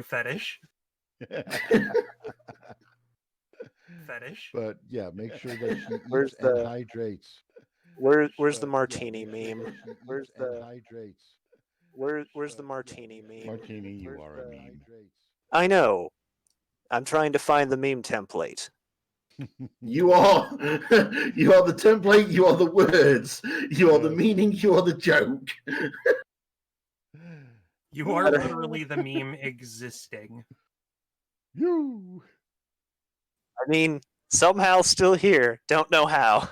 Fetish. Fetish. But yeah, make sure that she Where's eats and the- hydrates. Where's the But, martini make sure meme? that she Where's eats and the hydrates. where's the martini meme? Martini, you Where's are the- a meme. I know. I'm trying to find the meme template. You are the template, you are the words, you are the Yes. meaning, you are the joke. You are literally the meme existing. You. I mean, somehow still here. Don't know how.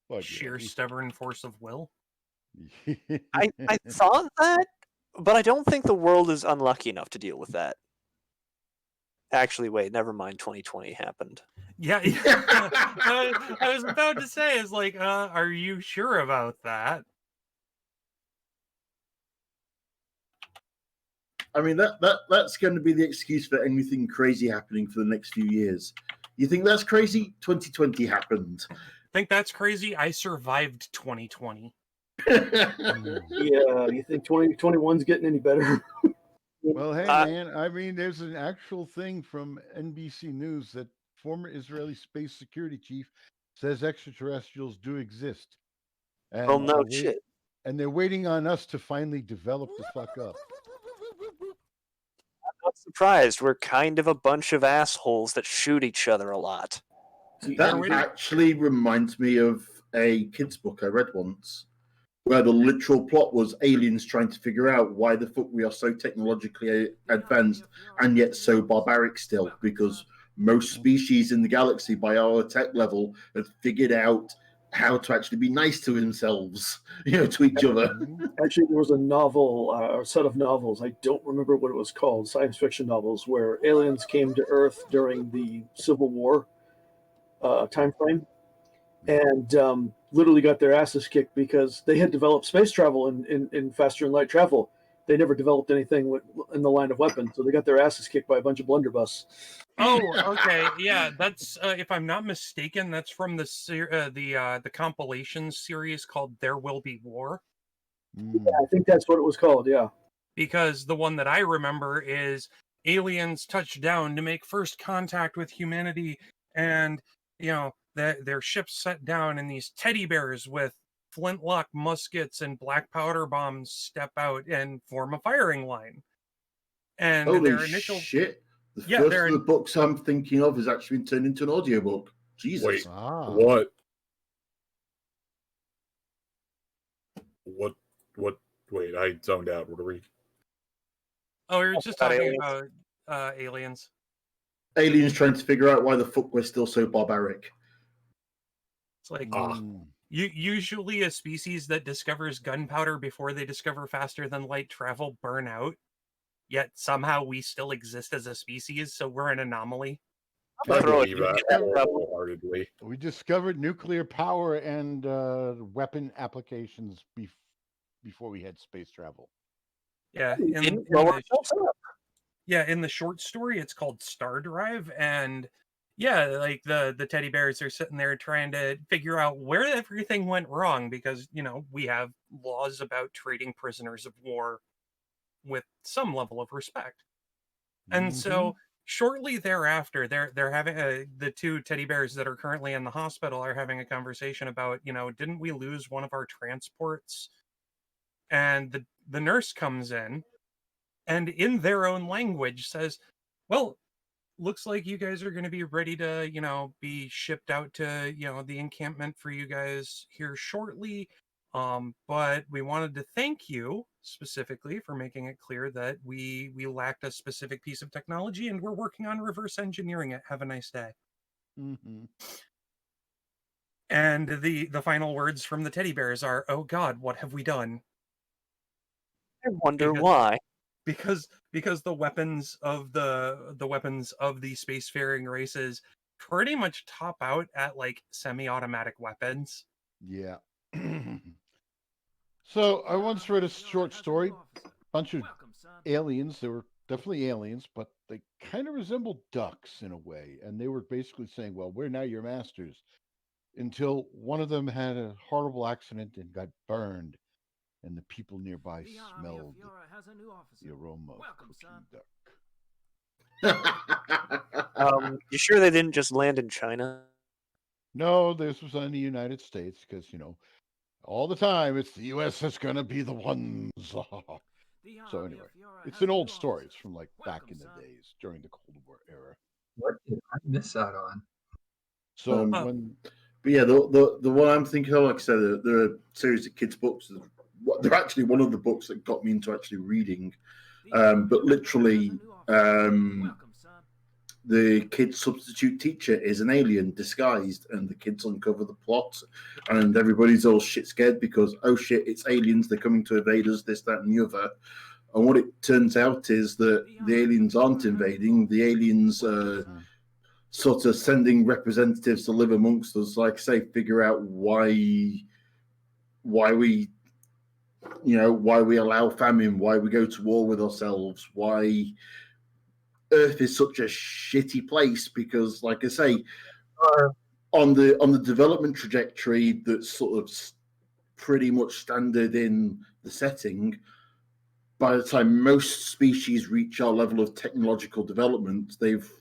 But, Sheer stubborn force of will. I thought that, but I don't think the world is unlucky enough to deal with that. Actually, wait, never mind. 2020 happened. Yeah, I was about to say, is like, are you sure about that? I mean, that's going to be the excuse for anything crazy happening for the next few years. You think that's crazy? 2020 happened. Think that's crazy? I survived 2020. Yeah, you think 2021's getting any better? Well, hey, man, I mean, there's an actual thing from NBC News that former Israeli space security chief says extraterrestrials do exist. And Well, no shit. And they're waiting on us to finally develop the fuck up. I'm not surprised. We're kind of a bunch of assholes that shoot each other a lot. That actually reminds me of a kid's book I read once, where the literal plot was aliens trying to figure out why the fuck we are so technologically advanced and yet so barbaric still, because most species in the galaxy by our tech level have figured out how to actually be nice to themselves, to each other. Actually, there was a novel, or a set of novels, I don't remember what it was called, science fiction novels, where aliens came to Earth during the Civil War time frame, and literally got their asses kicked because they had developed space travel in faster than light travel. They never developed anything in the line of weapons, so they got their asses kicked by a bunch of blunderbuss. Oh, okay, yeah, that's if I'm not mistaken, that's from the compilation series called "There Will Be War." Yeah, I think that's what it was called. Yeah, because the one that I remember is aliens touched down to make first contact with humanity, and their ships set down, and these teddy bears with flintlock muskets and black powder bombs step out and form a firing line. And Holy their initial shit! The first of the books I'm thinking of has actually been turned into an audiobook. Jesus. Wait, what? Wait, I zoned out. What are we? Oh, we were just talking about aliens. Aliens trying to figure out why the fuck we're still so barbaric. It's like usually a species that discovers gunpowder before they discover faster than light travel burn out. Yet somehow we still exist as a species, so we're an anomaly. I believe that wholeheartedly. We discovered nuclear power and weapon applications before we had space travel. Yeah, in the short story, it's called Star Drive, and yeah, like the teddy bears are sitting there trying to figure out where everything went wrong because we have laws about treating prisoners of war with some level of respect, and so shortly thereafter, they're having the two teddy bears that are currently in the hospital are having a conversation about didn't we lose one of our transports, and the nurse comes in. And in their own language says, well, looks like you guys are going to be ready to, be shipped out to, the encampment for you guys here shortly. But we wanted to thank you specifically for making it clear that we lacked a specific piece of technology and we're working on reverse engineering it. Have a nice day. And the final words from the teddy bears are, oh God, what have we done? I wonder why. Because the weapons of the spacefaring races pretty much top out at like semi-automatic weapons. Yeah. So I once read a short story, bunch of aliens. They were definitely aliens, but they kind of resembled ducks in a way. And they were basically saying, well, we're now your masters. Until one of them had a horrible accident and got burned. and the people nearby The Army smelled of Yura has a new officer. the aroma Welcome, of cooking sir. duck. You sure they didn't just land in China? No, this was in the United States because, all the time it's the U.S. that's going to be the ones. So anyway, it's an old story. It's from like back in the days during the Cold War era. What did I miss out on? So but yeah, the one I'm thinking of, like I said, there are a series of kids' books. They're actually one of the books that got me into actually reading. But literally, the kid's substitute teacher is an alien disguised, and the kids uncover the plot, and everybody's all shit scared because, oh shit, it's aliens, they're coming to invade us, this, that, and the other. And what it turns out is that the aliens aren't invading, the aliens are sort of sending representatives to live amongst us, like I say, figure out why we allow famine, why we go to war with ourselves, why Earth is such a shitty place, because, like I say, on the development trajectory that's sort of pretty much standard in the setting, by the time most species reach our level of technological development, they've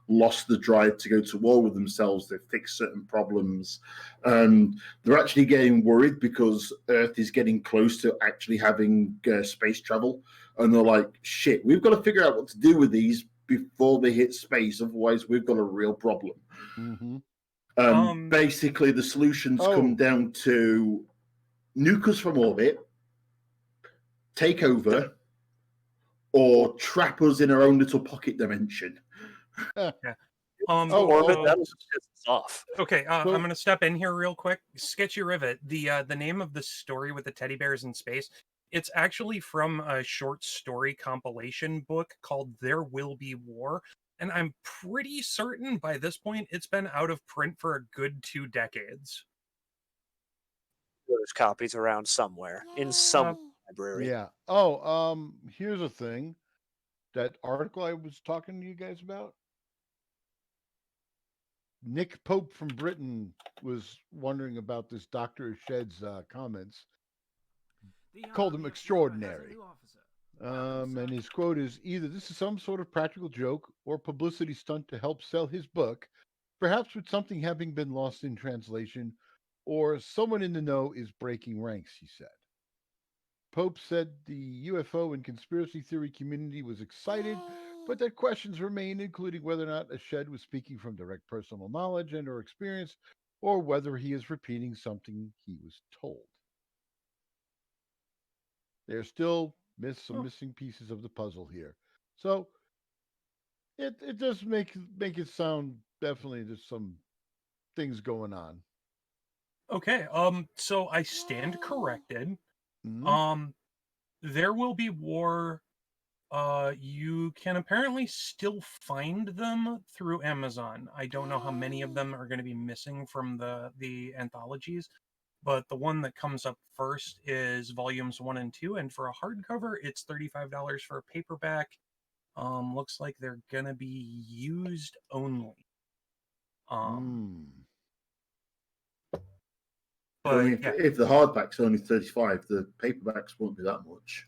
lost the drive to go to war with themselves. They've fixed certain problems. They're actually getting worried because Earth is getting close to actually having space travel. And they're like, shit, we've got to figure out what to do with these before they hit space. Otherwise, we've got a real problem. Mm-hmm. Basically, the solutions come down to nuke us from orbit, take over, or trap us in our own little pocket dimension. Orbit, that was just off. Okay, I'm going to step in here real quick. Sketchy Rivet, the name of the story with the teddy bears in space, it's actually from a short story compilation book called There Will Be War, and I'm pretty certain by this point it's been out of print for a good 2 decades. There's copies around somewhere in some library. Yeah. Here's a thing. That article I was talking to you guys about. Nick Pope from Britain was wondering about this Dr. Shed's comments. Called him extraordinary. And his quote is, either this is some sort of practical joke or publicity stunt to help sell his book, perhaps with something having been lost in translation, or someone in the know is breaking ranks, he said. Pope said the UFO and conspiracy theory community was excited, but that questions remain, including whether or not Shed was speaking from direct personal knowledge and or experience, or whether he is repeating something he was told. There's still some missing pieces of the puzzle here. So it does make it sound definitely there's some things going on. Okay, so I stand corrected. Mm-hmm. There Will Be War. You can apparently still find them through Amazon. I don't know how many of them are going to be missing from the anthologies, but the one that comes up first is volumes 1 and 2, and for a hardcover, it's $35 for a paperback. Looks like they're gonna be used only. But I mean, if the hardback's only $35, the paperbacks won't be that much.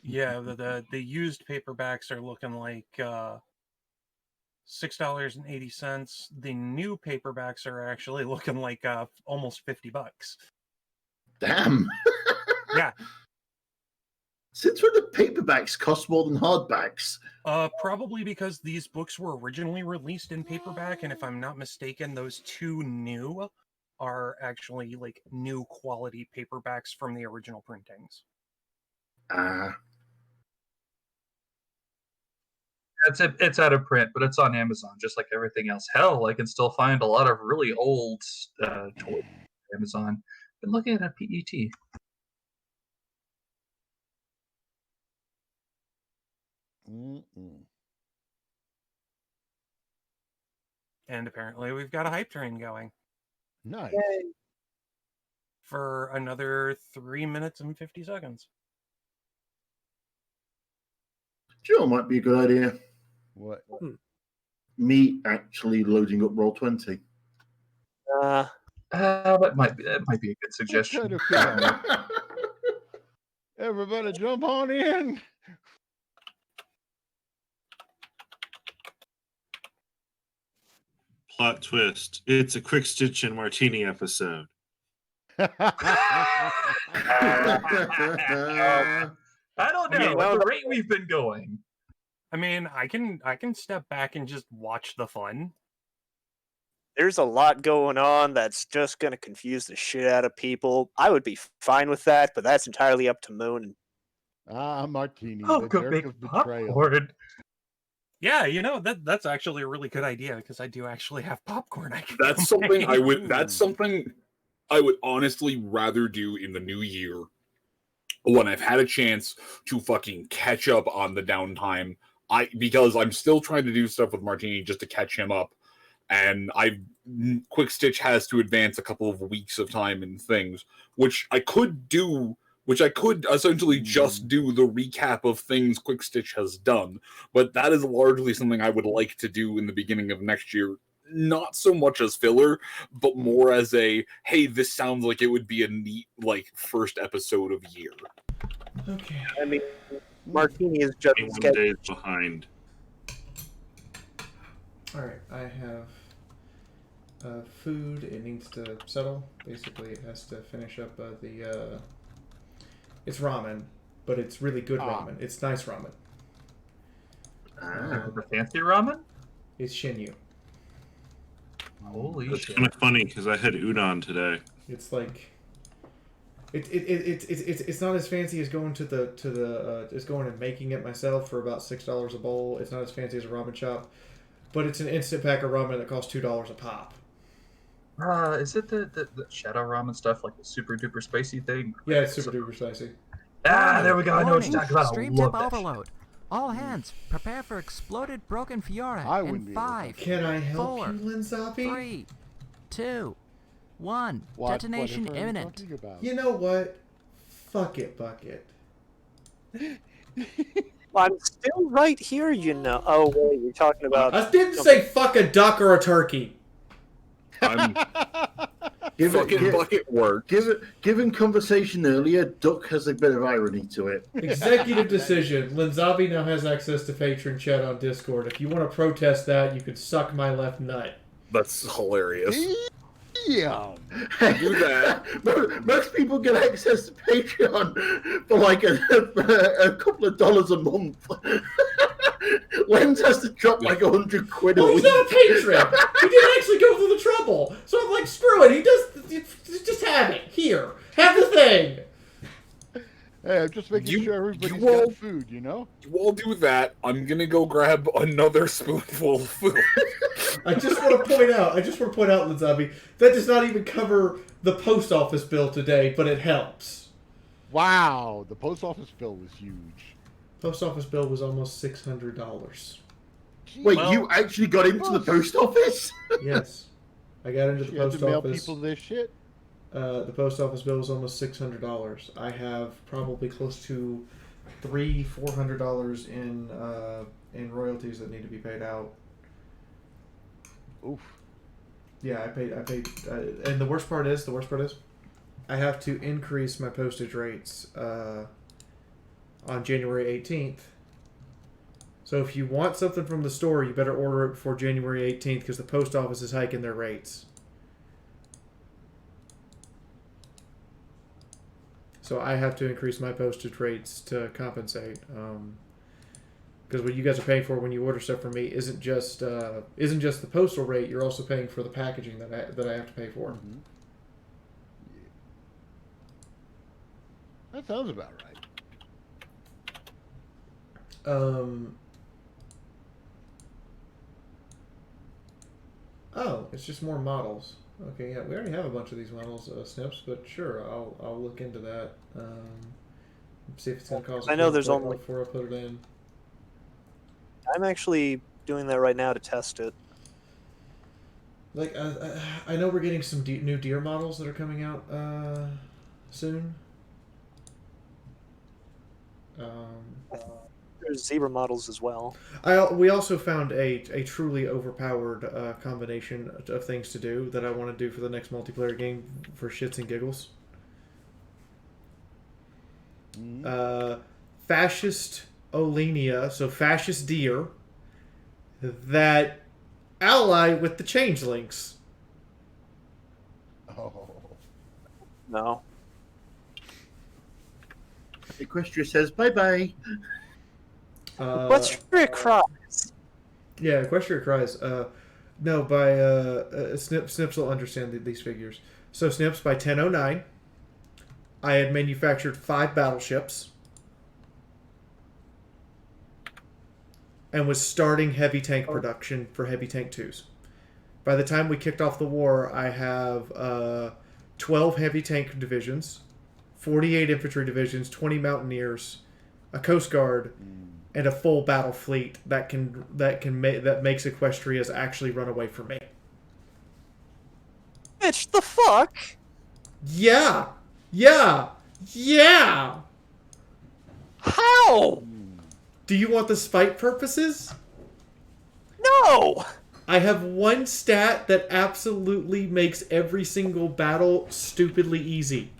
Yeah, the used paperbacks are looking like $6.80. The new paperbacks are actually looking like almost $50. Damn. Yeah. Since when the paperbacks cost more than hardbacks? Probably because these books were originally released in paperback, and if I'm not mistaken, those 2 new are actually like new quality paperbacks from the original printings. It's out of print, but it's on Amazon, just like everything else. Hell, I can still find a lot of really old toys on Amazon. Been looking at a PET. And apparently we've got a hype train going. Nice. Yay. For another 3 minutes and 50 seconds. Sure, might be a good idea. What? Me actually loading up Roll20. That might be a good What suggestion. kind of film? Everybody jump on in. Plot twist. It's a Quick Stitch and Martini episode. I don't know. At the rate we've been going. I mean, I can step back and just watch the fun. There's a lot going on that's just going to confuse the shit out of people. I would be fine with that, but that's entirely up to Moon. Martini. Oh, the go jerk make of betrayal. popcorn. Yeah, that's actually a really good idea because I do actually have popcorn. That's something I would. That's something I would honestly rather do in the new year when I've had a chance to fucking catch up on the downtime. Because I'm still trying to do stuff with Martini just to catch him up, and Quick Stitch has to advance a couple of weeks of time and things, which I could do. Which I could essentially just do the recap of things Quick Stitch has done, but that is largely something I would like to do in the beginning of next year. Not so much as filler, but more as a, hey, this sounds like it would be a neat, first episode of year. Okay. I mean, Martini is just 21 days behind. All right, I have food. It needs to settle. Basically, it has to finish up it's ramen, but it's really good ramen. It's nice ramen. The fancy ramen? It's Shinyu. Holy That's shit. kind of funny because I had udon today. It's like it's not as fancy as going as going and making it myself for about $6 a bowl. It's not as fancy as a ramen shop, but it's an instant pack of ramen that costs $2 a pop. Is it the shadow ramen stuff, like the super duper spicy thing? Yeah, it's super duper spicy. There we go. I know what you're talking about. Stream tip overload. All hands, prepare for exploded broken Fiora. I wouldn't in be able to. 5, Can I help 4, you, Linzapi? 3, 2, 1. Detonation Whatever imminent. I'm talking about. You know what? Fuck it, Bucket. I'm still right here, you know. Oh, wait, you're talking about... I didn't say fuck a duck or a turkey. Bucket work. Given conversation earlier, Duck has a bit of irony to it. Executive decision. Linzabi now has access to patron chat on Discord. If you want to protest that, you could suck my left nut. That's hilarious. Yeah. Do that. Most people get access to Patreon for like a couple of dollars a month. Lens has to drop like 100 quid a Well, week. he's not a patron. He didn't actually go through the trouble. So I'm like, screw it. He does. Just have it. Here. Have the thing. Hey, I'm just making sure everybody's got food, you know? While do that, I'm gonna go grab another spoonful of food. I just want to point out, Linzabi, that does not even cover the post office bill today, but it helps. Wow, the post office bill was huge. Post office bill was almost $600. Wait, you actually got into the post office? Yes. I got into the post to mail office. people this shit? The post office bill was almost $600. I have probably close to $400 in royalties that need to be paid out. Oof. Yeah, I paid, and the worst part is, I have to increase my postage rates on January 18th. So if you want something from the store, you better order it before January 18th because the post office is hiking their rates. So I have to increase my postage rates to compensate. Because what you guys are paying for when you order stuff from me isn't just the postal rate. You're also paying for the packaging that I have to pay for. Mm-hmm. That sounds about right. Oh, it's just more models. Okay, yeah, we already have a bunch of these models, Snips, but sure, I'll look into that. See if it's gonna cause. I know there's only before I put it in. I'm actually doing that right now to test it. Like, I know we're getting some new deer models that are coming out soon. there's zebra models as well. We also found a truly overpowered combination of things to do that I want to do for the next multiplayer game for shits and giggles. Fascist Olenia, so fascist deer that ally with the changelings. Oh. No. Equestria says bye-bye. Equestria cries. Yeah, Equestria cries. No, by Snips will understand these figures. So Snips, by 1009, I had manufactured 5 battleships and was starting heavy tank production for heavy tank 2s. By the time we kicked off the war, I have 12 heavy tank divisions, 48 infantry divisions, 20 mountaineers, a coast guard, and a full battle fleet that makes Equestria's actually run away from me. Bitch, the fuck? Yeah. How? Do you want the spite purposes? No! I have one stat that absolutely makes every single battle stupidly easy.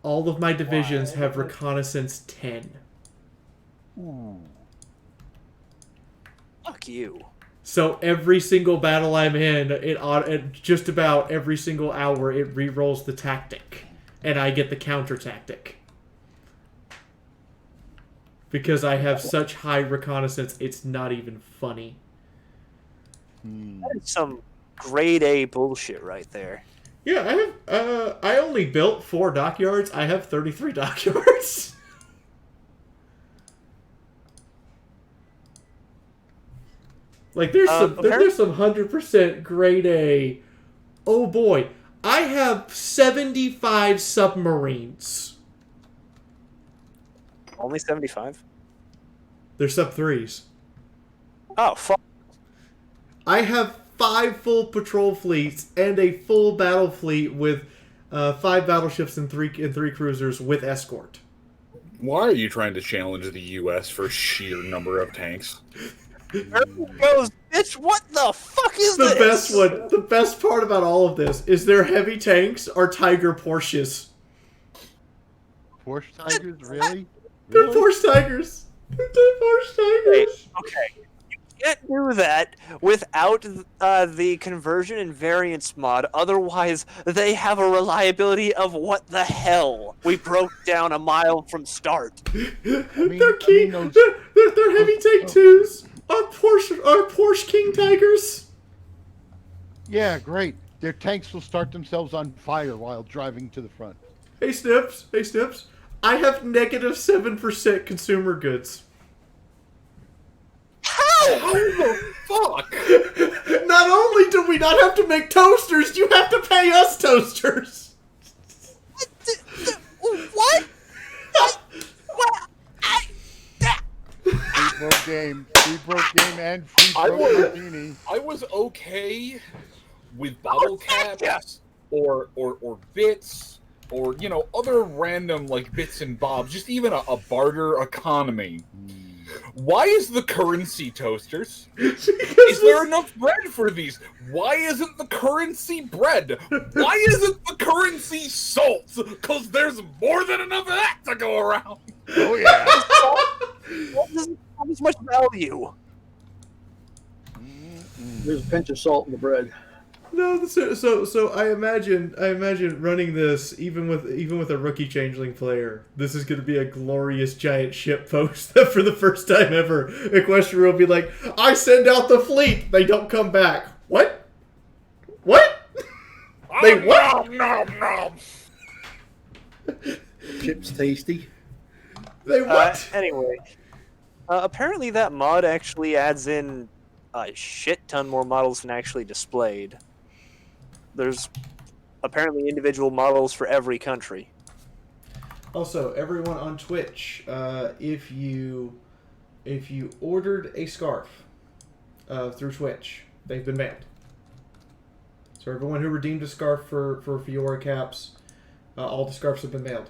All of my divisions have reconnaissance 10. Fuck you. So every single battle I'm in, just about every single hour, it re-rolls the tactic. And I get the counter tactic. Because I have such high reconnaissance, it's not even funny. That is some grade A bullshit right there. Yeah, I only built 4 dockyards. I have 33 dockyards. Like there's some 100% grade A. Oh boy, I have 75 submarines. Only 75? They're sub 3s. Oh, fuck. I have 5 full patrol fleets and a full battle fleet with 5 battleships and 3 cruisers with escort. Why are you trying to challenge the U.S. for sheer number of tanks? There it goes, bitch! What the fuck is this? Best one. The best part about all of this is their heavy tanks are Tiger Porsches. Porsche Tigers, really? They're Porsche Tigers. They're Porsche Tigers. Okay. You can't do that without the conversion and variance mod. Otherwise, they have a reliability of what the hell? We broke down a mile from start. They're heavy tank 2s. Are Porsche King Tigers. Yeah, great. Their tanks will start themselves on fire while driving to the front. Hey Snips. I have negative 7% consumer goods. How? the fuck? Not only do we not have to make toasters, you have to pay us toasters. What? Free broke game and free broke martini. I was okay with bottle caps or bits or other random like bits and bobs, just even a barter economy. Why is the currency toasters? Is there enough bread for these? Why isn't the currency bread? Why isn't the currency salt? Because there's more than enough of that to go around. Oh yeah. What doesn't have as much value? There's a pinch of salt in the bread. No, so I imagine running this even with a rookie changeling player. This is going to be a glorious giant ship post that for the first time ever, Equestria will be like, I send out the fleet, they don't come back. What? They what? Nom. Chips tasty. They what? Anyway, apparently that mod actually adds in a shit ton more models than actually displayed. There's apparently individual models for every country. Also, everyone on Twitch, if you ordered a scarf through Twitch, they've been mailed. So everyone who redeemed a scarf for Fiora caps, all the scarves have been mailed.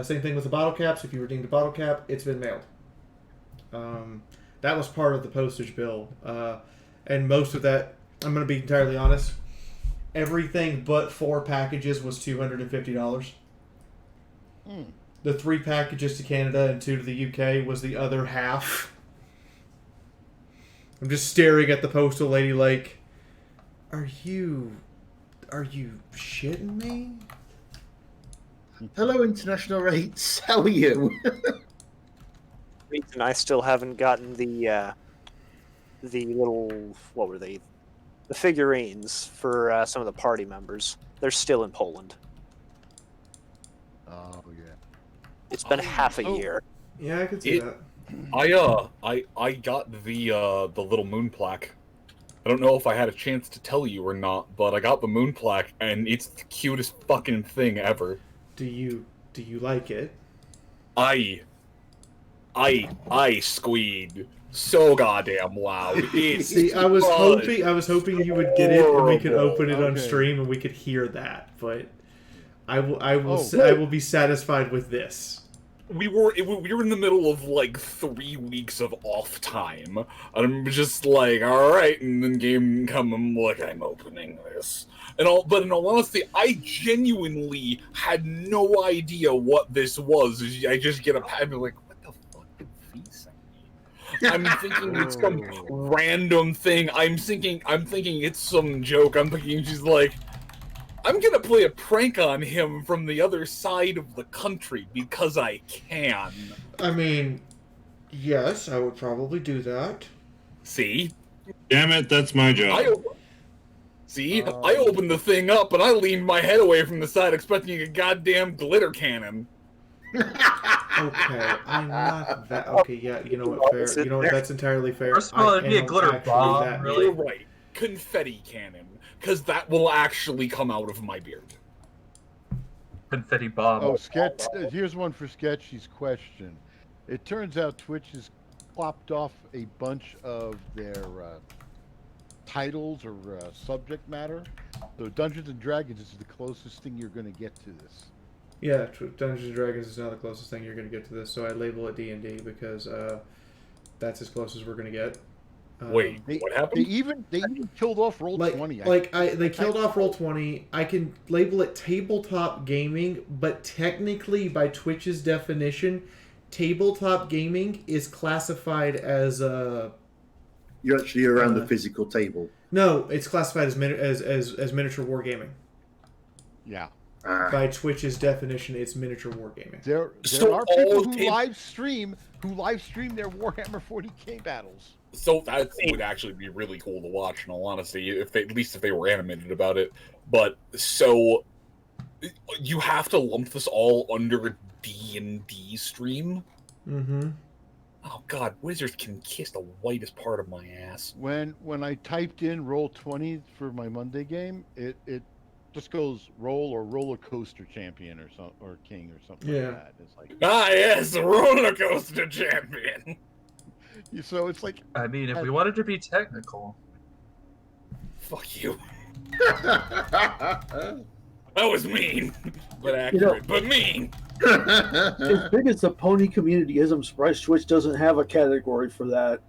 Same thing with the bottle caps. If you redeemed a bottle cap, it's been mailed. That was part of the postage bill. And most of that, I'm going to be entirely honest, everything but 4 packages was $250. The 3 packages to Canada and 2 to the UK was the other half. I'm just staring at the postal lady like, are you shitting me? Hello, international rates. How are you? And I still haven't gotten the little, what were they? The figurines for some of the party members. They're still in Poland. Oh yeah. It's been half a year. Yeah, I can see that. I got the little moon plaque. I don't know if I had a chance to tell you or not, but I got the moon plaque, and it's the cutest fucking thing ever. Do you like it? I squeed so goddamn loud. It's See, I was hoping you would get it and we could open it on Okay. stream and we could hear that, but I will be satisfied with this. We were in the middle of like 3 weeks of off time, and I'm just like, all right, and then game come, I'm like, I'm opening this, but in all honesty, I genuinely had no idea what this was. I just get a pad, like, what the fuck did Fee send me? I'm thinking it's some random thing. I'm thinking it's some joke. I'm thinking she's like, I'm gonna play a prank on him from the other side of the country because I can. I mean, yes, I would probably do that. See? Damn it, that's my job. I opened the thing up and I leaned my head away from the side expecting a goddamn glitter cannon. Okay, I'm not that. Okay, yeah, you know what? Fair. You know what? That's entirely fair. First of all, it'd be a am glitter actually bomb, that really. You're right. Confetti cannon. Because that will actually come out of my beard. Confetti bomb. Oh, Sketch. Here's one for Sketchy's question. It turns out Twitch has plopped off a bunch of their titles or subject matter. So Dungeons and Dragons is the closest thing you're going to get to this. Yeah, Dungeons and Dragons is now the closest thing you're going to get to this. So I label it D&D because that's as close as we're going to get. Wait, what happened? They even killed off Roll20. They killed off Roll20. I can label it tabletop gaming, but technically, by Twitch's definition, tabletop gaming is classified as You're actually around the physical table. No, it's classified as miniature wargaming. Yeah. By Twitch's definition, it's miniature wargaming. There are people who live stream their Warhammer 40k battles. So that would actually be really cool to watch, in all honesty, at least if they were animated about it. But so you have to lump this all under a D&D stream. Mm-hmm. Oh God, wizards can kiss the whitest part of my ass. When I typed in Roll20 for my Monday game, it just goes roll or roller coaster champion or king or something like that. It's like, yes, the roller coaster champion. So it's like, I mean, if we wanted to be technical, fuck you. That was mean, but accurate, but mean. As big as the pony community is, I'm surprised Twitch doesn't have a category for that.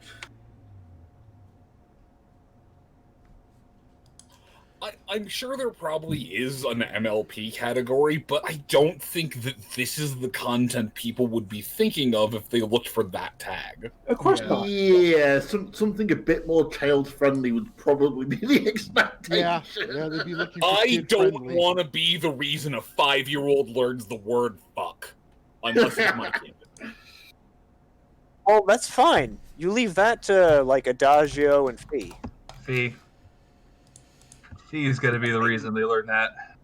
I'm sure there probably is an MLP category, but I don't think that this is the content people would be thinking of if they looked for that tag. Of course not. Yeah, something a bit more child-friendly would probably be the expectation. Yeah, they'd be looking for I don't kid-friendly. want to be the reason a 5-year-old learns the word fuck. Unless it's my kid. Oh, that's fine. You leave that to, like, Adagio and Fee. Fee. Fee's gonna be the reason they learn that.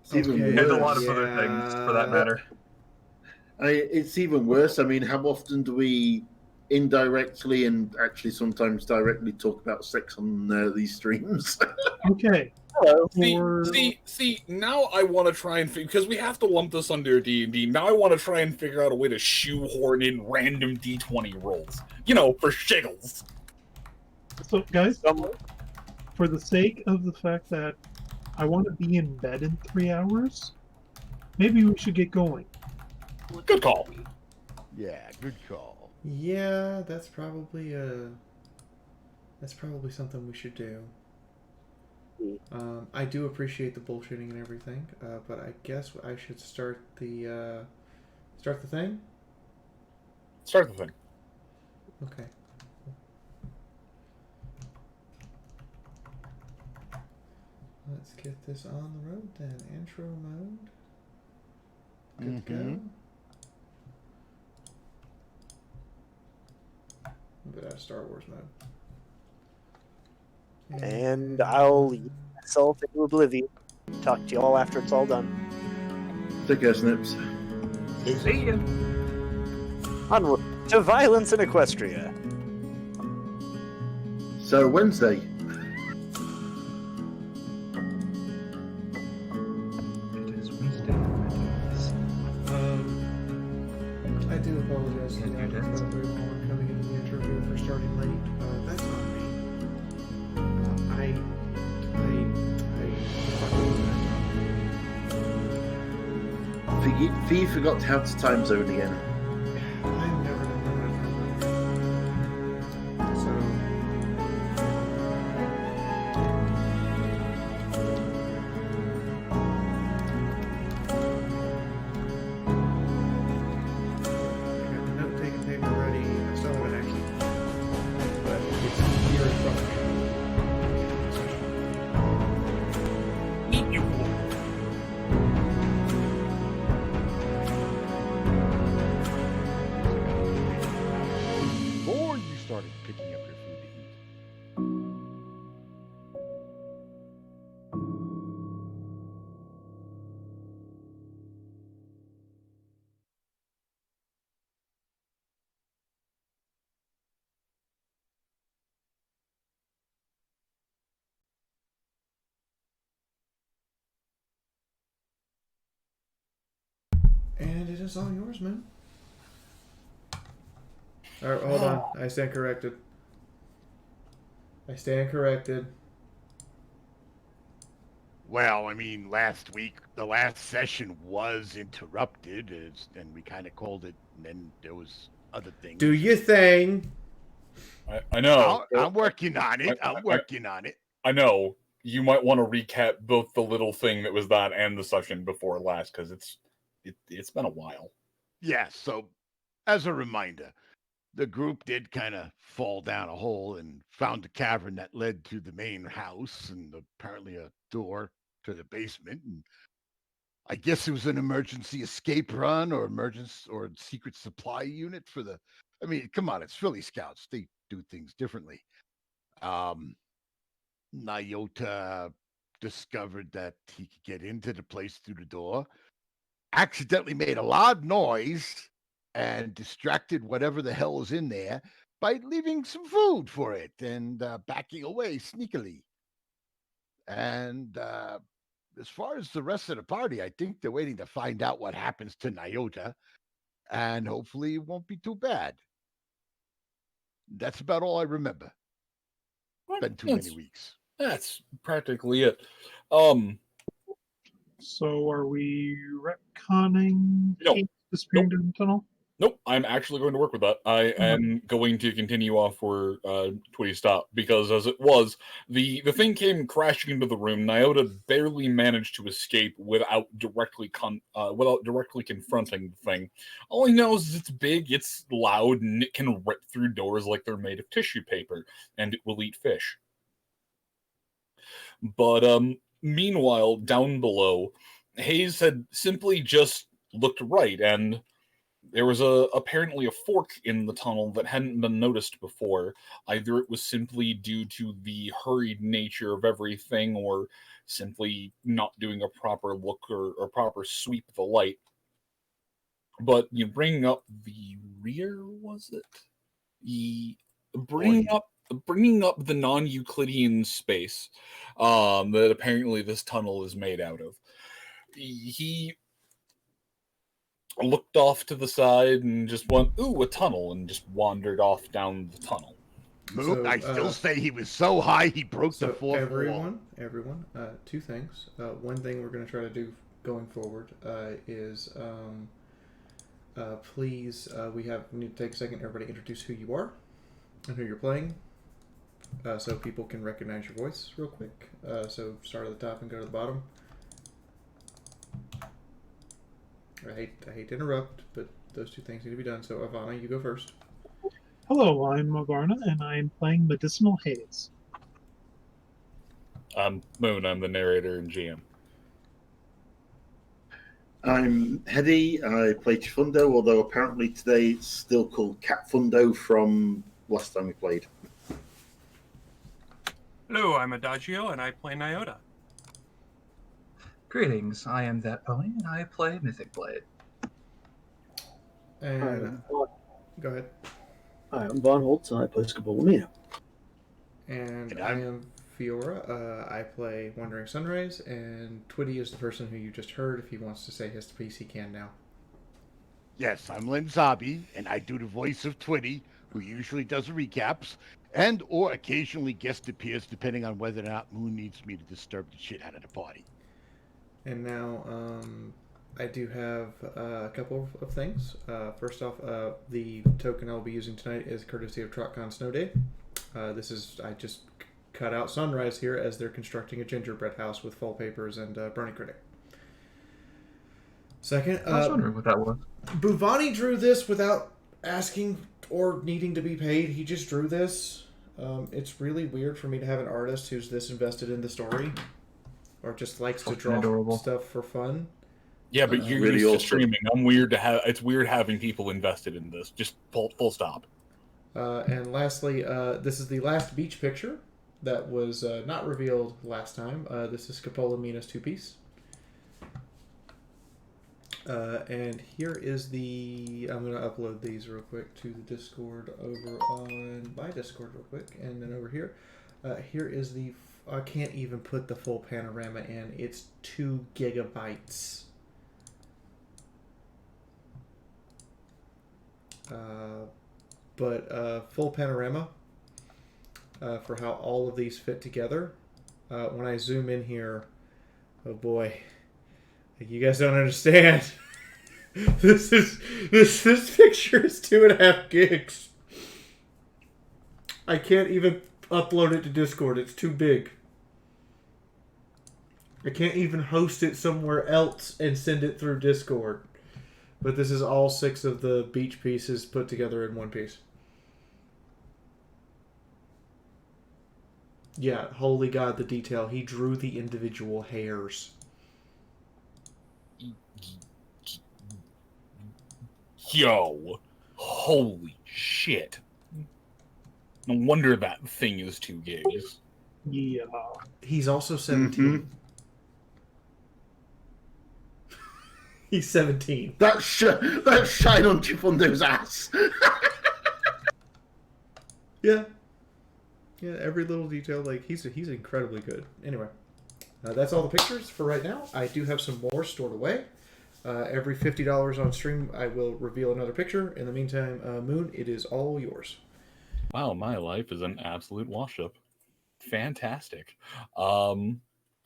It's even And worse. a lot of other things, for that matter. It's even worse. I mean, how often do we indirectly and actually sometimes directly talk about sex on these streams? Okay. See, now I want to try and because we have to lump this under D&D. Now I want to try and figure out a way to shoehorn in random D20 rolls. You know, for shiggles. So, guys, for the sake of the fact that I want to be in bed in 3 hours, maybe we should get going. Good call. Yeah, good call. Yeah, that's probably something we should do. I do appreciate the bullshitting and everything, but I guess I should start the thing. Start the thing. Okay. Let's get this on the road then. Intro mode. Good to go. But out of Star Wars mode. And I'll leave myself into oblivion. Talk to you all after it's all done. Take care, Snips. See ya. Onward to violence in Equestria. So Wednesday. It is Wednesday. I do apologize for that. Everyone coming into the interview for starting late. That's on me. Fee forgot to have the time zone again. I'm never gonna know. So. I got the note-taking paper ready. I still haven't actually, but it's here in front of me. Eat you. Before you started picking up your food to eat. And it is all yours, man. Alright, hold on. I stand corrected. I stand corrected. Well, I mean, last week, the last session was interrupted, and we kind of called it, and then there was other things. Do your thing. I know. I'm working on it. I'm working on it. I know. You might want to recap both the little thing that was that and the session before last, because it's been a while. Yeah, so as a reminder, the group did kind of fall down a hole and found a cavern that led to the main house and apparently a door to the basement. And I guess it was an emergency escape run or secret supply unit for the. I mean, come on, it's Philly Scouts. They do things differently. Nyota discovered that he could get into the place through the door, accidentally made a loud noise and distracted whatever the hell is in there by leaving some food for it and backing away sneakily. And as far as the rest of the party, I think they're waiting to find out what happens to Nyota, and hopefully it won't be too bad. That's about all I remember. Been too many weeks. That's practically it. So are we retconning No. disappearing down the tunnel? Nope, I'm actually going to work with that. I am going to continue off where Twitty stopped, because as it was, the thing came crashing into the room. Nyota barely managed to escape without directly confronting the thing. All he knows is it's big, it's loud, and it can rip through doors like they're made of tissue paper, and it will eat fish. But meanwhile, down below, Hayes had simply just looked right, and there was apparently a fork in the tunnel that hadn't been noticed before. Either it was simply due to the hurried nature of everything, or simply not doing a proper look or proper sweep of the light. But you bringing up the rear, was it? Bringing up the non-Euclidean space that apparently this tunnel is made out of. He looked off to the side and just went, "Ooh, a tunnel," and just wandered off down the tunnel. So, I still say he was so high he broke the fourth wall. Everyone, two things. One thing we're going to try to do going forward is please, we need to take a second, everybody introduce who you are and who you're playing, so people can recognize your voice real quick. So start at the top and go to the bottom. I hate to interrupt, but those two things need to be done. So Ivana, you go first. Hello, I'm Avarna, and I'm playing Medicinal Haze. I'm Moon. I'm the narrator and GM. I'm Hedy. I play Chifundo, although apparently today it's still called Catfundo from last time we played. Hello, I'm Adagio, and I play Nyota. Greetings, I am That Pony, and I play Mythic Blade. And go ahead. Hi, I'm Von Holtz, and I play Scopolamina. And I am Fiora. I play Wandering Sunrise, and Twitty is the person who you just heard. If he wants to say his piece, he can now. Yes, I'm Len Zabi, and I do the voice of Twitty, who usually does recaps, and or occasionally guest appears, depending on whether or not Moon needs me to disturb the shit out of the party. And now, I do have a couple of things. First off, the token I'll be using tonight is courtesy of TrotCon Snow Day. I just cut out Sunrise here as they're constructing a gingerbread house with full papers and Bernie Critic. Second, I was wondering what that was. Buvani drew this without asking or needing to be paid. He just drew this. It's really weird for me to have an artist who's this invested in the story, or just likes to draw stuff for fun. Yeah, but you're really used to awesome. streaming. It's weird having people invested in this. Just full stop. And lastly, this is the last beach picture that was not revealed last time. This is Scopola two-piece. And here is I'm going to upload these real quick to the Discord over on my Discord real quick. And then over here, here is I can't even put the full panorama in. It's 2 gigabytes. But full panorama for how all of these fit together. When I zoom in here, oh boy, you guys don't understand. This picture is 2.5 gigs. I can't even upload it to Discord. It's too big. I can't even host it somewhere else and send it through Discord. But this is all 6 of the beach pieces put together in one piece. Yeah, holy God, the detail. He drew the individual hairs. Yo, holy shit. No wonder that thing is 2 gigs. Yeah. He's also 17. Mm-hmm. He's 17. That shine on Chifundo's ass. Yeah. Yeah, every little detail, like, he's incredibly good. Anyway, that's all the pictures for right now. I do have some more stored away. Every $50 on stream, I will reveal another picture. In the meantime, Moon, it is all yours. Wow, my life is an absolute wash-up. Fantastic.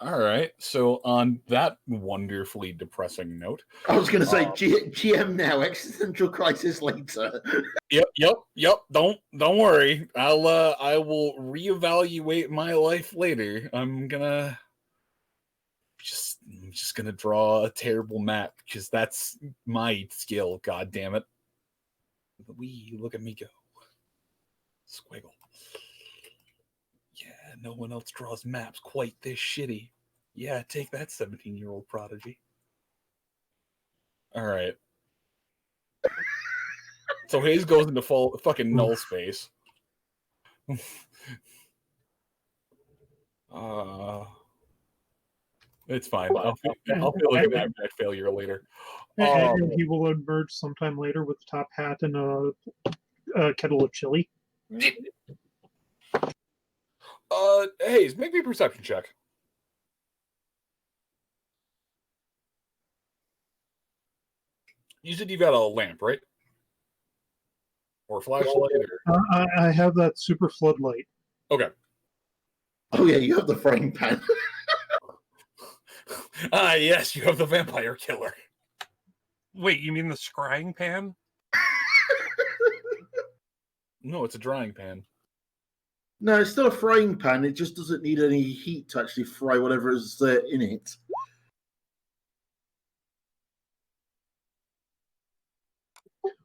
All right, so on that wonderfully depressing note... I was going to say, GM now, existential crisis later. Yep. Don't worry. I will reevaluate my life later. I'm just gonna draw a terrible map because that's my skill. God damn it! Look at me go. Squiggle. Yeah, no one else draws maps quite this shitty. Yeah, take that, 17-year-old prodigy. All right. So Hayes goes into fucking null space. It's fine. I'll feel like an abject failure later. And he will emerge sometime later with a top hat and a kettle of chili. Hayes, make me a perception check. You said you got a lamp, right? Or a flashlight? Or... I have that super floodlight. Okay. Oh yeah, you have the frying pan. Ah, yes, you have the vampire killer. Wait, you mean the scrying pan? No, it's a drying pan. No, it's still a frying pan. It just doesn't need any heat to actually fry whatever is in it.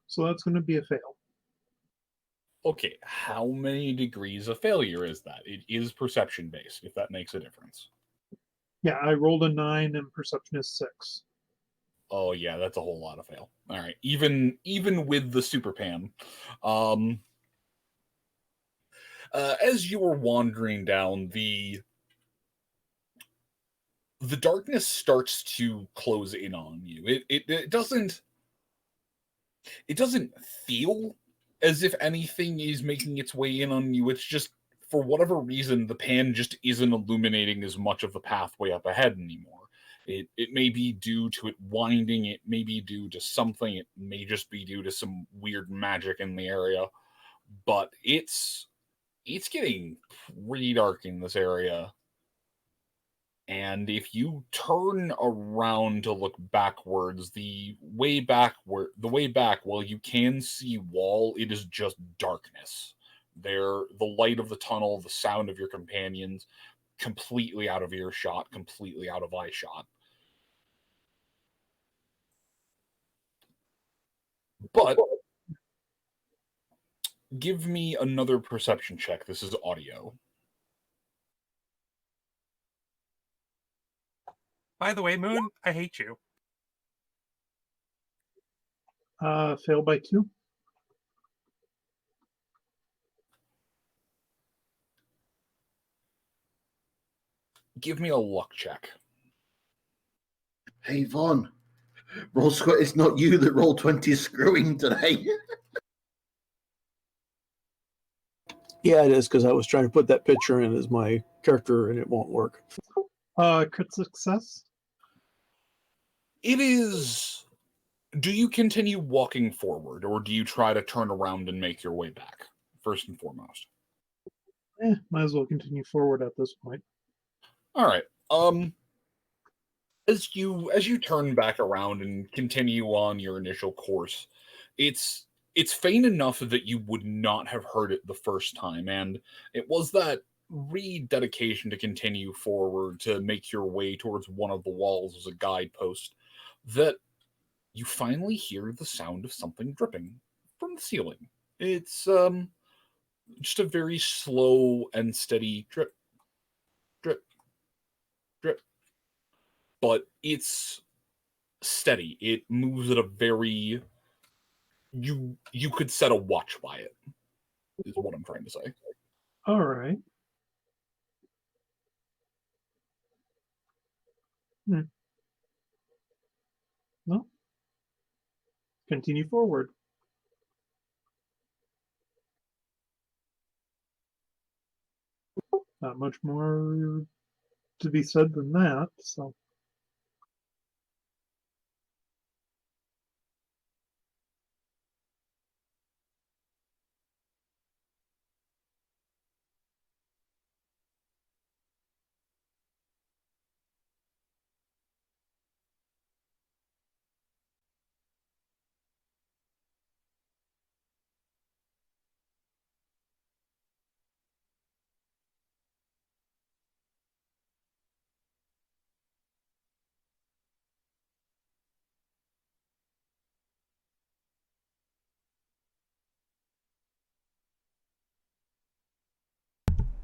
So that's going to be a fail. Okay, how many degrees of failure is that? It is perception based, if that makes a difference. Yeah, I rolled a 9 and perception is 6. Oh yeah, that's a whole lot of fail. All right, even with the super pan, as you were wandering down, the darkness starts to close in on you. It doesn't feel as if anything is making its way in on you. It's just, for whatever reason, the pan just isn't illuminating as much of the pathway up ahead anymore. It may be due to it winding, it may be due to something, it may just be due to some weird magic in the area, but it's getting pretty dark in this area. And if you turn around to look backwards, the way back, while you can see wall, it is just darkness. The light of the tunnel, the sound of your companions, completely out of earshot, completely out of eye shot. But give me another perception check. This is audio. By the way, Moon, I hate you. Fail by 2. Give me a luck check. Hey, Vaughn. It's not you that Roll20 is screwing today. Yeah, it is, because I was trying to put that picture in as my character and it won't work. Crit success? It is. Do you continue walking forward, or do you try to turn around and make your way back, first and foremost? Might as well continue forward at this point. All right. As you turn back around and continue on your initial course, it's faint enough that you would not have heard it the first time, and it was that rededication to continue forward, to make your way towards one of the walls as a guidepost, that you finally hear the sound of something dripping from the ceiling. It's just a very slow and steady drip, drip, drip. But it's steady. It moves at a very, you could set a watch by it, is what I'm trying to say. All right. No. Continue forward. Not much more to be said than that, so.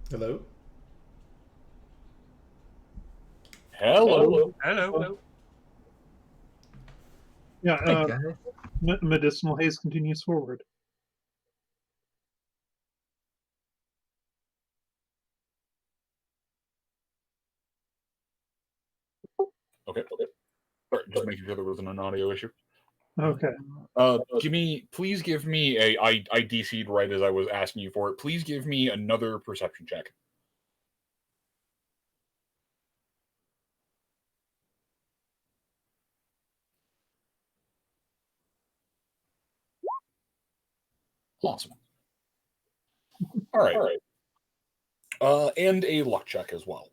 Hello? Hello. Hello. Yeah, Hey, guys. medicinal haze continues forward. Okay. Sorry, just making sure there wasn't an audio issue. Okay. Please give me I DC'd right as I was asking you for it. Please give me another perception check. Awesome. All right. And a luck check as well.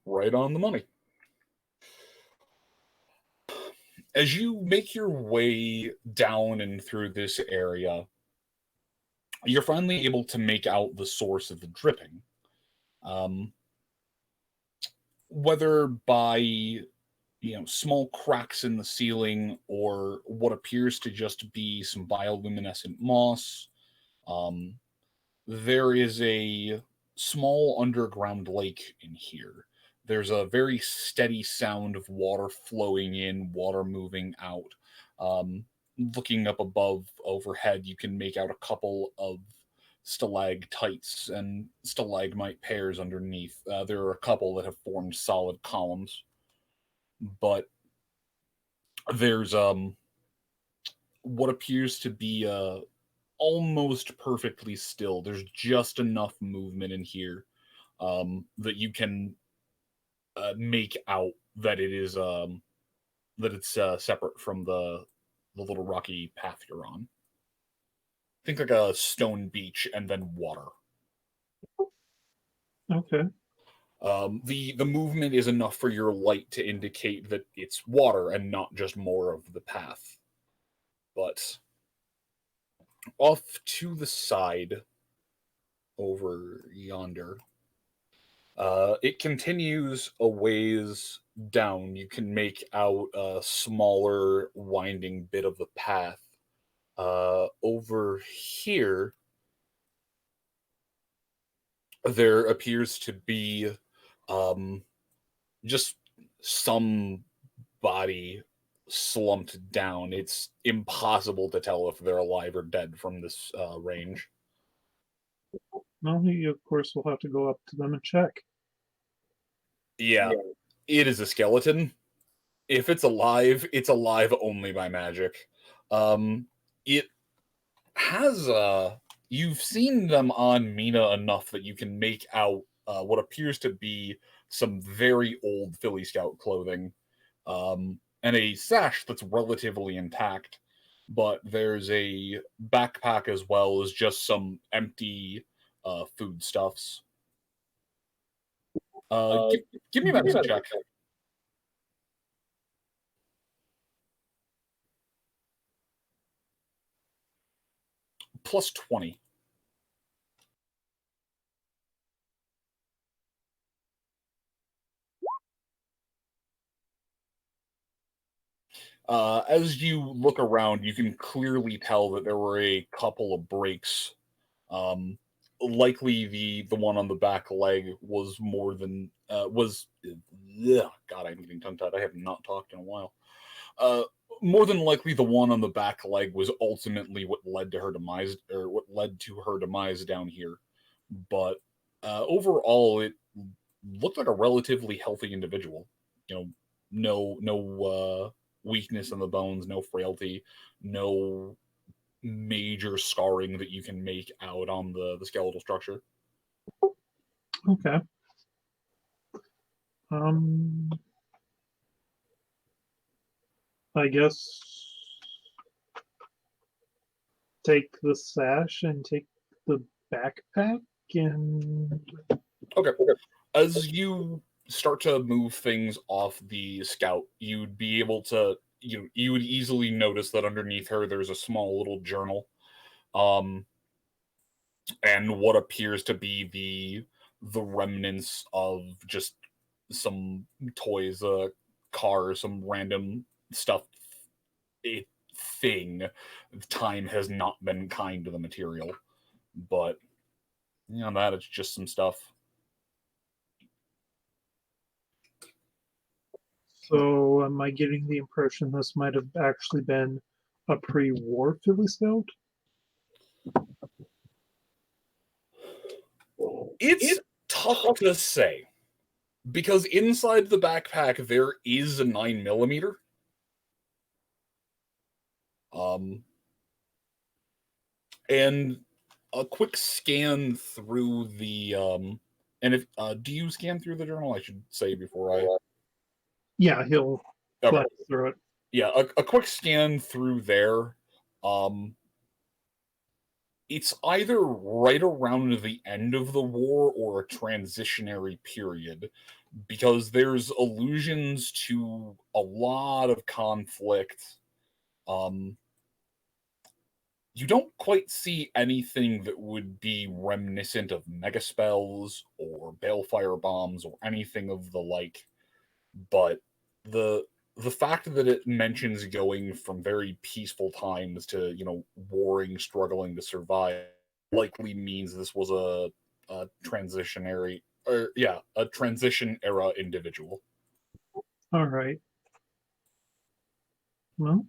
Right on the money. As you make your way down and through this area, you're finally able to make out the source of the dripping. Whether by small cracks in the ceiling or what appears to just be some bioluminescent moss, there is a small underground lake in here. There's a very steady sound of water flowing in, water moving out. Looking up above, overhead, you can make out a couple of stalactites and stalagmite pairs underneath. There are a couple that have formed solid columns, but there's what appears to be almost perfectly still. There's just enough movement in here that you can make out that it is that it's separate from the little rocky path you're on. Think like a stone beach and then water. Okay. The movement is enough for your light to indicate that it's water and not just more of the path. But off to the side, over yonder, it continues a ways down. You can make out a smaller, winding bit of the path. Over here, there appears to be just some body slumped down. It's impossible to tell if they're alive or dead from this range. Well, he, of course, will have to go up to them and check. Yeah, it is a skeleton. If it's alive only by magic. It has you've seen them on Mina enough that you can make out what appears to be some very old Philly Scout clothing, and a sash that's relatively intact. But there's a backpack as well as just some empty foodstuffs. Give me a medicine check. Plus 20. As you look around, you can clearly tell that there were a couple of breaks. Likely the one on the back leg was more than was. God, I'm getting tongue tied. I have not talked in a while. More than likely, the one on the back leg was ultimately what led to her demise, or what led to her demise down here. But overall, it looked like a relatively healthy individual. No weakness in the bones, no frailty, no major scarring that you can make out on the skeletal structure. Okay. I guess take the sash and take the backpack and... Okay. As you start to move things off the scout, you'd be able to you would easily notice that underneath her there's a small little journal, and what appears to be the remnants of just some toys, a car, some random stuff. Thing. Time has not been kind to the material, but that it's just some stuff. So, am I getting the impression this might have actually been a pre-war Philly Scout? It's tough to say, because inside the backpack there is a 9mm. And a quick scan through the and if do you scan through the journal? I should say before I. Yeah, he'll glance through it. Yeah, a quick scan through there. it's either right around the end of the war or a transitionary period, because there's allusions to a lot of conflict. You don't quite see anything that would be reminiscent of mega spells or balefire bombs or anything of the like, but the the fact that it mentions going from very peaceful times to, warring, struggling to survive, likely means this was a transitionary, or yeah, a transition era individual. All right. Well,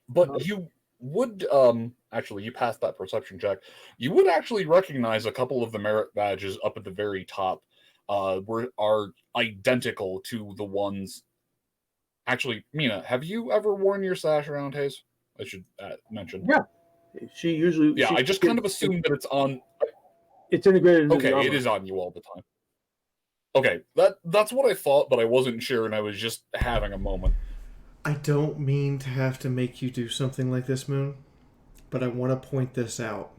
But you would actually, you passed that perception check. You would actually recognize a couple of the merit badges up at the very top are identical to the ones. Actually, Mina, have you ever worn your sash around, Hayes? I should mention. Yeah, she usually. Yeah, she, I just kind of assumed that it's on. It's integrated into the Okay, armor. it is on you all the time. Okay, that's what I thought, but I wasn't sure, and I was just having a moment. I don't mean to have to make you do something like this, Moon, but I want to point this out.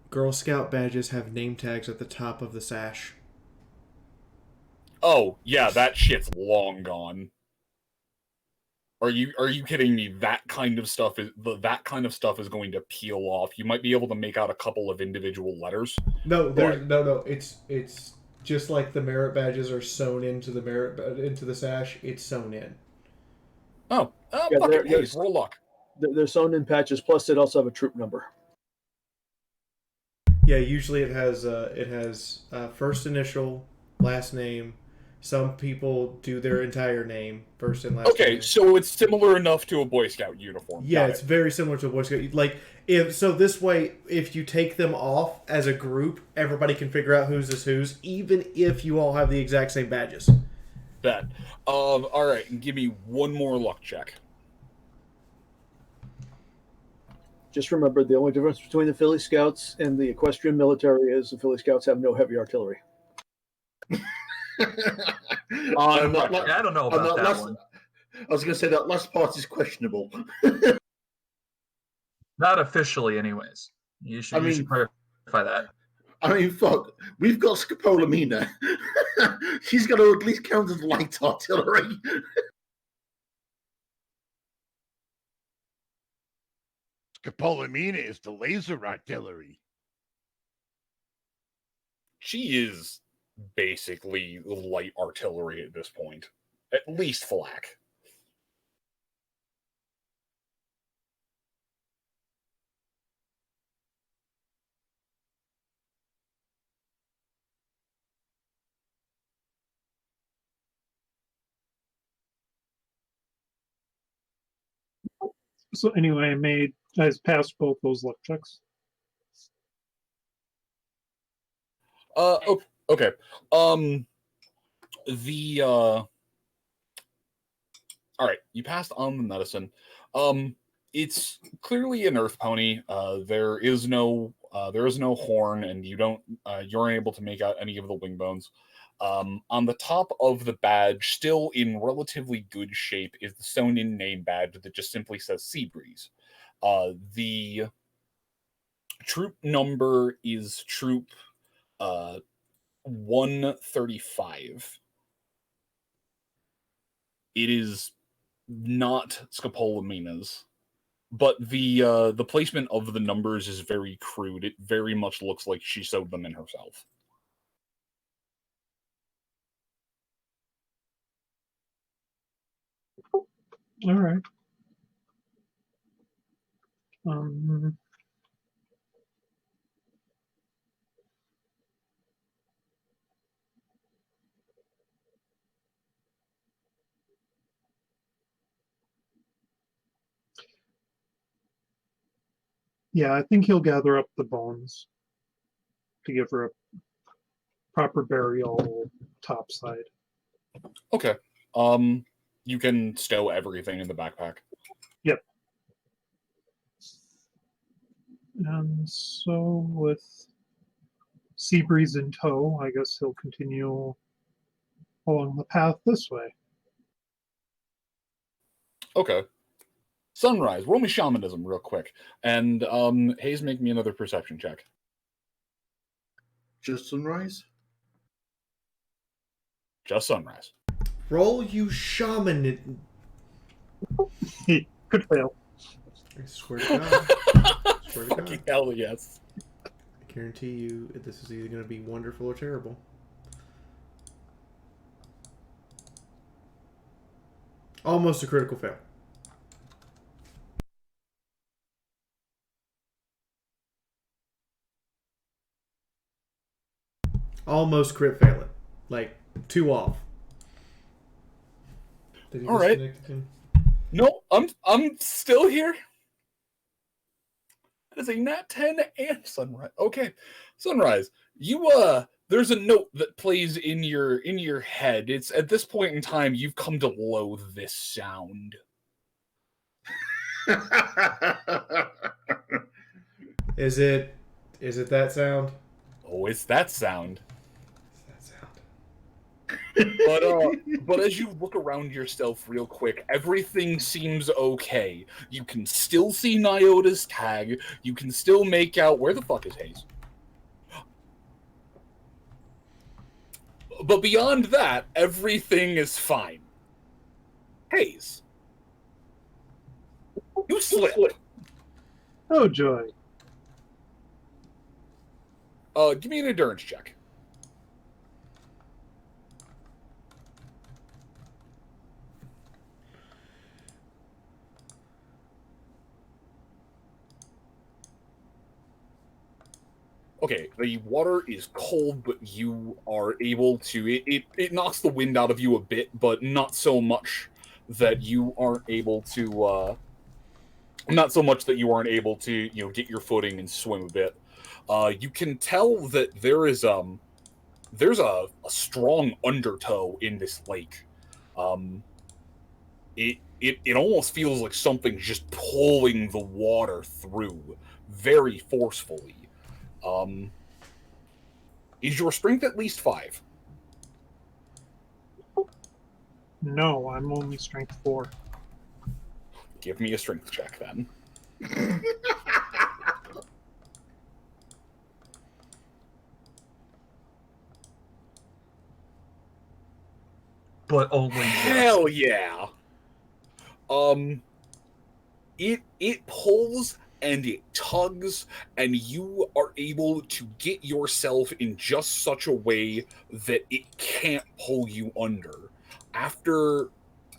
Girl Scout badges have name tags at the top of the sash. Oh, yeah, that shit's long gone. Are you kidding me? That kind of stuff is going to peel off. You might be able to make out a couple of individual letters. No, no. It's just like the merit badges are sewn into the sash. It's sewn in. Oh, yeah, fuck it. Hey, roll luck. They're sewn in patches. Plus, it also have a troop number. Yeah, usually it has first initial, last name. Some people do their entire name, first and last name. Okay, so it's similar enough to a Boy Scout uniform. Yeah, it's very similar to a Boy Scout. Like, this way, if you take them off as a group, everybody can figure out whose is whose, even if you all have the exact same badges. Bet. All right, give me one more luck check. Just remember, the only difference between the Philly Scouts and the equestrian military is the Philly Scouts have no heavy artillery. I don't know about that one. I was going to say that last part is questionable. Not officially, anyways. You should clarify that. I mean, fuck. We've got Scopolamina. She's got to at least count as light artillery. Scopolamina is the laser artillery. She is basically light artillery at this point. At least flak. So anyway, I passed both those luck checks. Okay. All right, you passed on the medicine. It's clearly an earth pony. There is no horn, and you're unable to make out any of the wing bones. On the top of the badge, still in relatively good shape, is the sewn-in name badge that just simply says Seabreeze. The troop number is troop 135. It is not Scopolamina's, but the placement of the numbers is very crude. It very much looks like she sewed them in herself. All right. Yeah, I think he'll gather up the bones to give her a proper burial topside. Okay. You can stow everything in the backpack. Yep. And so with Seabreeze in tow, I guess he'll continue along the path this way. Okay. Sunrise, roll me shamanism real quick. And Hayes, make me another perception check. Just sunrise? Just sunrise. Roll you shaman. Could fail. I swear to God. Swear to Fucking God. hell yes. I guarantee you this is either going to be wonderful or terrible. Almost a critical fail. Almost crit fail it. Like, 2 off. Did he All right. No, I'm still here. That is a nat 10 and sunrise. Okay. Sunrise. You there's a note that plays in your head. It's at this point in time you've come to loathe this sound. Is it that sound? Oh, it's that sound. It's that sound. But as you look around yourself real quick, everything seems okay. You can still see Nyota's tag. You can still make out where the fuck is Hayes. But beyond that, everything is fine. Hayes, you slip. Oh joy. Give me an endurance check. Okay, the water is cold, but you are able to... It knocks the wind out of you a bit, but not so much that you aren't able to... not so much that you aren't able to, you know, get your footing and swim a bit. You can tell that there's a strong undertow in this lake. It almost feels like something's just pulling the water through very forcefully. Is your strength at least 5? No, I'm only strength 4. Give me a strength check then. But only hell yeah. It pulls and it tugs, and you are able to get yourself in just such a way that it can't pull you under. After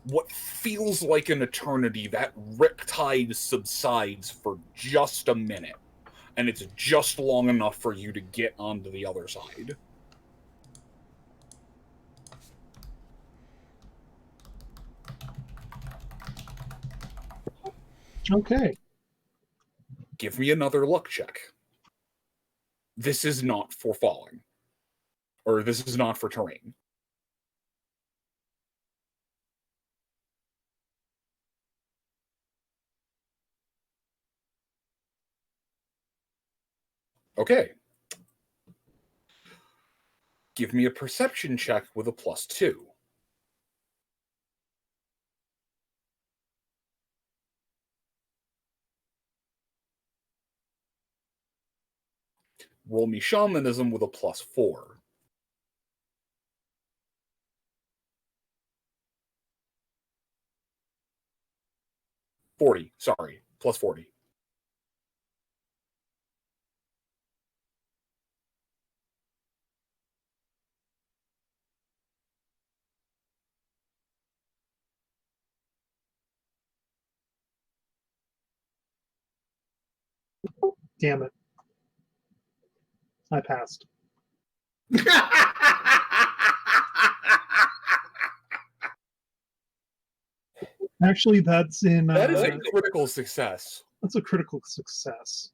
what feels like an eternity, that riptide subsides for just a minute, and it's just long enough for you to get onto the other side. Okay. Give me another luck check. This is not for falling. Or this is not for terrain. Okay. Give me a perception check with a +2. Roll me shamanism with a +4. Sorry, +40. Damn it. I passed. Actually, that's in... That is a critical success. That's a critical success.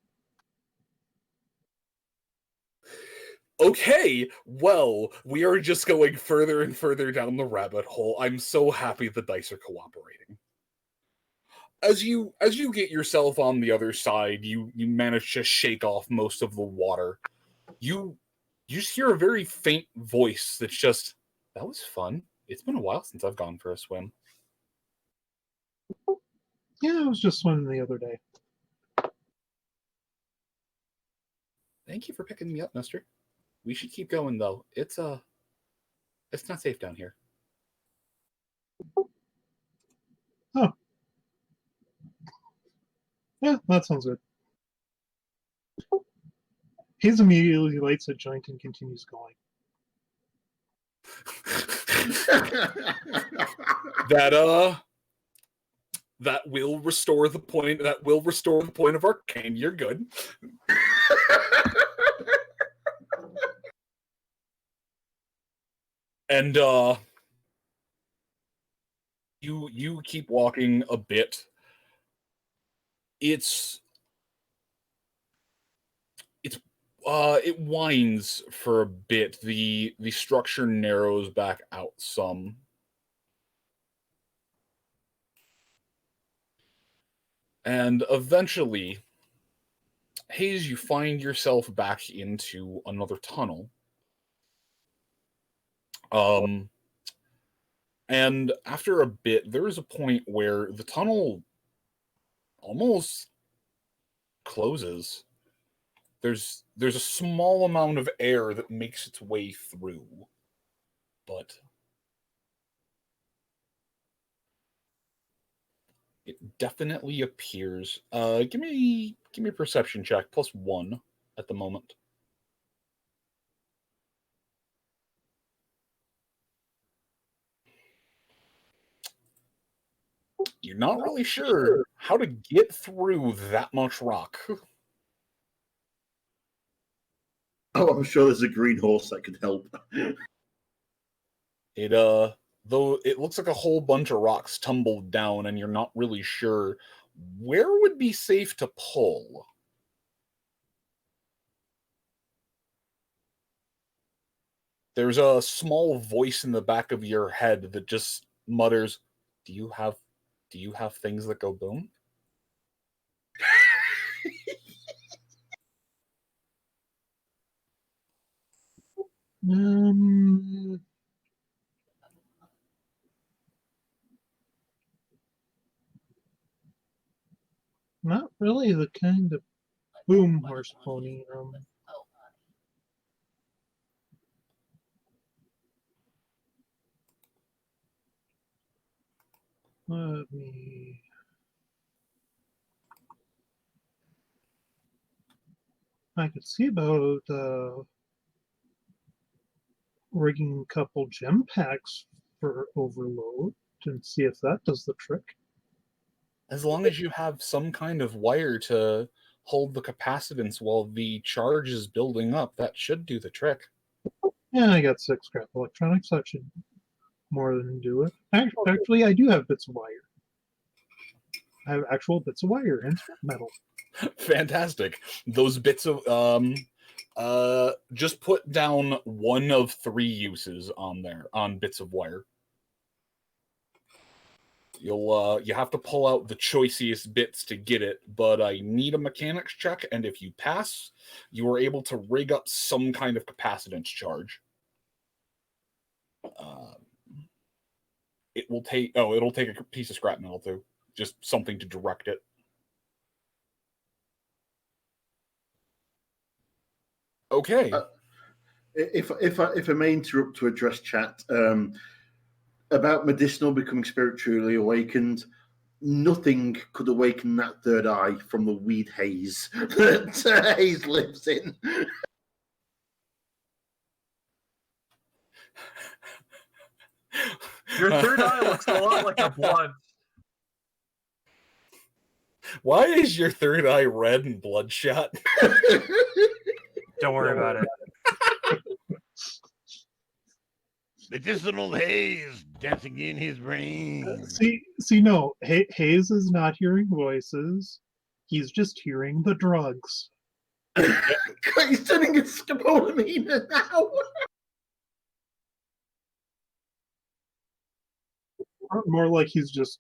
Okay, well, we are just going further and further down the rabbit hole. I'm so happy the dice are cooperating. As you get yourself on the other side, you manage to shake off most of the water. You just hear a very faint voice that's just, that was fun. It's been a while since I've gone for a swim. Yeah, I was just swimming the other day. Thank you for picking me up, mister. We should keep going, though. It's not safe down here. Oh. Yeah, that sounds good. Hayes immediately lights a joint and continues going. That will restore the point. That will restore the point of arcane. You're good. And you keep walking a bit. It winds for a bit. The structure narrows back out some. And eventually, Hayes, you find yourself back into another tunnel. And after a bit, there is a point where the tunnel almost closes. There's a small amount of air that makes its way through, but it definitely appears. Give me a perception check +1 at the moment. You're not really sure how to get through that much rock. Oh, I'm sure there's a green horse that could help. Though it looks like a whole bunch of rocks tumbled down, and you're not really sure where would be safe to pull. There's a small voice in the back of your head that just mutters, Do you have things that go boom? Not really the kind of boom horse pony. Let me. I could see about rigging a couple gem packs for overload and see if that does the trick. As long as you have some kind of wire to hold the capacitance while the charge is building up, that should do the trick. Yeah, I got 6 scrap electronics. That should more than do it. Actually, I do have bits of wire. I have actual bits of wire and scrap metal. Fantastic. Those bits of just put down 1 of 3 uses on there on bits of wire. You have to pull out the choicest bits to get it, but I need a mechanics check, and if you pass, you are able to rig up some kind of capacitance charge. It'll take a piece of scrap metal too, just something to direct it. Okay. If I may interrupt to address chat about medicinal becoming spiritually awakened, nothing could awaken that third eye from the weed haze that Haze lives in. Your third eye looks a lot like a blunt. Why is your third eye red and bloodshot? Don't worry about it. Medicinal haze dancing in his brain. See, no, Hayes is not hearing voices. He's just hearing the drugs. He's turning into scopolamine now. More like he's just.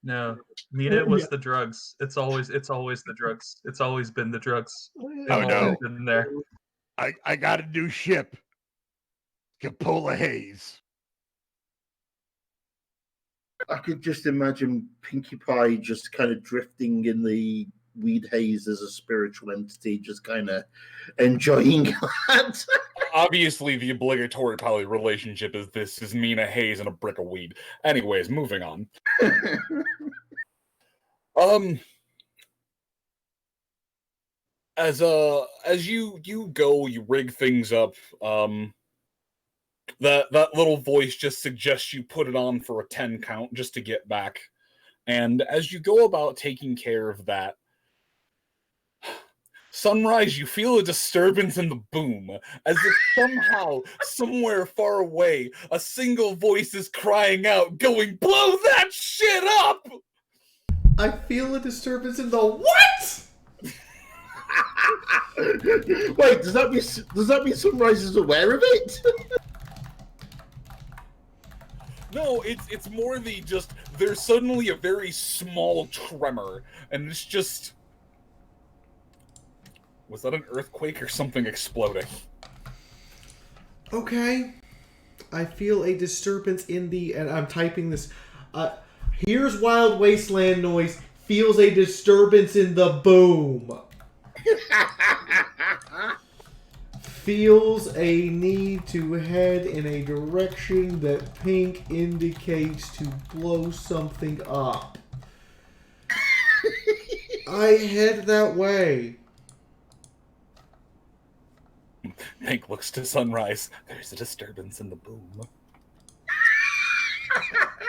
No, Nina was the drugs. It's always the drugs. It's always been the drugs. Oh no, been there. I got a new ship. Capola Haze. I could just imagine Pinkie Pie just kind of drifting in the weed haze as a spiritual entity, just kind of enjoying that. Obviously, the obligatory poly relationship is this is Mina Hayes and a brick of weed. Anyways, moving on. As you go, you rig things up. That little voice just suggests you put it on for a 10 count just to get back. And as you go about taking care of that, Sunrise, you feel a disturbance in the boom, as if somehow, somewhere far away, a single voice is crying out, going, "Blow that shit up!" I feel a disturbance in the what? Wait, does that mean Sunrise is aware of it? No, it's more the just there's suddenly a very small tremor, and it's just. Was that an earthquake or something exploding? Okay. I feel a disturbance in the... And I'm typing this... here's Wild Wasteland noise. Feels a disturbance in the boom. Feels a need to head in a direction that pink indicates to blow something up. I head that way. Pink looks to Sunrise. There's a disturbance in the boom.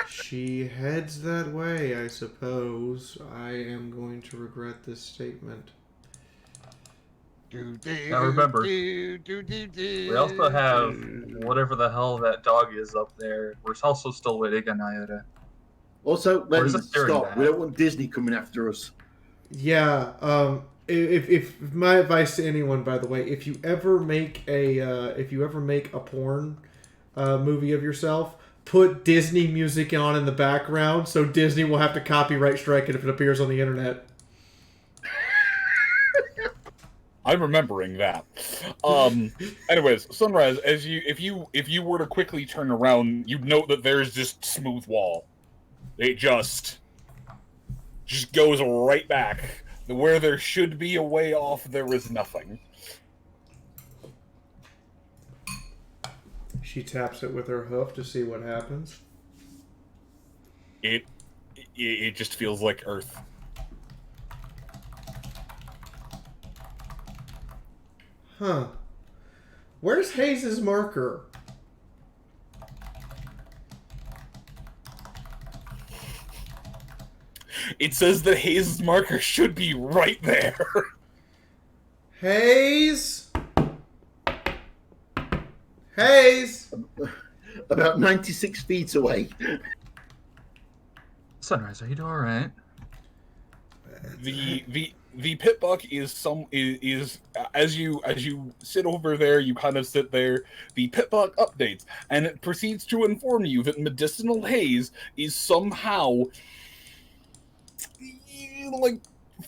She heads that way, I suppose. I am going to regret this statement. Now remember, we also have whatever the hell that dog is up there. We're also still waiting on Iota. Also, let's stop. Bad? We don't want Disney coming after us. Yeah. If my advice to anyone, by the way, if you ever make a porn movie of yourself, put Disney music on in the background, so Disney will have to copyright strike it if it appears on the internet. I'm remembering that. Anyways, Sunrise, if you were to quickly turn around, you'd note that there's just smooth wall. It just goes right back. Where there should be a way off, there is nothing. She taps it with her hoof to see what happens. It just feels like Earth. Huh. Where's Hayes' marker? It says that Hayes' marker should be right there. Hayes? Hayes? About 96 feet away. Sunrise, are you doing all right? The pit buck is as you sit over there, you kind of sit there. The pit buck updates, and it proceeds to inform you that medicinal haze is somehow like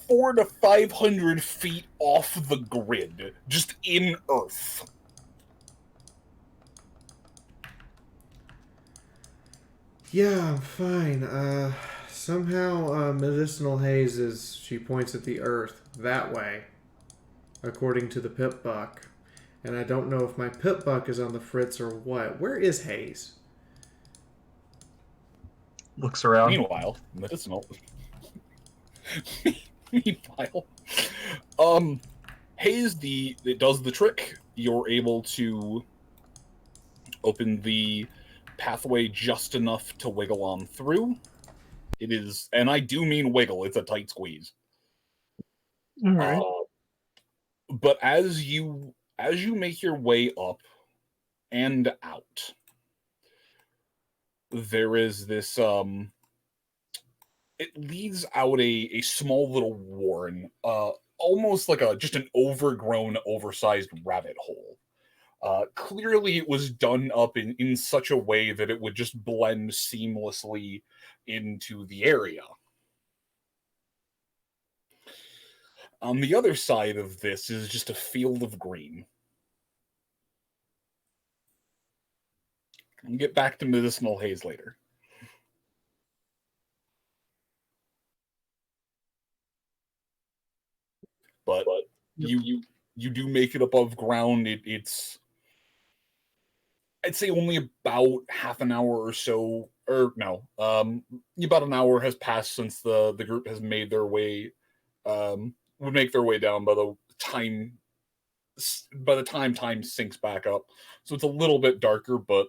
400 to 500 feet off the grid, just in Earth. Yeah, I'm fine. Somehow medicinal haze is, she points at the earth, that way, according to the pit buck. And I don't know if my pit buck is on the fritz or what. Where is Hayes? Looks around. Meanwhile, medicinal. Meanwhile, Hayes, it does the trick. You're able to open the pathway just enough to wiggle on through. It is, and I do mean wiggle, it's a tight squeeze. All right. But as you make your way up and out, there is this it leads out a small little warren, almost like just an overgrown, oversized rabbit hole. Clearly it was done up in such a way that it would just blend seamlessly into the area. On the other side of this is just a field of green. I'll get back to medicinal haze later. but you do make it above ground. It's I'd say only about half an hour or so, or no, about an hour has passed since the group has made their way, would make their way down by the time time syncs back up. So it's a little bit darker, but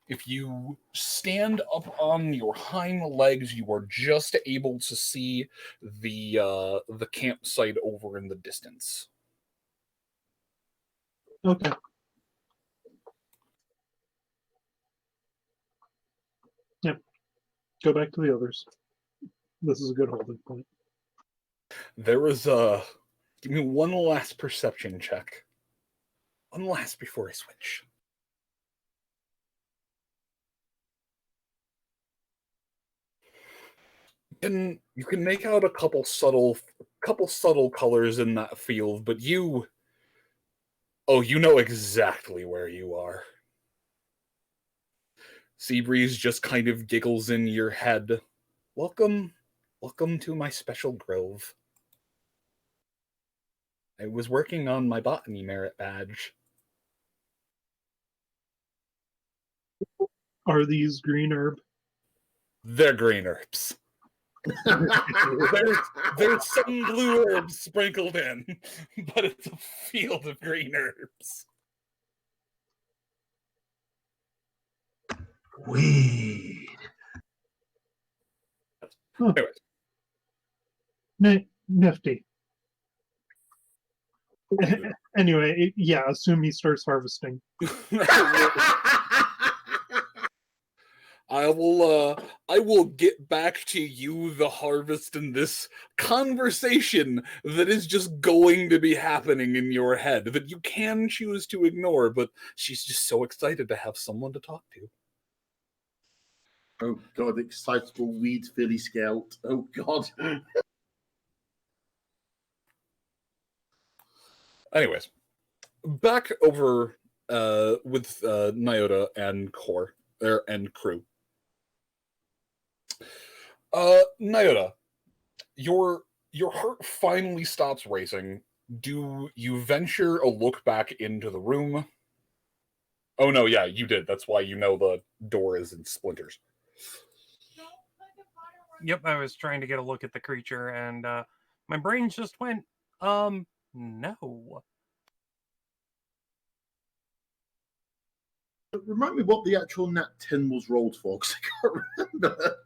if you stand up on your hind legs, you are just able to see the campsite over in the distance. Okay. Yep. Go back to the others. This is a good holding point. There is give me one last perception check. One last before I switch. You can make out a couple subtle colors in that field, but you know exactly where you are. Seabreeze just kind of giggles in your head. Welcome to my special grove. I was working on my botany merit badge. Are these green herb? They're green herbs. there's some blue herbs sprinkled in, but it's a field of green herbs. Weed. Huh. Anyways. Nifty. Anyway, yeah, assume he starts harvesting. I will get back to you, the harvest, in this conversation that is just going to be happening in your head that you can choose to ignore, but she's just so excited to have someone to talk to. Oh God, excitable weed Philly Scout. Oh God. Anyways, back over with Nyota and Core and crew. Nyota, your heart finally stops racing. Do you venture a look back into the room? Oh no, yeah, you did. That's why you know the door is in splinters. Yep, I was trying to get a look at the creature, and my brain just went, no. Remind me what the actual Nat 10 was rolled for, because I can't remember.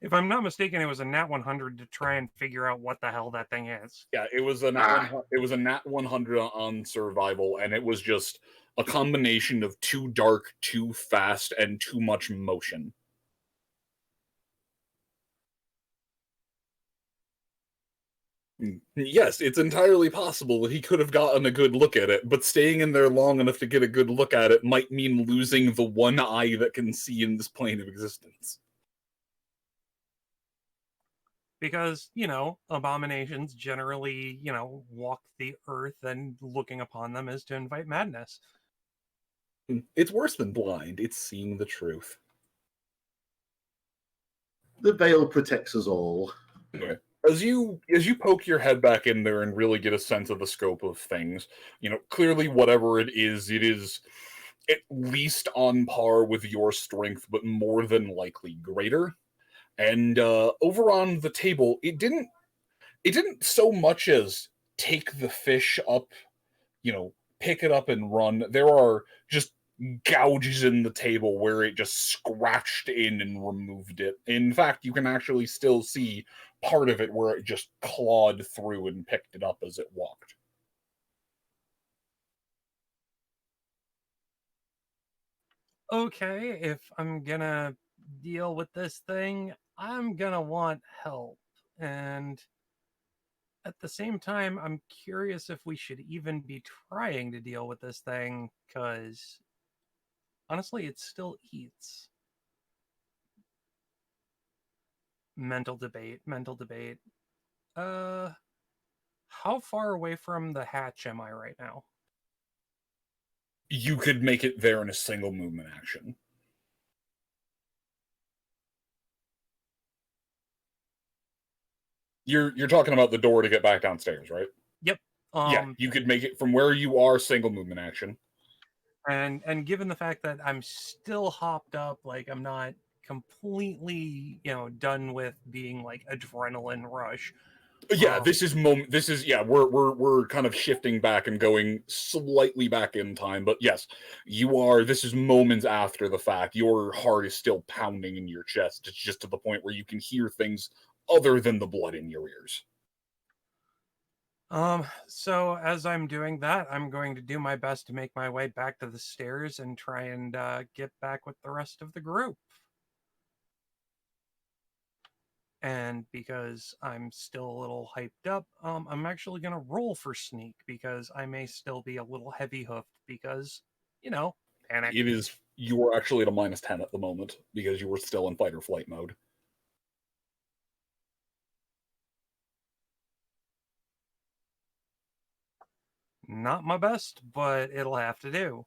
If I'm not mistaken, it was a Nat 100 to try and figure out what the hell that thing is. Yeah, it was a Nat 100 on survival, and it was just a combination of too dark, too fast, and too much motion. Yes, it's entirely possible that he could have gotten a good look at it, but staying in there long enough to get a good look at it might mean losing the one eye that can see in this plane of existence. Because, abominations generally, walk the earth, and looking upon them is to invite madness. It's worse than blind. It's seeing the truth. The veil protects us all. Anyway, as you poke your head back in there and really get a sense of the scope of things, clearly whatever it is at least on par with your strength, but more than likely greater. And over on the table, it didn't so much as take the fish up, pick it up and run. There are just gouges in the table where it just scratched in and removed it. In fact, you can actually still see part of it where it just clawed through and picked it up as it walked. Okay, if I'm gonna deal with this thing, I'm gonna want help. And at the same time, I'm curious if we should even be trying to deal with this thing, because honestly, it still eats. Mental debate. How far away from the hatch am I right now? You could make it there in a single movement action. You're talking about the door to get back downstairs, right? Yep. Yeah, you could make it from where you are, single movement action. And given the fact that I'm still hopped up, like I'm not completely, done with being like adrenaline rush. Yeah, this is we're kind of shifting back and going slightly back in time, but yes, this is moments after the fact. Your heart is still pounding in your chest. It's just to the point where you can hear things other than the blood in your ears. So as I'm doing that, I'm going to do my best to make my way back to the stairs and try and get back with the rest of the group. And because I'm still a little hyped up, I'm actually going to roll for sneak because I may still be a little heavy hoofed because, panic. You are actually at a -10 at the moment because you were still in fight or flight mode. Not my best, but it'll have to do.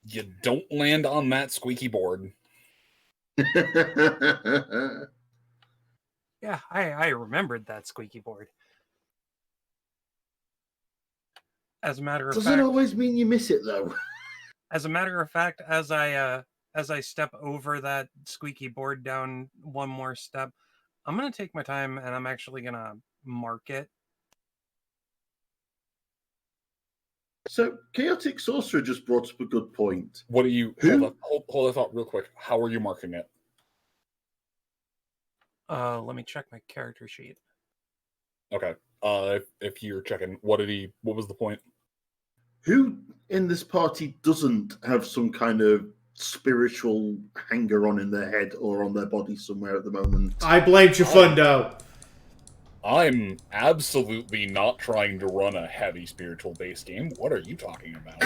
You don't land on that squeaky board. Yeah, I remembered that squeaky board. As a matter of fact, doesn't always mean you miss it though. As a matter of fact, as I step over that squeaky board down one more step, I'm gonna take my time and I'm actually gonna mark it. So Chaotic Sorcerer just brought up a good point. What do you hold that thought real quick? How are you marking it? Let me check my character sheet. Okay. If you're checking, what was the point? Who in this party doesn't have some kind of spiritual hanger on in their head or on their body somewhere at the moment? I blame Chifundo. I'm absolutely not trying to run a heavy spiritual based game. What are you talking about?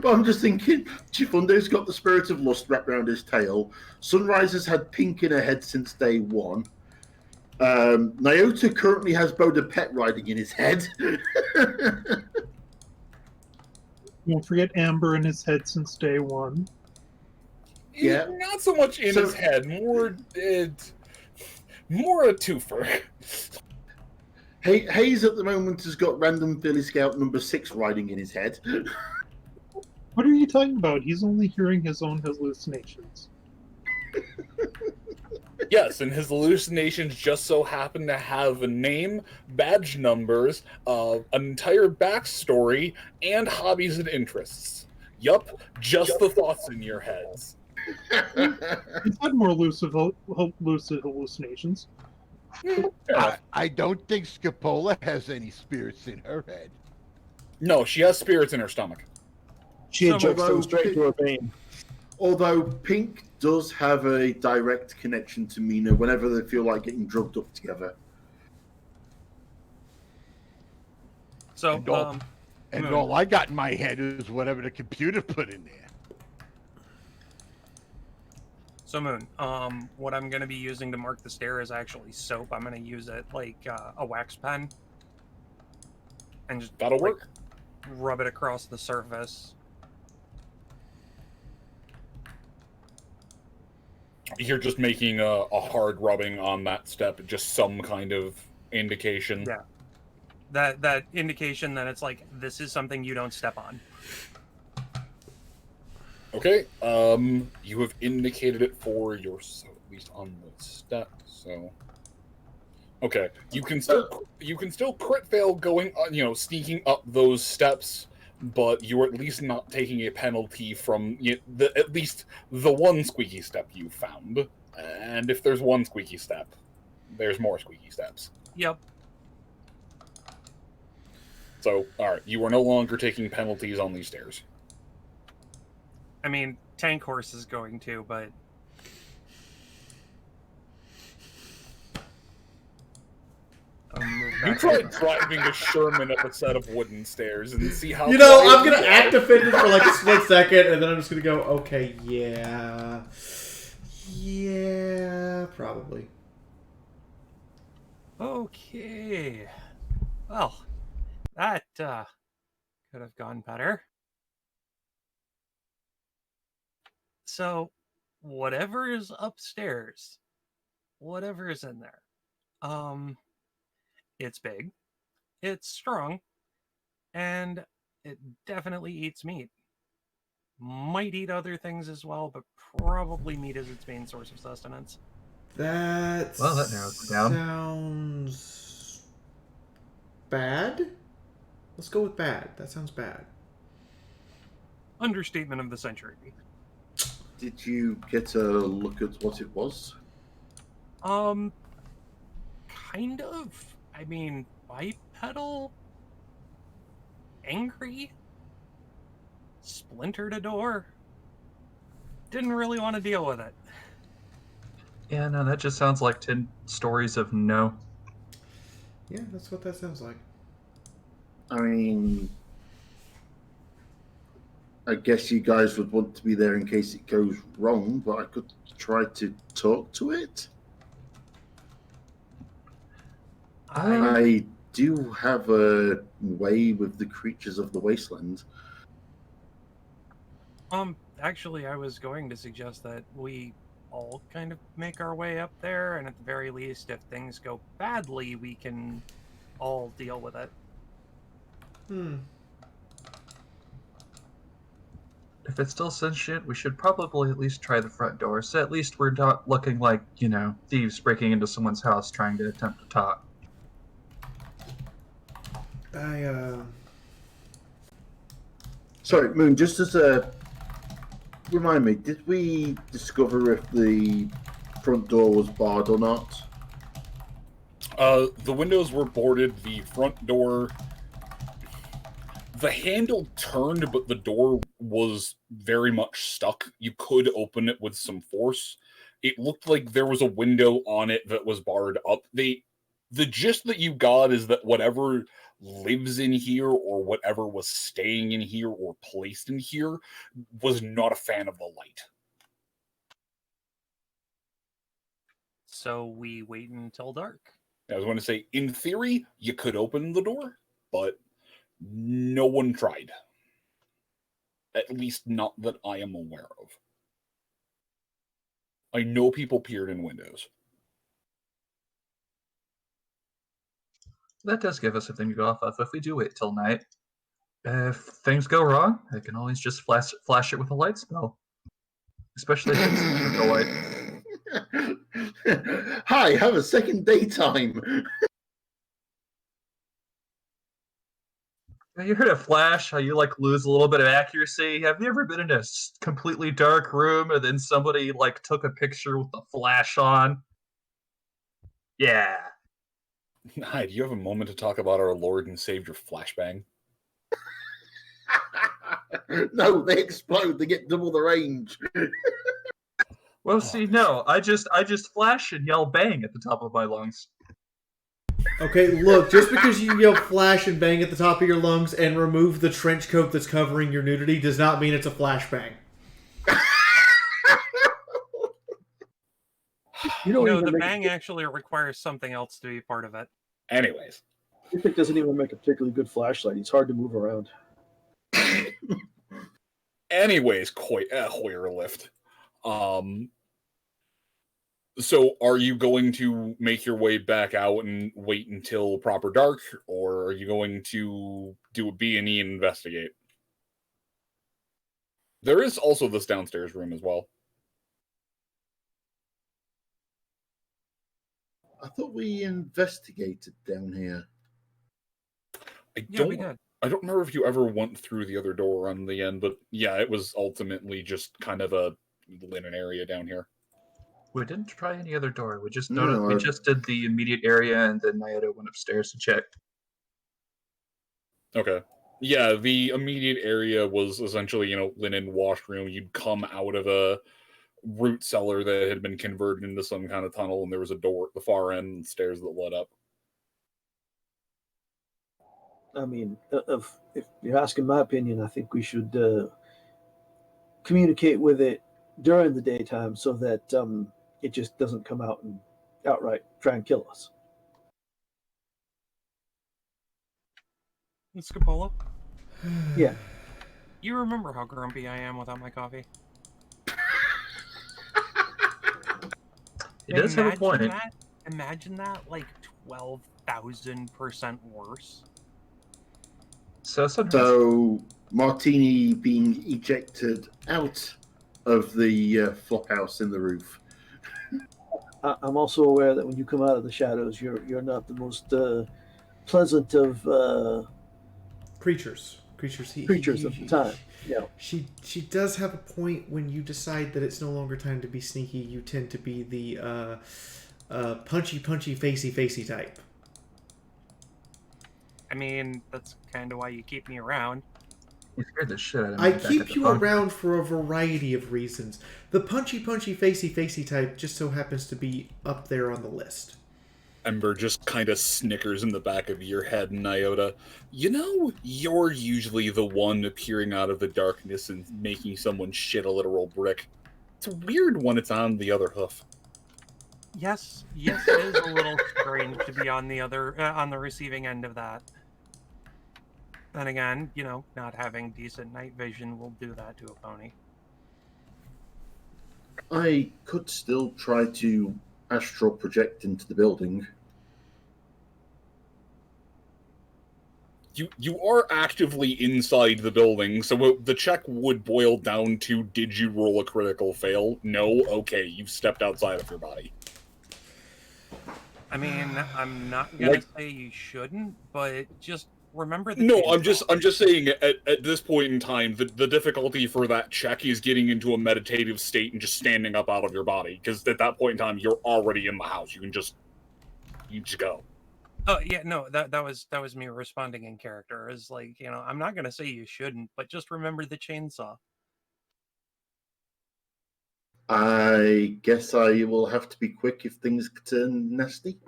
Well, I'm just thinking, Chifundo's got the spirit of lust wrapped around his tail. Sunrise has had pink in her head since day one. Nyota currently has Boda Pet riding in his head. Don't forget Amber in his head since day one. Yeah. Not so much in his head, more a twofer. Hayes at the moment has got random Billy Scout number 6 riding in his head. What are you talking about? He's only hearing his own hallucinations. Yes, and his hallucinations just so happen to have a name, badge numbers, an entire backstory, and hobbies and interests. Yup, just the thoughts in your heads. He's had more lucid hallucinations. I don't think Scapola has any spirits in her head. No, she has spirits in her stomach. She injects them straight into her vein. Although Pink does have a direct connection to Mina whenever they feel like getting drugged up together. So, all I got in my head is whatever the computer put in there. So Moon, what I'm going to be using to mark the stair is actually soap. I'm going to use it like a wax pen. And just that'll work. Rub it across the surface. You're just making a hard rubbing on that step, just some kind of indication. Yeah. That indication that it's like, this is something you don't step on. Okay, you have indicated it for yourself, at least on the step, so... Okay, you can still crit fail going on, sneaking up those steps, but you're at least not taking a penalty from at least the one squeaky step you found. And if there's one squeaky step, there's more squeaky steps. Yep. So, alright, you are no longer taking penalties on these stairs. I mean, Tank Horse is going to, but... You tried driving a Sherman up a set of wooden stairs and see how... I'm going to activate it for like a split second, and then I'm just going to go, okay, yeah. Yeah, probably. Okay. Well, that could have gone better. So, whatever is upstairs, whatever is in there, it's big, It's strong, and it definitely eats meat. Might eat other things as well, but probably meat is its main source of sustenance. That narrows it down. sounds bad. Let's go with bad. That sounds bad. Understatement of the century. Did you get a look at what it was? Kind of. I mean, bipedal, angry, splintered a door. Didn't really want to deal with it. Yeah, no, that just sounds like 10 stories of no. Yeah, that's what that sounds like. I mean, I guess you guys would want to be there in case it goes wrong, but I could try to talk to it. I do have a way with the creatures of the wasteland. Actually, I was going to suggest that we all kind of make our way up there, and at the very least, if things go badly, we can all deal with it. If it's still sentient, we should probably at least try the front door, so at least we're not looking like, thieves breaking into someone's house trying to attempt to talk. Sorry, Moon, just as a... Remind me, did we discover if the front door was barred or not? The windows were boarded, the front door... The handle turned, but the door was very much stuck. You could open it with some force. It looked like there was a window on it that was barred up. The gist that you got is that whatever lives in here or whatever was staying in here or placed in here was not a fan of the light. So we wait until dark. I was going to say, in theory, you could open the door, but no one tried. At least not that I am aware of. I know people peered in windows. That does give us something to go off of if we do wait till night. If things go wrong, I can always just flash it with a light spell. Especially if it's a light. Hi, have a second daytime. You heard a flash, how you lose a little bit of accuracy. Have you ever been in a completely dark room and then somebody took a picture with the flash on? Yeah. Hi, do you have a moment to talk about our Lord and Savior Flashbang? No, they explode. They get double the range. Well, see, no, I just flash and yell bang at the top of my lungs. Okay, look, just because you yell flash and bang at the top of your lungs and remove the trench coat that's covering your nudity does not mean it's a flashbang. The bang actually requires something else to be part of it. Anyways. It doesn't even make a particularly good flashlight. It's hard to move around. Anyways, Hoyer lift. So are you going to make your way back out and wait until proper dark, or are you going to do a B&E and investigate? There is also this downstairs room as well. I thought we investigated down here. We did. I don't remember if you ever went through the other door on the end, but yeah, it was ultimately just kind of a linen area down here. We didn't try any other door. We just noticed. We just did the immediate area, and then Naoto went upstairs to check. Okay. Yeah, the immediate area was essentially, linen washroom. You'd come out of a root cellar that had been converted into some kind of tunnel, and there was a door at the far end and stairs that led up. I mean, if you're asking my opinion, I think we should communicate with it during the daytime so that it just doesn't come out and outright try and kill us. Scapola? Yeah. You remember how grumpy I am without my coffee? It does have a point. Imagine that 12,000% worse. So Martini being ejected out of the flophouse in the roof. I'm also aware that when you come out of the shadows, you're not the most pleasant of creatures. Creatures of the time. Yeah. She does have a point. When you decide that it's no longer time to be sneaky, you tend to be the punchy, facey type. I mean, that's kind of why you keep me around. You scared the shit out of me. I keep you around for a variety of reasons. The punchy, facey type just so happens to be up there on the list. Ember just kind of snickers in the back of your head, Nyota. You know, you're usually the one appearing out of the darkness and making someone shit a literal brick. It's weird when it's on the other hoof. Yes, it is a little strange to be on the other on the receiving end of that. Then again, you know, not having decent night vision will do that to a pony. I could still try to astral project into the building. You are actively inside the building, so the check would boil down to, did you roll a critical fail? No? Okay, you've stepped outside of your body. I mean, I'm not gonna say you shouldn't, but just remember the No, I'm just saying at this point in time, the difficulty for that check is getting into a meditative state and just standing up out of your body, because at that point in time, you're already in the house. You just go. Oh yeah, no, that was me responding in character. Is like, you know, I'm not gonna say you shouldn't, but just remember the chainsaw. I guess I will have to be quick if things turn nasty.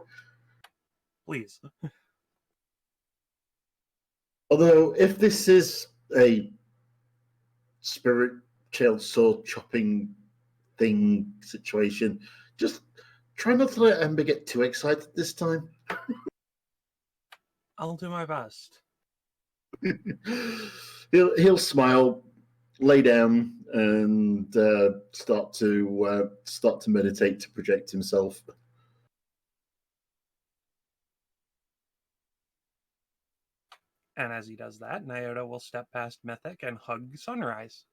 Please. Although, if this is a spirit chainsaw chopping thing situation, just try not to let Ember get too excited this time. I'll do my best. He'll smile, lay down, and start to meditate to project himself. And as he does that, Nyota will step past Mythic and hug Sunrise.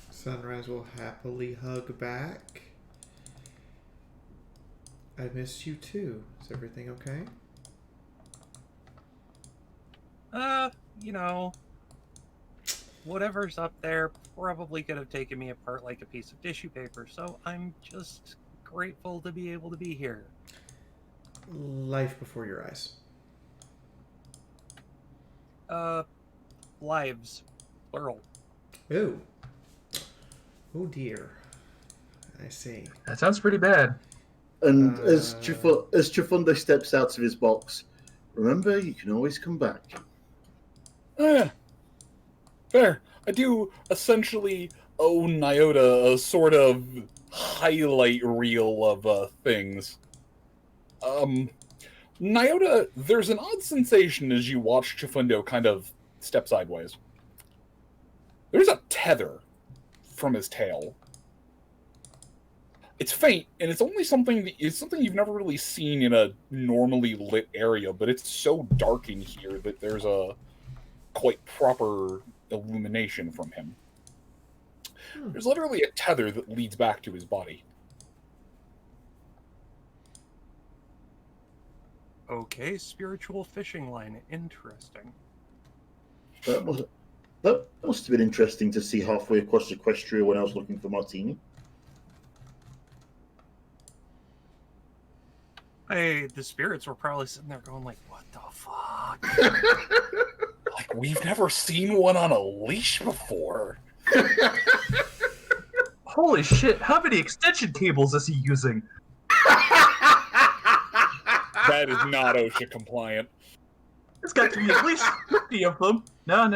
Sunrise will happily hug back. I miss you too. Is everything okay? You know, whatever's up there probably could have taken me apart like a piece of tissue paper, so I'm just grateful to be able to be here. Life before your eyes. Lives. Plural. Oh. Oh dear. I see. That sounds pretty bad. And as Chifundo steps out of his box, remember, you can always come back. Yeah. Fair. I do essentially owe Nyota a sort of highlight reel of things. Nyota, there's an odd sensation as you watch Chifundo kind of step sideways. There's a tether from his tail. It's faint, and it's only something you've never really seen in a normally lit area, but it's so dark in here that there's a quite proper illumination from him. There's literally a tether that leads back to his body. Okay, spiritual fishing line. Interesting. That must have been interesting to see halfway across Equestria when I was looking for Martini. Hey, the spirits were probably sitting there going like, what the fuck? Like, we've never seen one on a leash before. Holy shit, how many extension cables is he using? That is not OSHA compliant. It's got to be at least 50 of them. No,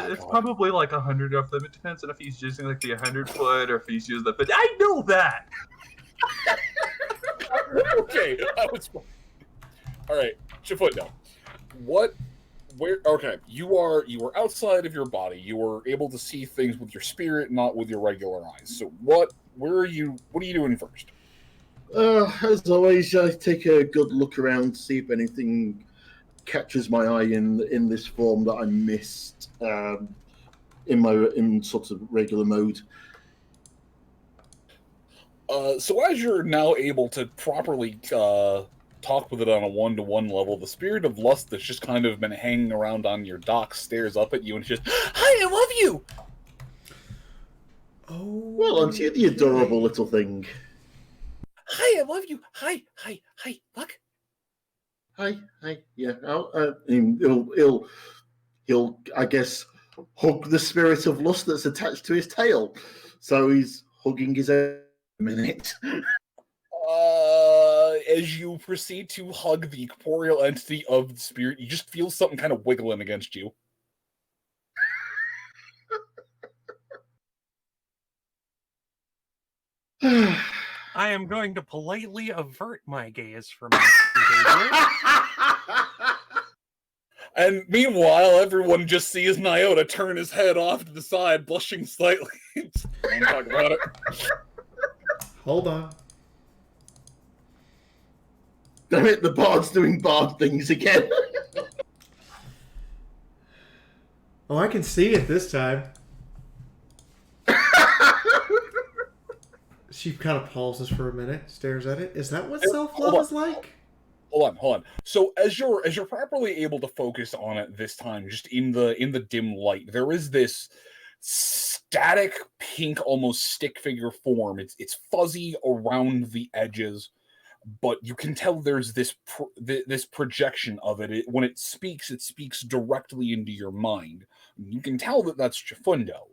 it's probably like 100 of them. It depends on if he's using like the 100-foot or if he's using the... But I know that! Okay, that was fun. Alright, Chifundo. Okay, you are outside of your body. You are able to see things with your spirit, not with your what are you doing first? As always, I take a good look around, see if anything catches my eye in this form that I missed in sort of regular mode. So as you're now able to properly talk with it on a one-to-one level, the spirit of lust that's just kind of been hanging around on your dock stares up at you and just, "Hi, I love you." Oh, well, aren't you the adorable little thing? Hi, I love you. Hi, look. Hi, yeah. He'll, I guess, hug the spirit of lust that's attached to his tail. So he's hugging his own minute. As you proceed to hug the corporeal entity of the spirit, you just feel something kind of wiggling against you. I am going to politely avert my gaze from this behavior. And meanwhile, everyone just sees Nyota turn his head off to the side, blushing slightly. Don't talk about it. Hold on. Damn it, the bard's doing bard things again. Oh, I can see it this time. She kind of pauses for a minute, stares at it. Is that what self-love is like? Hold on. So as you're properly able to focus on it this time, just in the dim light, there is this static pink, almost stick figure form. It's fuzzy around the edges, but you can tell there's this projection of it. When it speaks directly into your mind. You can tell that that's Chifundo.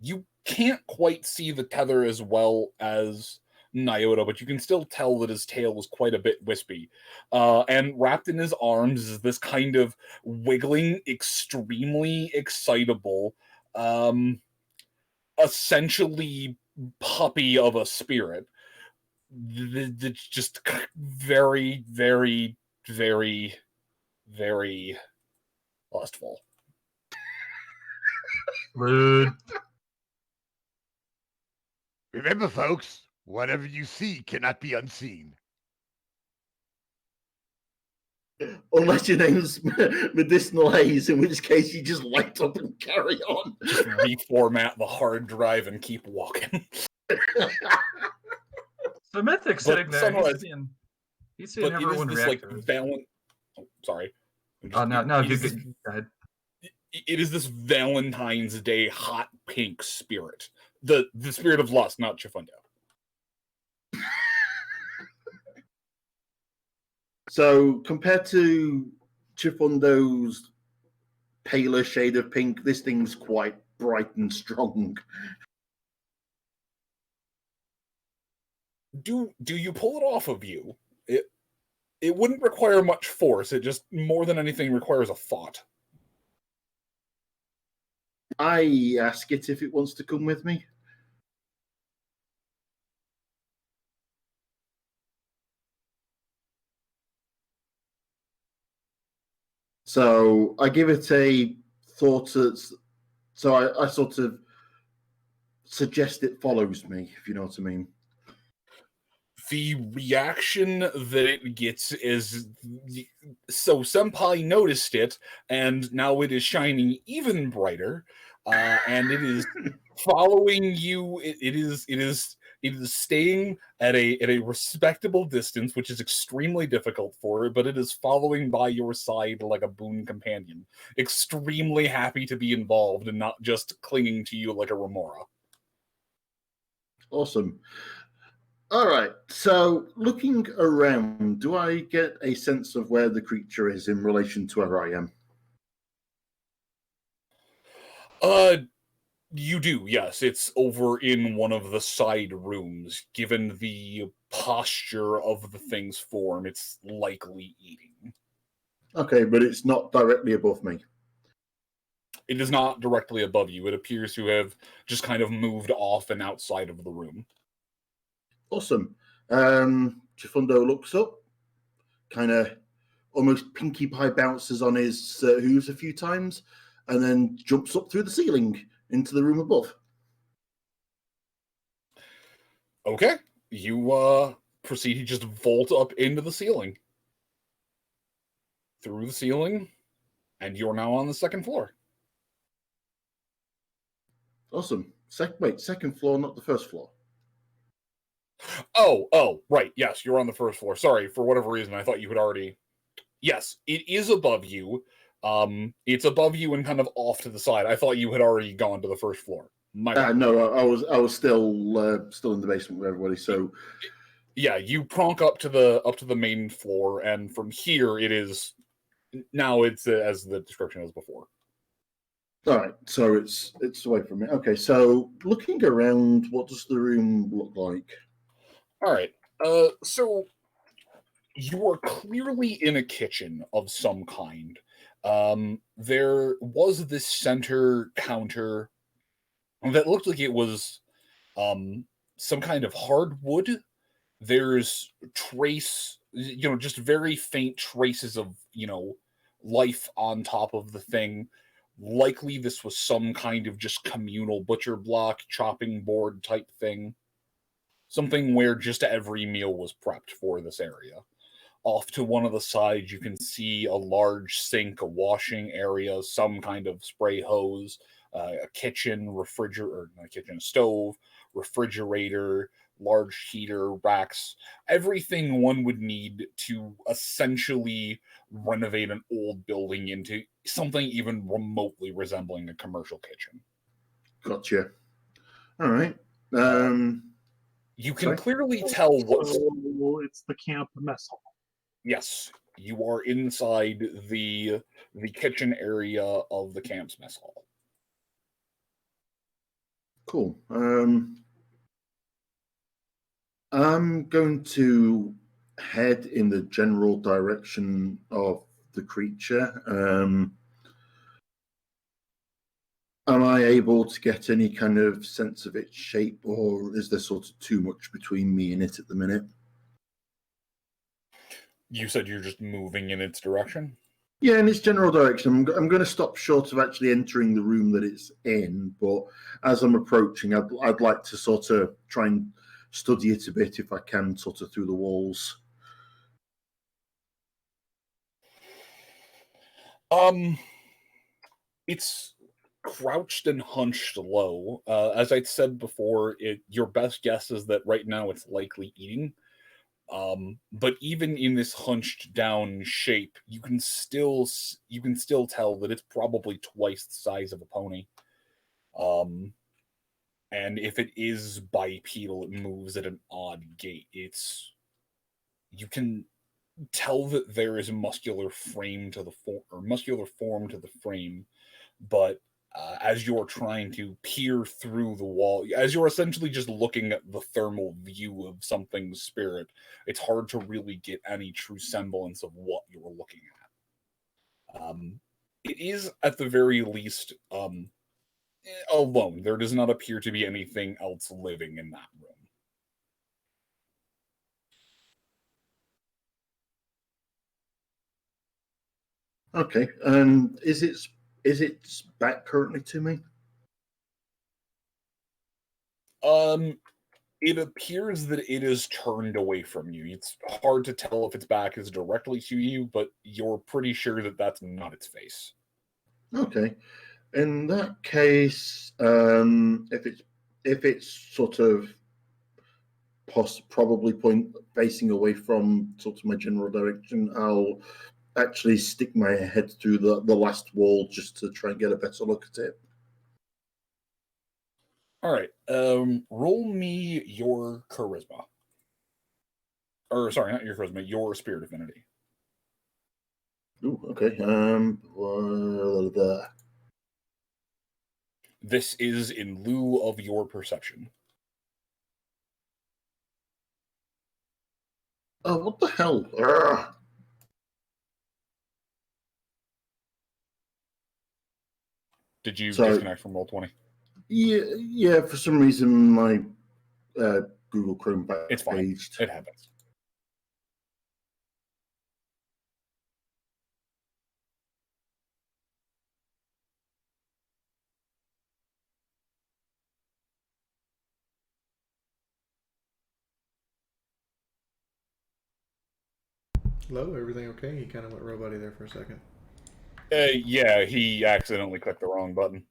You can't quite see the tether as well as Nyota, but you can still tell that his tail is quite a bit wispy. And wrapped in his arms is this kind of wiggling, extremely excitable, essentially puppy of a spirit. It's just very, very, very, very lustful. Rude. Remember, folks, whatever you see cannot be unseen. Unless your name's Medicinal Haze, in which case you just light up and carry on. Just reformat the hard drive and keep walking. So Mythic's sitting there. He's seeing everyone react. Sorry. Oh, no, go ahead. It is this Valentine's Day hot pink spirit. The spirit of lust, not Chifundo. So compared to Chifundo's paler shade of pink, this thing's quite bright and strong. Do you pull it off of you? It wouldn't require much force. It just, more than anything, requires a thought. I ask it if it wants to come with me. So I give it a thought. So I sort of suggest it follows me, if you know what I mean. The reaction that it gets is, so Senpai noticed it, and now it is shining even brighter, and it is following you. It is staying at a respectable distance, which is extremely difficult for it, but it is following by your side like a boon companion, extremely happy to be involved and not just clinging to you like a remora. Awesome. All right, so looking around, do I get a sense of where the creature is in relation to where I am? You do, yes. It's over in one of the side rooms. Given the posture of the thing's form, it's likely eating. Okay, but it's not directly above me. It is not directly above you. It appears to have just kind of moved off and outside of the room. Awesome. Chifundo looks up, kind of almost Pinkie Pie bounces on his hooves a few times, and then jumps up through the ceiling into the room above. Okay. You proceed to just vault up into the ceiling. through the ceiling, and you're now on the second floor. Awesome. Second floor, not the first floor. Oh, right. Yes, you're on the first floor. Sorry, for whatever reason, I thought you had already. Yes, it is above you. It's above you and kind of off to the side. I thought you had already gone to the first floor. No, I was still in the basement with everybody. So yeah, you pronk up to the main floor, and from here it is now it's as the description as before. All right, so it's away from me. Okay, so looking around, what does the room look like? All right, so you are clearly in a kitchen of some kind. There was this center counter that looked like it was some kind of hardwood. There's just very faint traces of, life on top of the thing. Likely this was some kind of just communal butcher block, chopping board type thing. Something where just every meal was prepped for this area. Off to one of the sides, you can see a large sink, a washing area, some kind of spray hose, a kitchen, stove, refrigerator, large heater, racks, everything one would need to essentially renovate an old building into something even remotely resembling a commercial kitchen. Gotcha. All right. You can clearly tell what's... It's the camp mess hall. Yes, you are inside the kitchen area of the camp's mess hall. Cool. I'm going to head in the general direction of the creature. Am I able to get any kind of sense of its shape, or is there sort of too much between me and it at the minute? You said you're just moving in its direction? Yeah, in its general direction. I'm going to stop short of actually entering the room that it's in, but as I'm approaching, I'd like to sort of try and study it a bit if I can, sort of through the walls. It's crouched and hunched low. As I said before, your best guess is that right now it's likely eating. But even in this hunched down shape, you can still tell that it's probably twice the size of a pony. And if it is bipedal, it moves at an odd gait. You can tell that there is a muscular form to the frame, but as you're trying to peer through the wall, as you're essentially just looking at the thermal view of something's spirit, it's hard to really get any true semblance of what you're looking at. It is, at the very least, alone. There does not appear to be anything else living in that room. Okay. Is its back currently to me? It appears that it is turned away from you. It's hard to tell if its back is directly to you, but you're pretty sure that that's not its face. Okay. In that case, if it's sort of probably facing away from sort of my general direction, I'll actually stick my head through the last wall just to try and get a better look at it. All right. Roll me your charisma. Or sorry, not your charisma, your spirit affinity. Ooh, okay. This is in lieu of your perception. Oh, what the hell? Urgh. Did you disconnect from Roll20? Yeah. For some reason, my Google Chrome back It's fine. paged. It happens. Hello, everything okay? He kind of went robot there for a second. Yeah, he accidentally clicked the wrong button.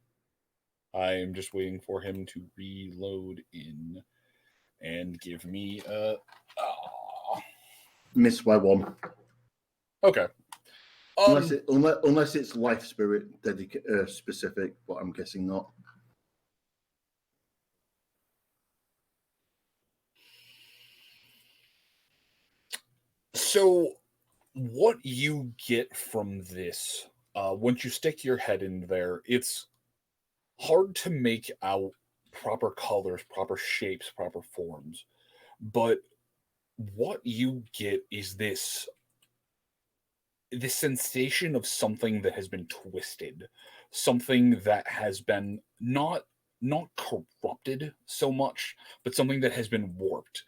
I am just waiting for him to reload in and give me a... Miss by one. Okay. Unless it's life spirit specific, but I'm guessing not. So, what you get from this, once you stick your head in there, it's hard to make out proper colors, proper shapes, proper forms. But what you get is this sensation of something that has been twisted, something that has been not corrupted so much, but something that has been warped,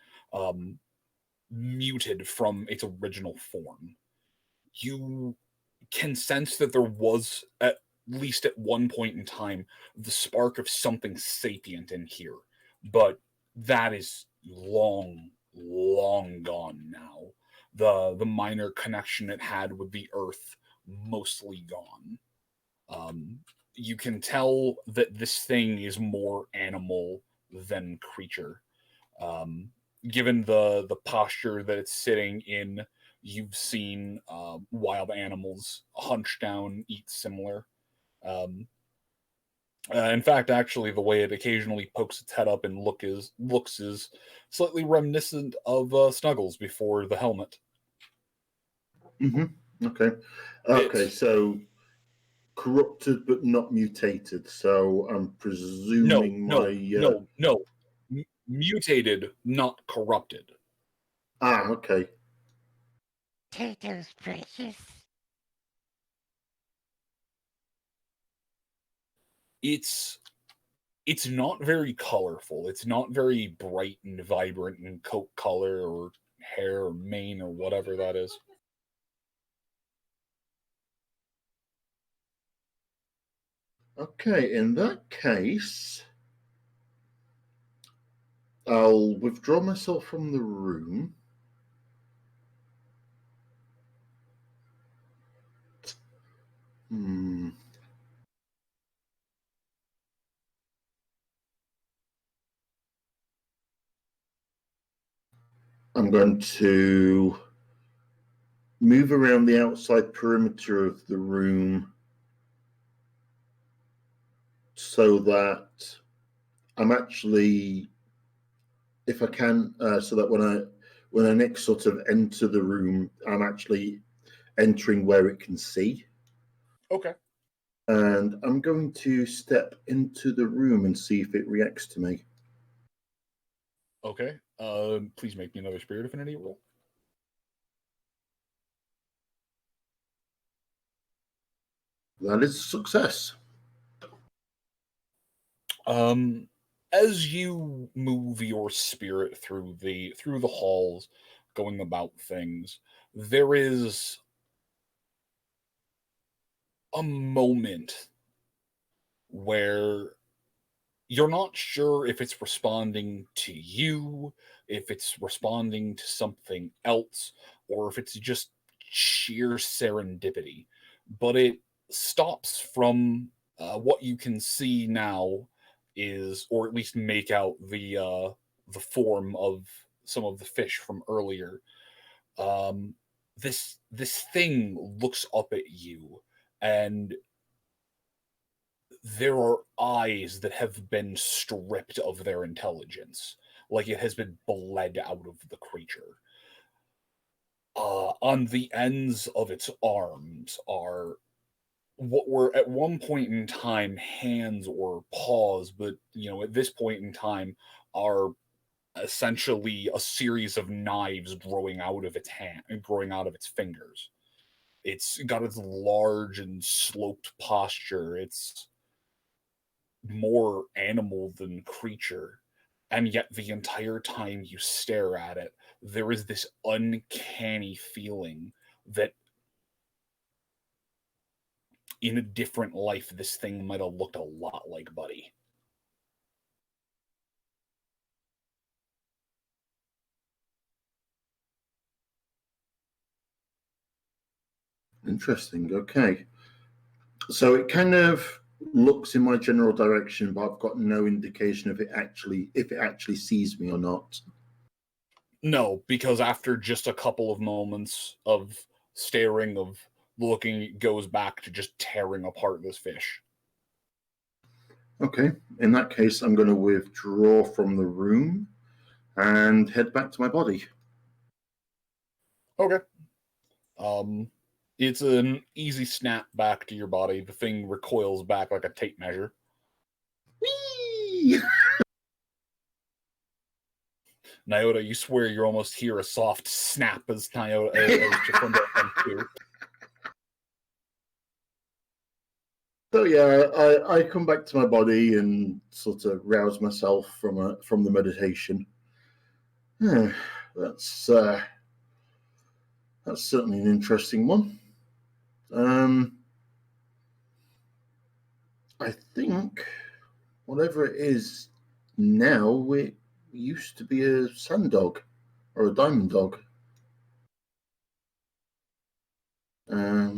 muted from its original form. You can sense that there was, at least at one point in time, the spark of something sapient in here, but that is long gone now. The minor connection it had with the earth mostly gone. You can tell that this thing is more animal than creature. Given the posture that it's sitting in, you've seen wild animals hunch down, eat similar. In fact, actually, the way it occasionally pokes its head up and looks is slightly reminiscent of Snuggles before the helmet. Mm-hmm. Okay. So corrupted but not mutated. So I'm presuming no. Mutated, not corrupted. Okay. Potatoes, precious. It's not very colorful. It's not very bright and vibrant in coat color or hair or mane or whatever that is. Okay, in that case, I'll withdraw myself from the room. I'm going to move around the outside perimeter of the room so that I'm actually, if I can, so that when I next sort of enter the room, I'm actually entering where it can see. Okay. And I'm going to step into the room and see if it reacts to me. Okay. Please make me another Spirit Affinity roll. That is a success. As you move your spirit through the halls, going about things, there is a moment where you're not sure if it's responding to you, if it's responding to something else, or if it's just sheer serendipity. But it stops from what you can see now is, or at least make out the form of some of the fish from earlier. This thing looks up at you, and there are eyes that have been stripped of their intelligence, like it has been bled out of the creature. On the ends of its arms are what were at one point in time hands or paws, but at this point in time are essentially a series of knives growing out of its hand and growing out of its fingers. It's got its large and sloped posture. It's more animal than creature, and yet the entire time you stare at it, there is this uncanny feeling that in a different life this thing might have looked a lot like Buddy. Interesting. Okay. So it kind of looks in my general direction, but I've got no indication if it actually sees me or not. No, because after just a couple of moments of staring, of looking, it goes back to just tearing apart this fish. Okay. In that case, I'm going to withdraw from the room and head back to my body. Okay. It's an easy snap back to your body. The thing recoils back like a tape measure. Whee! Nyota, you swear you almost hear a soft snap as Nyota as Jafunda comes to. So yeah, I come back to my body and sort of rouse myself from the meditation. That's certainly an interesting one. I think whatever it is now, it used to be a sand dog or a diamond dog. I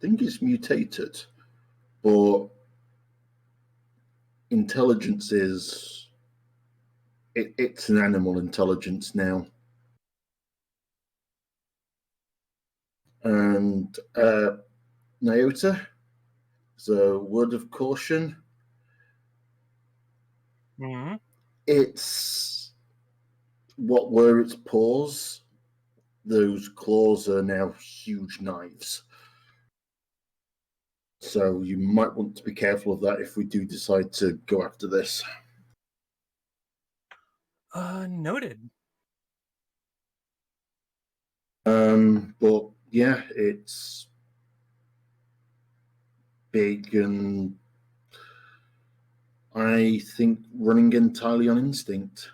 think it's mutated, but intelligence is it's an animal intelligence now. And Nyota, as a word of caution, Mm-hmm. it's what were its paws. Those claws are now huge knives. So you might want to be careful of that if we do decide to go after this. Noted. But yeah, it's big and I think running entirely on instinct.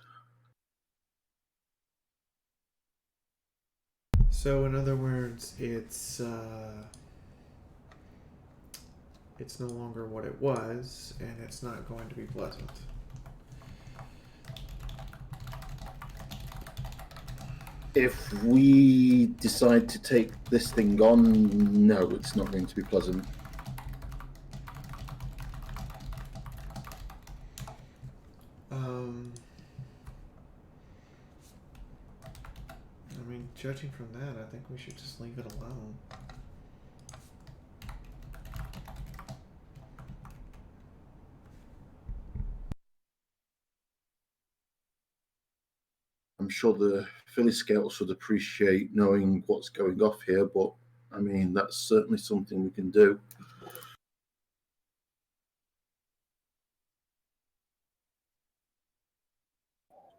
So, in other words, it's no longer what it was, and it's not going to be pleasant. If we decide to take this thing on, no, it's not going to be pleasant. I mean, judging from that, I think we should just leave it alone. I'm sure the Philly Scouts would appreciate knowing what's going off here, but I mean, that's certainly something we can do.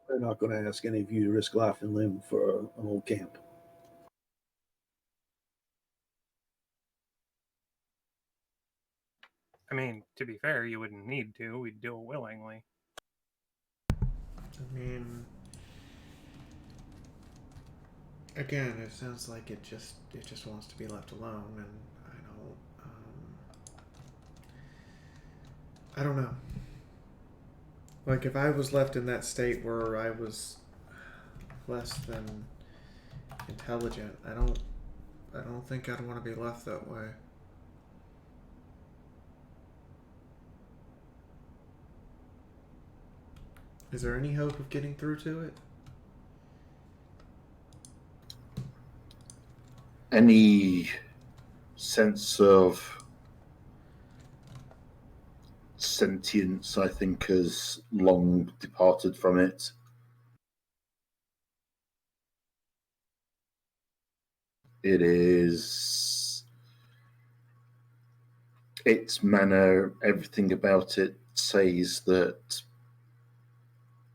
They're not going to ask any of you to risk life and limb for an old camp. I mean, to be fair, you wouldn't need to. We'd do it willingly. I mean, again, it sounds like it just wants to be left alone, and I don't know. Like, if I was left in that state where I was less than intelligent, I don't think I'd want to be left that way. Is there any hope of getting through to it? Any sense of sentience, I think, has long departed from it. It is its manner, everything about it says that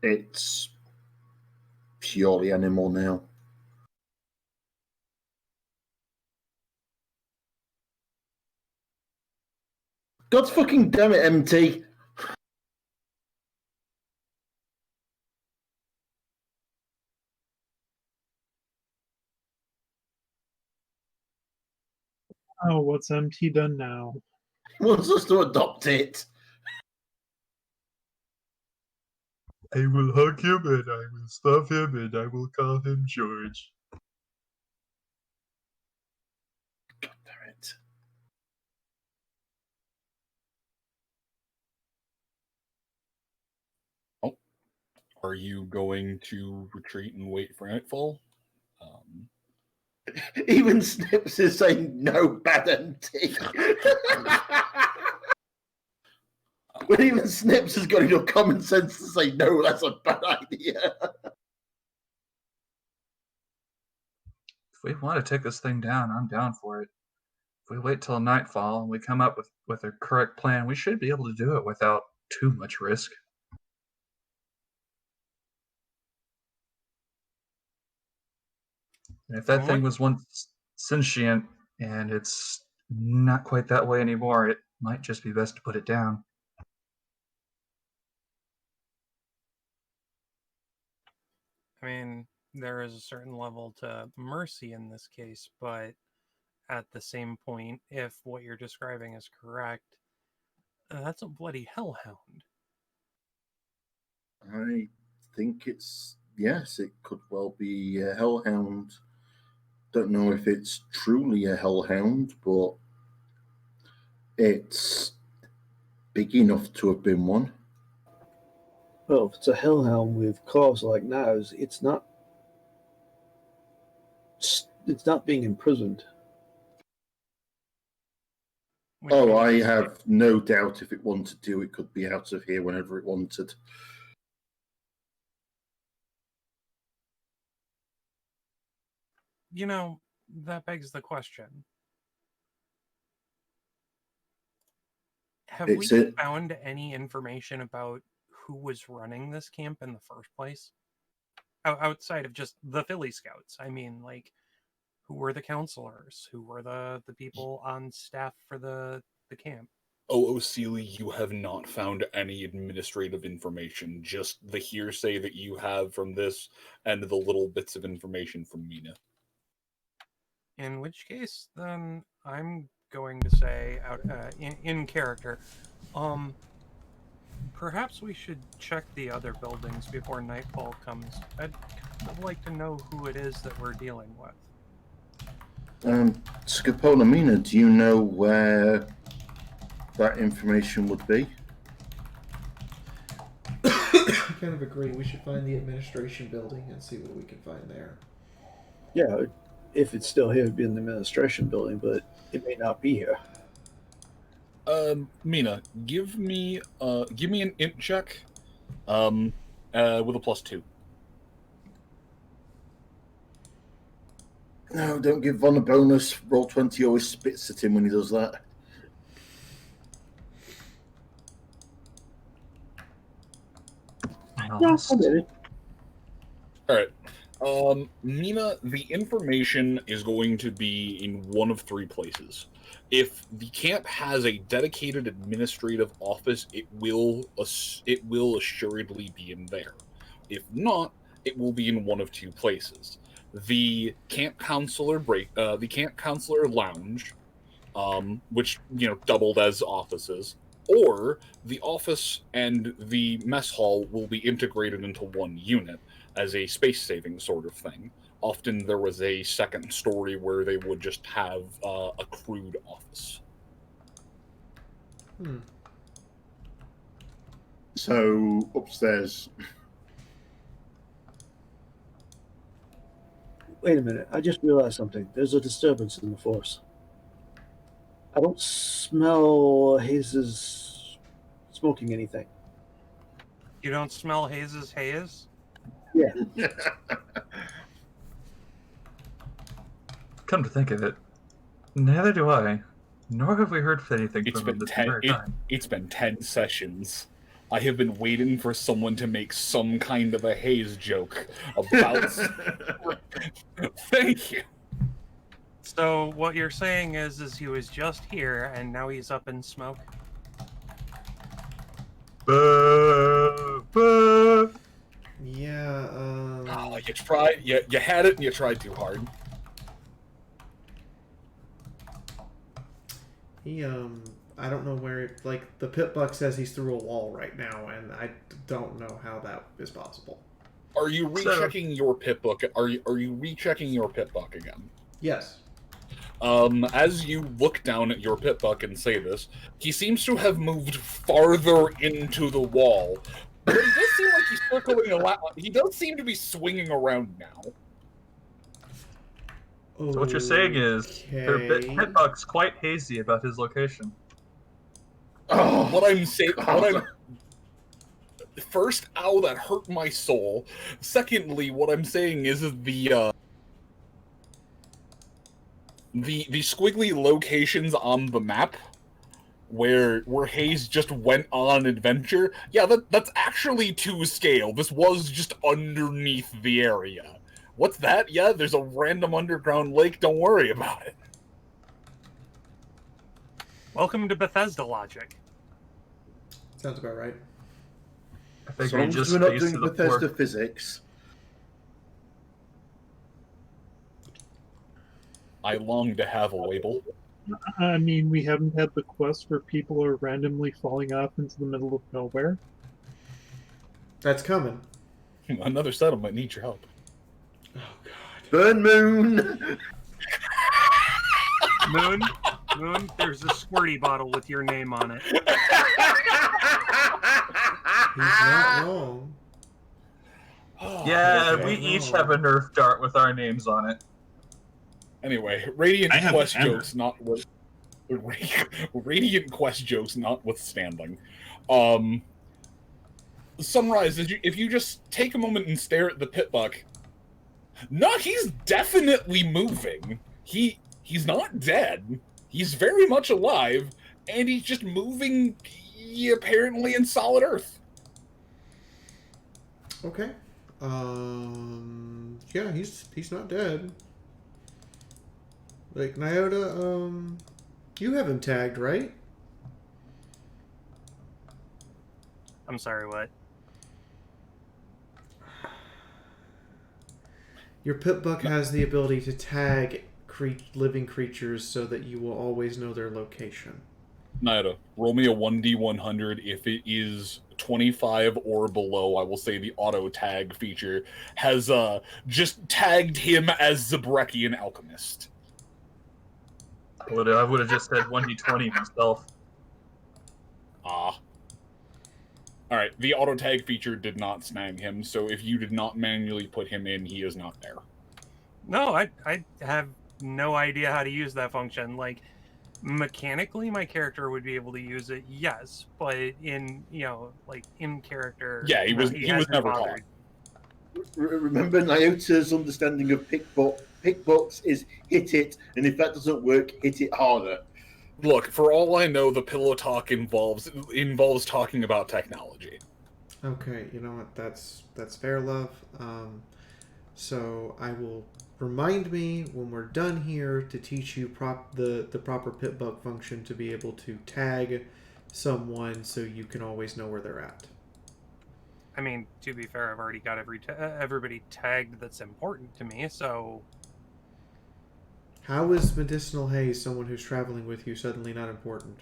it's purely animal now. God fucking damn it, MT. Oh, what's MT done now? He wants us to adopt it. I will hug him and I will stuff him and I will call him George. Are you going to retreat and wait for nightfall? Even Snips is saying no, bad MT. When even Snips has got enough common sense to say no, that's a bad idea. If we want to take this thing down, I'm down for it. If we wait till nightfall and we come up with a correct plan, we should be able to do it without too much risk. And if that thing was once sentient and it's not quite that way anymore, it might just be best to put it down. I mean, there is a certain level to mercy in this case, but at the same point, if what you're describing is correct, that's a bloody hellhound. I think yes, it could well be a hellhound. Don't know if it's truly a hellhound, but it's big enough to have been one. Well, if it's a hellhound with claws like knives, it's not being imprisoned. Oh, I have no doubt if it wanted to, it could be out of here whenever it wanted. You know, that begs the question. Have we found any information about who was running this camp in the first place? Outside of just the Philly Scouts. I mean, like, who were the counselors? Who were the people on staff for the camp? Oh, Sealy, you have not found any administrative information, just the hearsay that you have from this and the little bits of information from Mina. In which case, then, I'm going to say, in character, perhaps we should check the other buildings before nightfall comes. I'd like to know who it is that we're dealing with. Scapola, Mina, do you know where that information would be? I kind of agree. We should find the administration building and see what we can find there. Yeah, if it's still here, it'd be in the administration building, but it may not be here. Mina, give me an int check, with a +2. No, don't give Von a bonus. Roll 20 always spits at him when he does that. Yes, I did it. All right. Mina, the information is going to be in one of 3 places. If the camp has a dedicated administrative office, it will assuredly be in there. If not, it will be in one of 2 places. The camp counselor lounge, which doubled as offices, or the office and the mess hall will be integrated into one unit as a space-saving sort of thing. Often there was a second story where they would just have a crude office. So, upstairs. Wait a minute. I just realized something. There's a disturbance in the force. I don't smell Hayes' smoking anything. You don't smell Hayes' haze? Yeah. Come to think of it, neither do I. Nor have we heard anything It's from been him this 10. entire time. It's been 10 sessions. I have been waiting for someone to make some kind of a haze joke about. Thank you. So what you're saying is he was just here and now he's up in smoke? Yeah, Oh, you tried. You had it and you tried too hard. He, I don't know where, like, the pit buck says he's through a wall right now, and I don't know how that is possible. Are you rechecking your pit book? Are you rechecking your pit book again? Yes. As you look down at your pit buck and say this, he seems to have moved farther into the wall, But he does seem like he's circling a lot. He does seem to be swinging around now. So what you're saying is, Pitbuck's quite hazy about his location. Oh, what I'm saying, first, ow, that hurt my soul. Secondly, what I'm saying is the squiggly locations on the map where Hayes just went on an adventure. Yeah, that's actually to scale. This was just underneath the area. What's that? Yeah, there's a random underground lake. Don't worry about it. Welcome to Bethesda logic. Sounds about right. As long as we're not doing Bethesda physics. I long to have a label. I mean, we haven't had the quest where people are randomly falling off into the middle of nowhere. That's coming. Another settlement needs your help. Oh God. Burn Moon. Moon. There's a squirty bottle with your name on it. He's not wrong. Yeah, we each have a Nerf dart with our names on it. Anyway, Radiant Quest jokes Radiant Quest jokes notwithstanding. Sunrise, if you just take a moment and stare at the Pitbuck, no, he's definitely moving. He's not dead. He's very much alive, and he's just moving, apparently in solid earth. Okay. Yeah, he's not dead. Like, Nyota, you have him tagged, right? I'm sorry, what? Your Pitbuck has the ability to tag living creatures so that you will always know their location. Nyota, roll me a 1d100. If it is 25 or below, I will say the auto tag feature has just tagged him as Zabrekian Alchemist. I would have just said 1d20 myself. Alright, the auto tag feature did not snag him, so if you did not manually put him in, he is not there. No, I have no idea how to use that function. Like, mechanically, my character would be able to use it, yes, but in in character, yeah, he was never bothered. Remember, Nyota's understanding of pickbooks is hit it, and if that doesn't work, hit it harder. Look, for all I know, the pillow talk involves talking about technology. Okay, you know what? That's fair, love. So I will remind me when we're done here to teach you the proper Pitbuck function to be able to tag someone so you can always know where they're at. I mean, to be fair, I've already got everybody tagged that's important to me, so... How is Medicinal Haze, someone who's traveling with you, suddenly not important?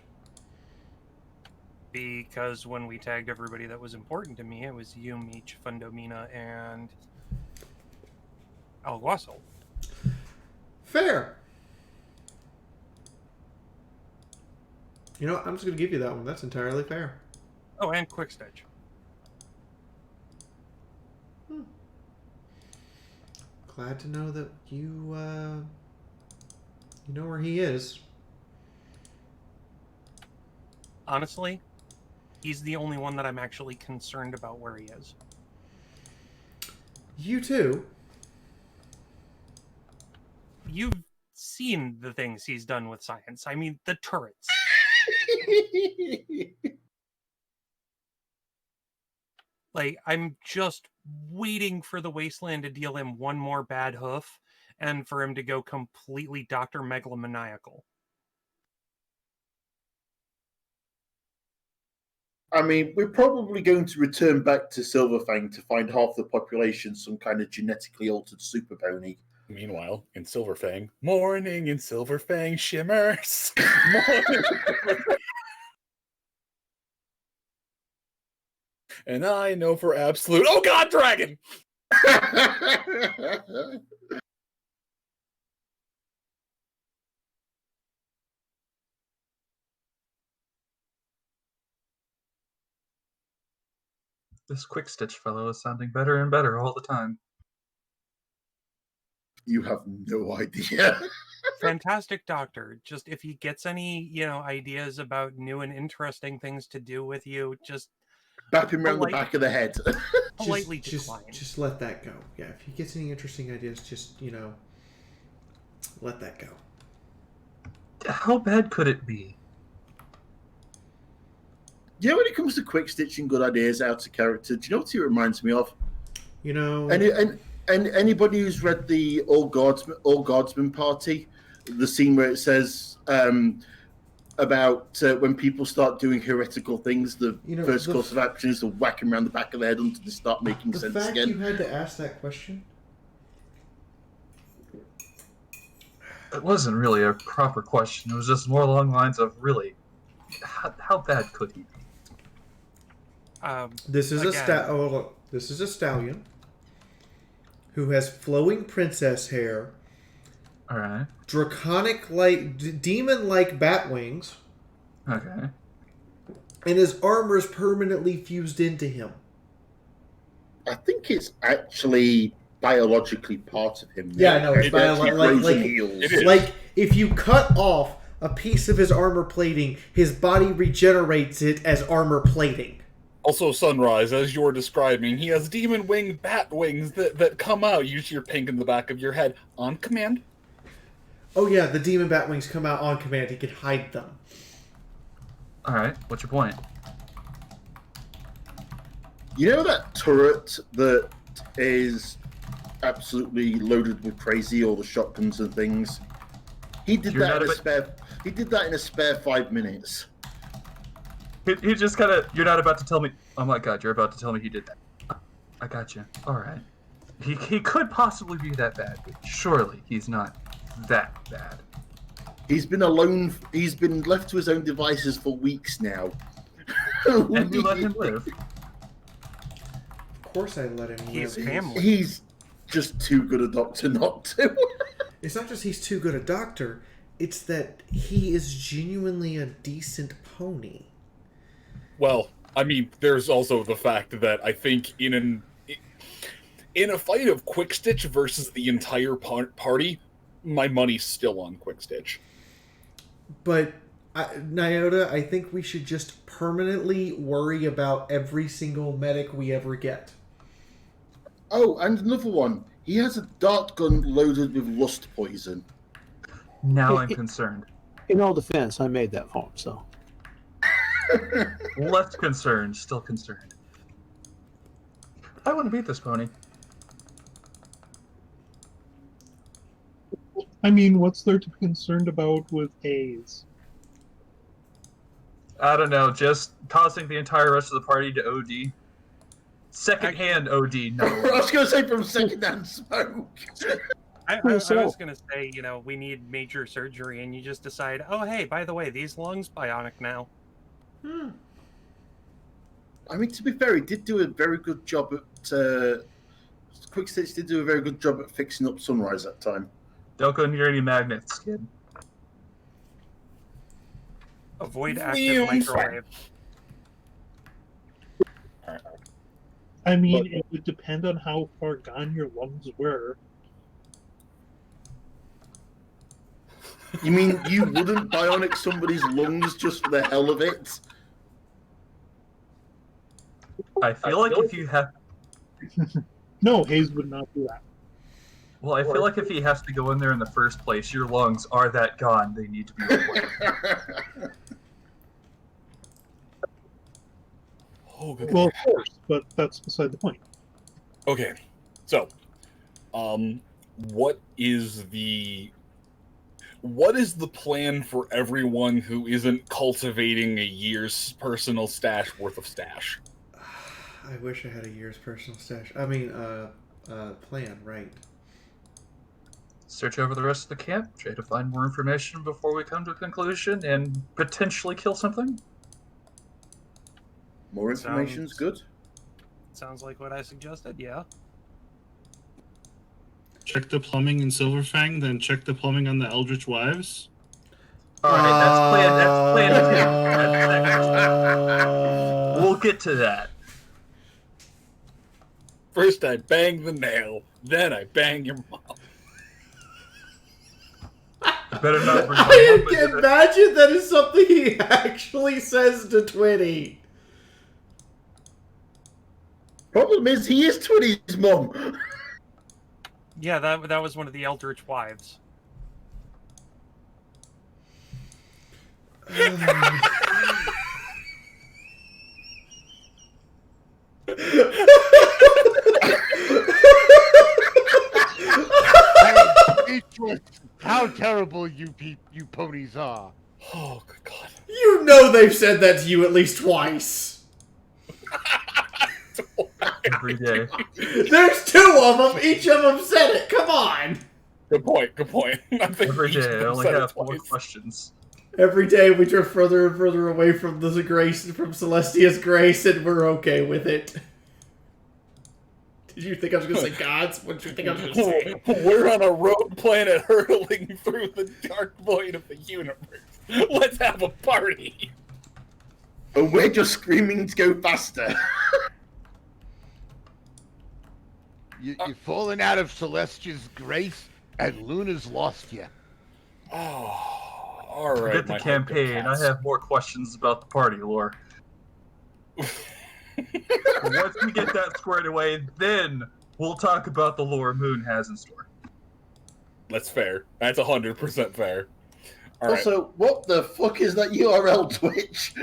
Because when we tagged everybody that was important to me, it was you, Meech, Fundomina, and Alguaso. Fair. You know what? I'm just going to give you that one. That's entirely fair. Oh, and Quick Stitch. Glad to know that you know where he is. Honestly, he's the only one that I'm actually concerned about where he is. You too. You've seen the things he's done with science. I mean, the turrets. Like, I'm just waiting for the Wasteland to deal him one more bad hoof and for him to go completely Dr. Megalomaniacal. I mean, we're probably going to return back to Silverfang to find half the population some kind of genetically altered super pony. Meanwhile, in Silverfang, morning in Silverfang shimmers. And I know for absolute. Oh God, dragon! This Quick Stitch fellow is sounding better and better all the time. You have no idea. Fantastic doctor. Just if he gets any, ideas about new and interesting things to do with you, just bap him around the back of the head. Politely decline. Just let that go. Yeah, if he gets any interesting ideas, just let that go. How bad could it be? Yeah, when it comes to quick stitching good ideas out of character, do you know what it reminds me of? And anybody who's read the All Guardsmen Party, the scene where it says about when people start doing heretical things, the first course of action is to whack them around the back of the head until they start making sense The fact again. you had to ask that question. It wasn't really a proper question. It was just more along the lines of, really, how bad could he be? This is this is a stallion who has flowing princess hair. All right. Draconic demon-like bat wings. Okay. And his armor is permanently fused into him. I think it's actually biologically part of him. Yeah, I know. It's like if you cut off a piece of his armor plating, his body regenerates it as armor plating. Also, Sunrise, as you're describing, he has demon wing bat wings that come out. Use your pink in the back of your head on command. Oh yeah, the demon bat wings come out on command. He can hide them. All right, what's your point? You know that turret that is absolutely loaded with crazy, all the shotguns and things? He did that in a spare 5 minutes. He just kind of, you're not about to tell me, oh my god, you're about to tell me he did that. I got you. All right. He could possibly be that bad, but surely he's not that bad. He's been alone, he's been left to his own devices for weeks now. And you let him live. Of course I let him live. Family. He's just too good a doctor not to. It's not just he's too good a doctor, it's that he is genuinely a decent pony. Well, I mean, there's also the fact that I think in a fight of Quick Stitch versus the entire party, my money's still on Quick Stitch. But, Nyota, I think we should just permanently worry about every single medic we ever get. Oh, and another one. He has a dart gun loaded with lust poison. Now I'm concerned. In all defense, I made that for him, so. Less concerned, still concerned. I want to beat this pony. I mean, what's there to be concerned about with A's? I don't know, just causing the entire rest of the party to OD. Secondhand OD, no. I was going to say from secondhand smoke. I was going to say, we need major surgery, and you just decide, oh, hey, by the way, these lungs bionic now. I mean, to be fair, he did do a very good job at... Quick Stitch did do a very good job at fixing up Sunrise that time. Don't go near any magnets, kid. Avoid active microwave. I mean, it would depend on how far gone your lungs were. You mean you wouldn't bionic somebody's lungs just for the hell of it? I feel like if you have... No, Hayes would not do that. Well, I feel like if he has to go in there in the first place, your lungs are that gone, they need to be replaced. Oh, good. Well, of course, but that's beside the point. Okay, so, what is the plan for everyone who isn't cultivating a year's personal stash worth of stash? I wish I had a year's personal stash. I mean, plan, right? Search over the rest of the camp, try to find more information before we come to a conclusion, and potentially kill something? More information's good. Sounds like what I suggested, yeah. Check the plumbing in Silverfang, then check the plumbing on the Eldritch Wives. Alright, that's plan two. We'll get to that. First I bang the nail, then I bang your mom. Better not bring I can imagine that is something he actually says to Twitty. Problem is, he is Twitty's mom. Yeah, that was one of the Eldritch wives. How terrible you ponies are. Oh, good God. You know they've said that to you at least twice. Every day. There's two of them. Each of them said it. Come on. Good point. Good point. Every day, I only have 4 questions. Every day we drift further and further away from the grace, from Celestia's grace, and we're okay with it. Did you think I was going to say gods? What did you think I was going to say? We're on a rogue planet hurtling through the dark void of the universe. Let's have a party. And we're just screaming to go faster. You've fallen out of Celestia's grace, and Luna's lost you. Oh, all right. Forget the campaign. I have more questions about the party lore. Once we get that squared away, then we'll talk about the lore Moon has in store. That's fair. That's 100% fair. All also, right. What the fuck is that URL, Twitch?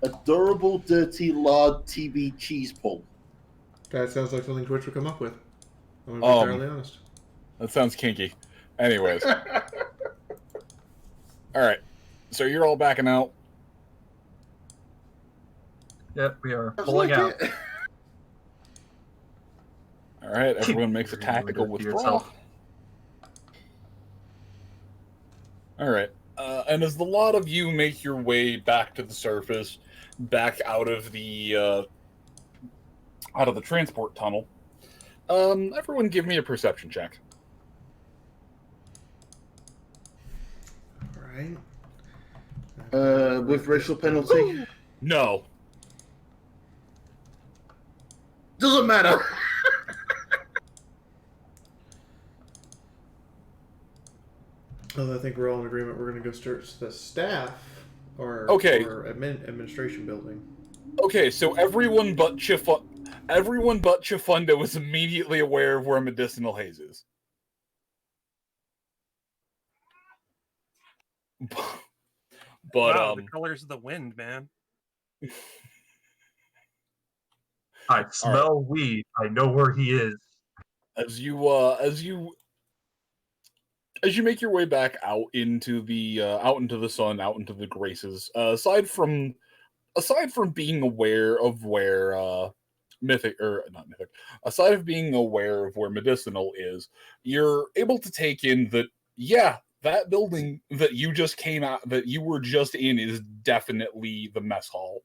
Adorable, dirty, lard, TB cheese pull. That sounds like something Twitch would come up with. I'm going to be entirely honest. That sounds kinky. Anyways. Alright. So you're all backing out? Yep, we are pulling out. Alright, everyone makes a tactical withdrawal. Alright. And as the lot of you make your way back to the surface, back out of the transport tunnel, everyone give me a perception check. Alright. With racial penalty? No. Doesn't matter. Well, I think we're all in agreement. We're going to go search the staff or administration building. Okay, so everyone but Chifunda was immediately aware of where Medicinal Haze is. But wow, the colors of the wind, man. I smell weed. I know where he is. As you make your way back out into the sun, out into the graces, aside from being aware of where aside of being aware of where Medicinal is, you're able to take in that that building that you just came out, that you were just in, is definitely the mess hall.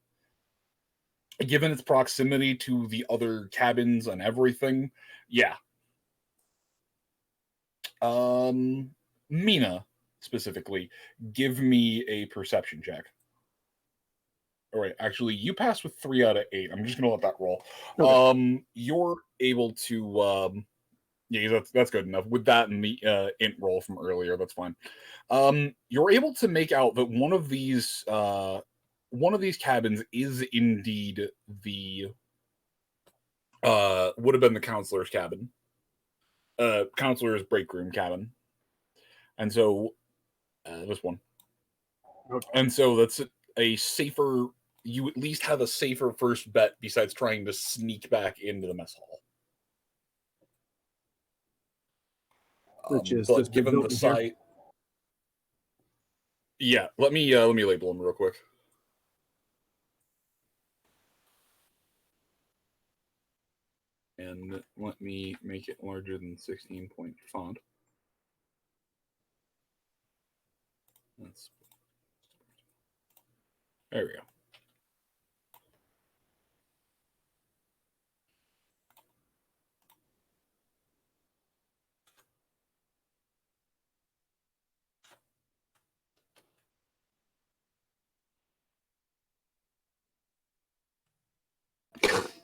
Given its proximity to the other cabins and everything, yeah. Mina, specifically, give me a perception check. All right, actually, you passed with 3 out of 8. I'm just gonna let that roll. Okay. You're able to, yeah, that's good enough. With that and the int roll from earlier, that's fine. You're able to make out that one of these cabins is indeed the would have been the counselor's cabin, counselor's break room cabin, and so this one, and so that's a safer. You at least have a safer first bet besides trying to sneak back into the mess hall. Which is but given the site, yeah. Let me label them real quick. And let me make it larger than 16-point font. There we go.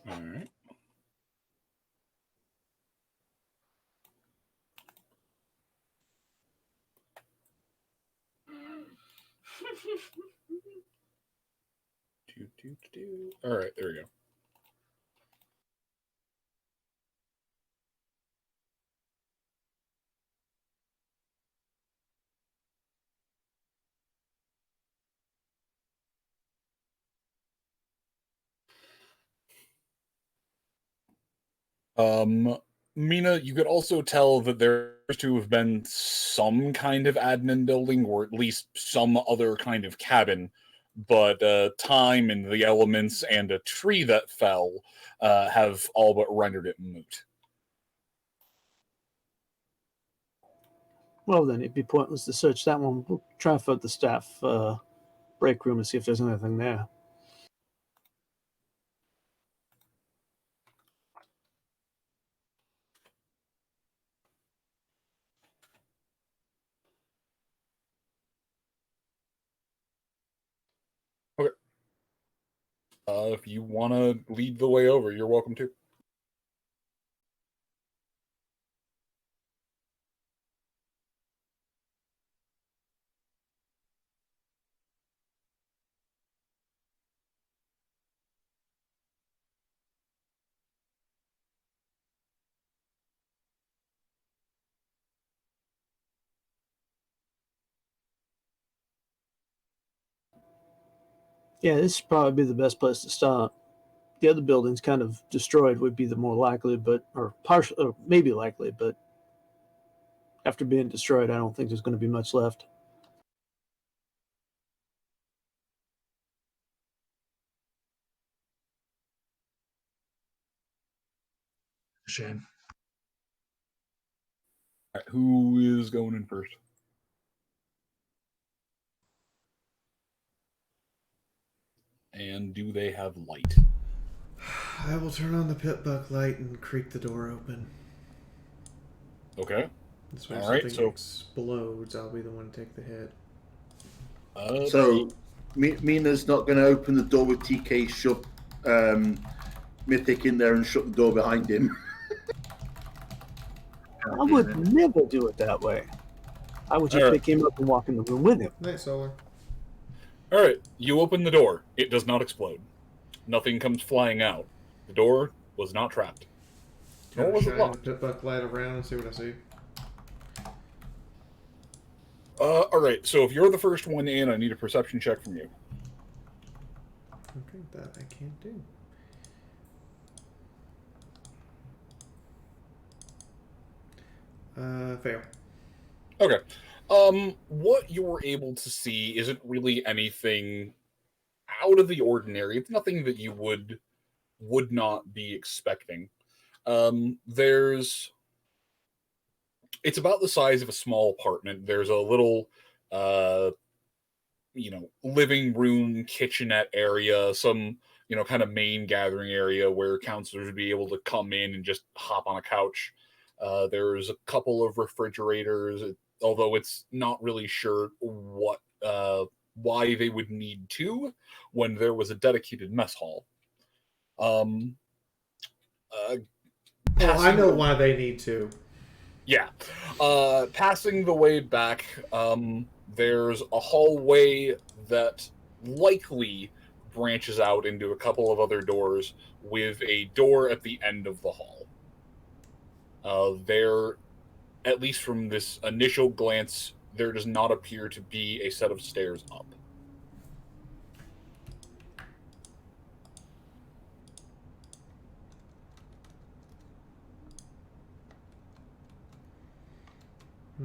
All right. All right, there we go. Mina, you could also tell that there appears to have been some kind of admin building, or at least some other kind of cabin, but time and the elements and a tree that fell have all but rendered it moot. Well, then it'd be pointless to search that one. We'll try and find the staff break room and see if there's anything there. Okay. If you want to lead the way over, you're welcome to. Yeah, this would probably be the best place to start. The other buildings kind of destroyed would be the more likely, or maybe likely, but after being destroyed, I don't think there's going to be much left. Shame. All right, who is going in first? And do they have light? I will turn on the pit buck light and creak the door open. Okay. This way, all if right, something explodes, I'll be the one to take the hit. So, Mina's not going to open the door with TK shut Mythic in there and shut the door behind him. I would never do it that way. I would just pick him up and walk in the room with him. Night, Solar. All right, you open the door. It does not explode. Nothing comes flying out. The door was not trapped. Nor was it locked. Pit buck light around and see what I see. All right, so if you're the first one in, I need a perception check from you. Okay, that I can't do. Fail. Okay. What you're able to see isn't really anything out of the ordinary. It's nothing that you would not be expecting. It's about the size of a small apartment. There's a little living room, kitchenette area, some, kind of main gathering area where counselors would be able to come in and just hop on a couch. There's a couple of refrigerators, although it's not really sure why they would need two when there was a dedicated mess hall. I know why they need to. Yeah. Passing the way back, there's a hallway that likely branches out into a couple of other doors with a door at the end of the hall. There, at least from this initial glance, there does not appear to be a set of stairs up.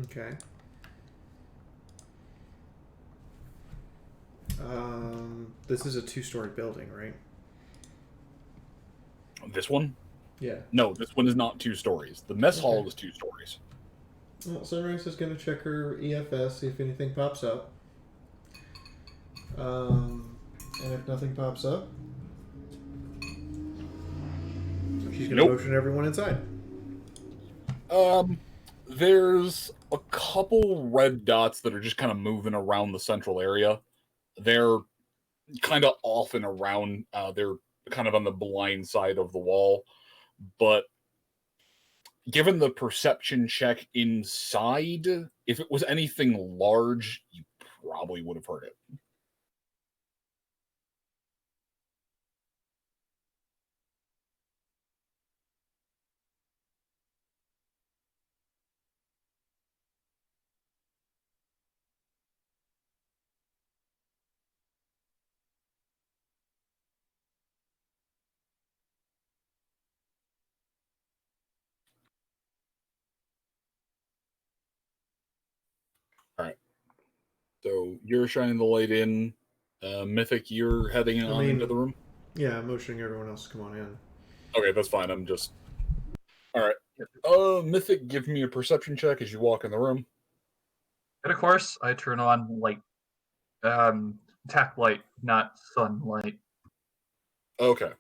Okay. This is a 2-story building, right? This one? Yeah. No, this one is not 2 stories. The mess hall is 2 stories. Well, Sunrise is going to check her EFS, see if anything pops up. And if nothing pops up, she's going to motion everyone inside. There's a couple red dots that are just kind of moving around the central area. They're kind of off and around. They're kind of on the blind side of the wall, but given the perception check inside, if it was anything large, you probably would have heard it. All right. So you're shining the light in. Mythic, you're heading into the room? Yeah, I'm motioning everyone else to come on in. Okay, that's fine. I'm just... Alright. Mythic, give me a perception check as you walk in the room. And of course, I turn on light. Tap light, not sunlight. Okay.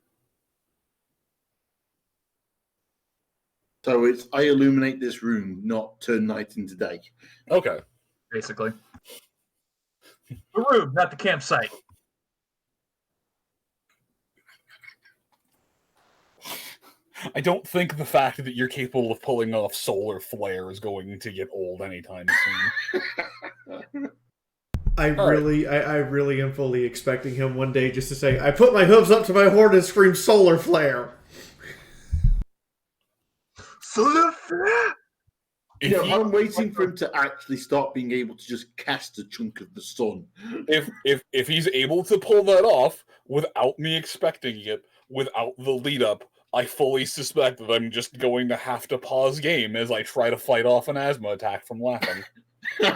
So it's I illuminate this room, not turn night into day. Okay. Basically. The room, not the campsite. I don't think the fact that you're capable of pulling off solar flare is going to get old anytime soon. I really am fully expecting him one day just to say, I put my hooves up to my horn and scream solar flare. Solar flare! I'm waiting for him to actually start being able to just cast a chunk of the sun. If he's able to pull that off without me expecting it, without the lead up, I fully suspect that I'm just going to have to pause game as I try to fight off an asthma attack from laughing. But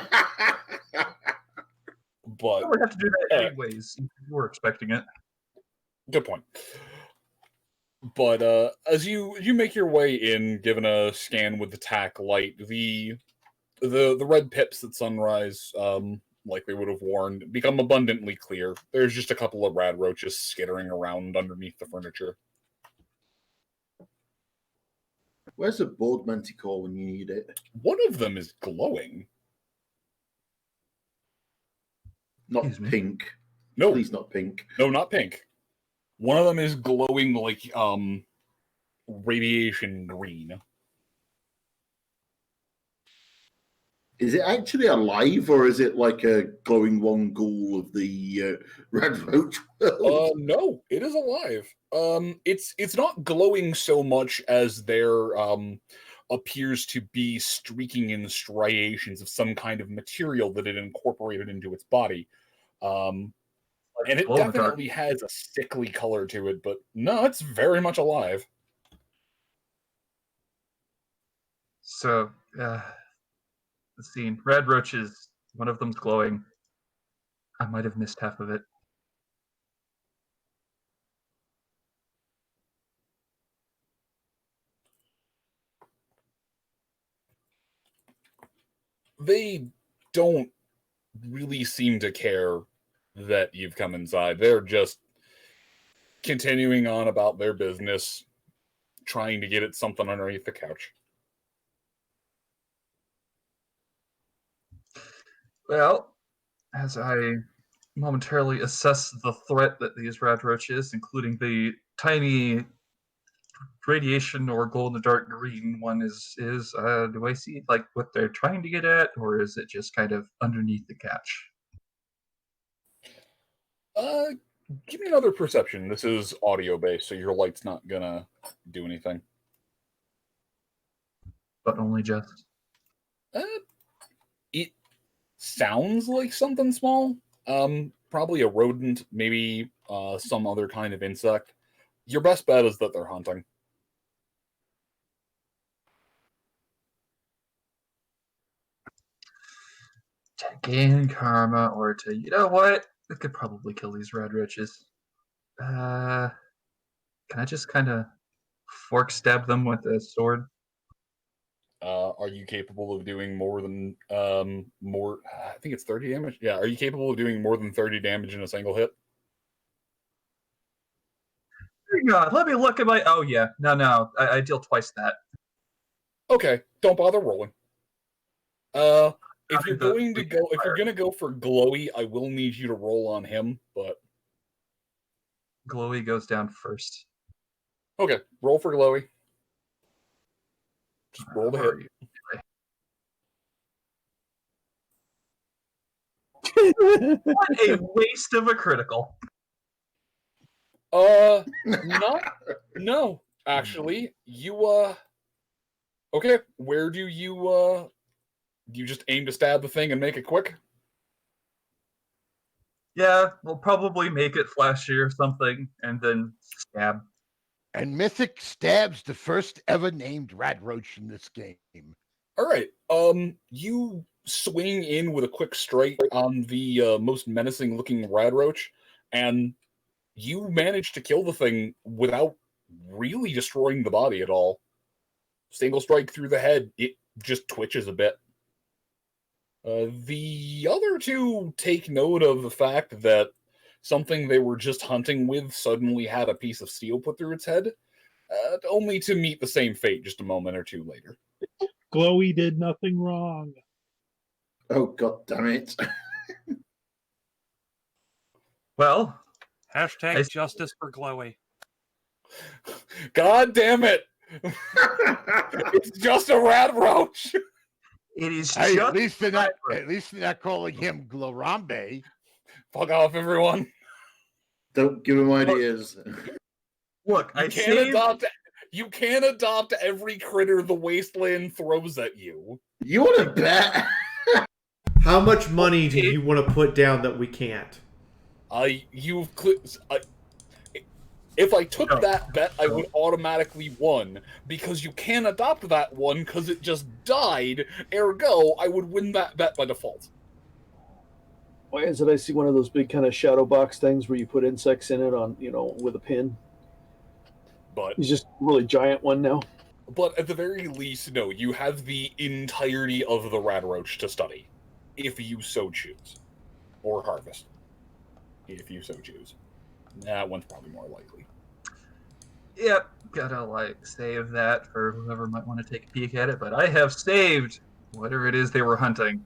I would have to do that anyways. If you were expecting it. Good point. But as you make your way in, given a scan with the tack light, the red pips that Sunrise likely would have worn become abundantly clear. There's just a couple of rad roaches skittering around underneath the furniture. Where's the board manticore when you need it? One of them is glowing. Not pink. No. Please not pink. No, not pink. One of them is glowing like radiation green. Is it actually alive, or is it like a glowing one ghoul of the red roach world? No, it is alive. It's not glowing so much as there appears to be streaking in striations of some kind of material that it incorporated into its body. And it definitely has a sickly color to it, but no, it's very much alive. So, the scene. Red roaches, one of them's glowing. I might have missed half of it. They don't really seem to care that you've come inside. They're just continuing on about their business, trying to get at something underneath the couch. Well, as I momentarily assess the threat that these red roaches, including the tiny radiation or glow in the dark green one, is do I see like what they're trying to get at, or is it just kind of underneath the couch? Give me another perception. This is audio based, so your light's not gonna do anything. But only just. It sounds like something small. Probably a rodent, maybe some other kind of insect. Your best bet is that they're hunting. To gain karma, or to, you know what? I could probably kill these red roaches. Can I just kind of fork stab them with a sword? Are you capable of doing more than more? I think it's 30 damage. Yeah, are you capable of doing more than 30 damage in a single hit? Hang on, let me look at my. Oh yeah, no, I deal twice that. Okay, don't bother rolling. If you're going to go for glowy, I will need you to roll on him, but Glowy goes down first. Okay, roll for Glowy. Just roll the hit. What a waste of a critical. No, actually, you okay, where do you just aim to stab the thing and make it quick? Yeah, we'll probably make it flashy or something, and then stab. And Mythic stabs the first ever named rat roach in this game. All right. You swing in with a quick strike on the most menacing looking rad roach, and you manage to kill the thing without really destroying the body at all. Single strike through the head, it just twitches a bit. The other two take note of the fact that something they were just hunting with suddenly had a piece of steel put through its head, only to meet the same fate just a moment or two later. Glowy did nothing wrong. Oh, god damn it. Well, hashtag justice for Glowy. God damn it! It's just a rat roach. It is Hey, just at least they're not calling him Glorambe. Fuck off, everyone. Don't give him ideas. Look, you can't adopt every critter the wasteland throws at you. You want to bet? How much money do you want to put down that we can't? If I took that bet, I would automatically win, because you can't adopt that one because it just died. Ergo, I would win that bet by default. Why is it I see one of those big kind of shadow box things where you put insects in it on, with a pin? But he's just a really giant one now. But at the very least, no, you have the entirety of the rat roach to study, if you so choose. Or harvest, if you so choose. That one's probably more likely. Yep, gotta save that for whoever might want to take a peek at it, but I have saved whatever it is they were hunting.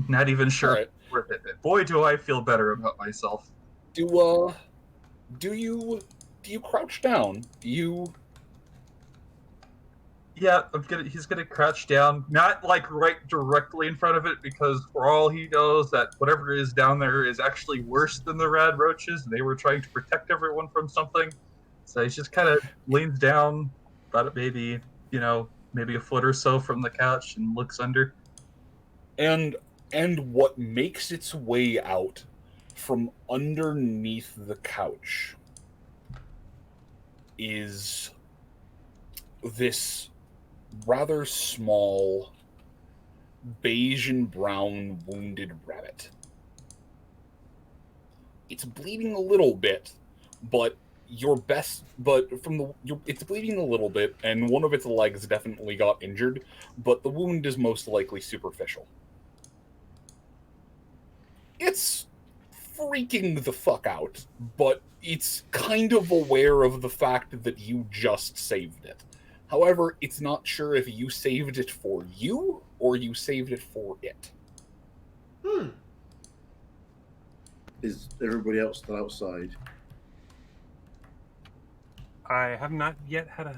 Not even sure if it's worth it, but boy do I feel better about myself. Do you crouch down? Do you... Yeah, he's gonna crouch down, not right directly in front of it, because for all he knows that whatever is down there is actually worse than the rad roaches. They were trying to protect everyone from something. So he just kind of leans down, about maybe a foot or so from the couch, and looks under. And what makes its way out from underneath the couch is this rather small beige and brown wounded rabbit. It's bleeding a little bit, but it's bleeding a little bit, and one of its legs definitely got injured, but the wound is most likely superficial. It's freaking the fuck out, but it's kind of aware of the fact that you just saved it. However, it's not sure if you saved it for you or you saved it for it. Is everybody else still outside? I have not yet had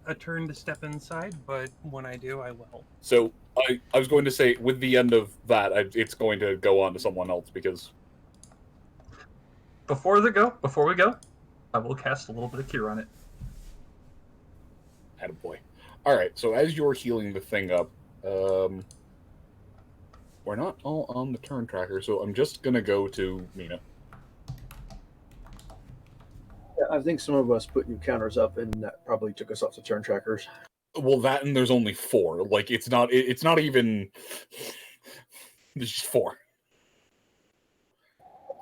a turn to step inside, but when I do, I will. So I was going to say, with the end of that, it's going to go on to someone else, because... Before we go, I will cast a little bit of cure on it. Attaboy. Alright, so as you're healing the thing up, we're not all on the turn tracker, so I'm just going to go to Mina. Yeah, I think some of us put new counters up, and that probably took us off the turn trackers. Well, that and there's only 4. It's not even... There's just 4.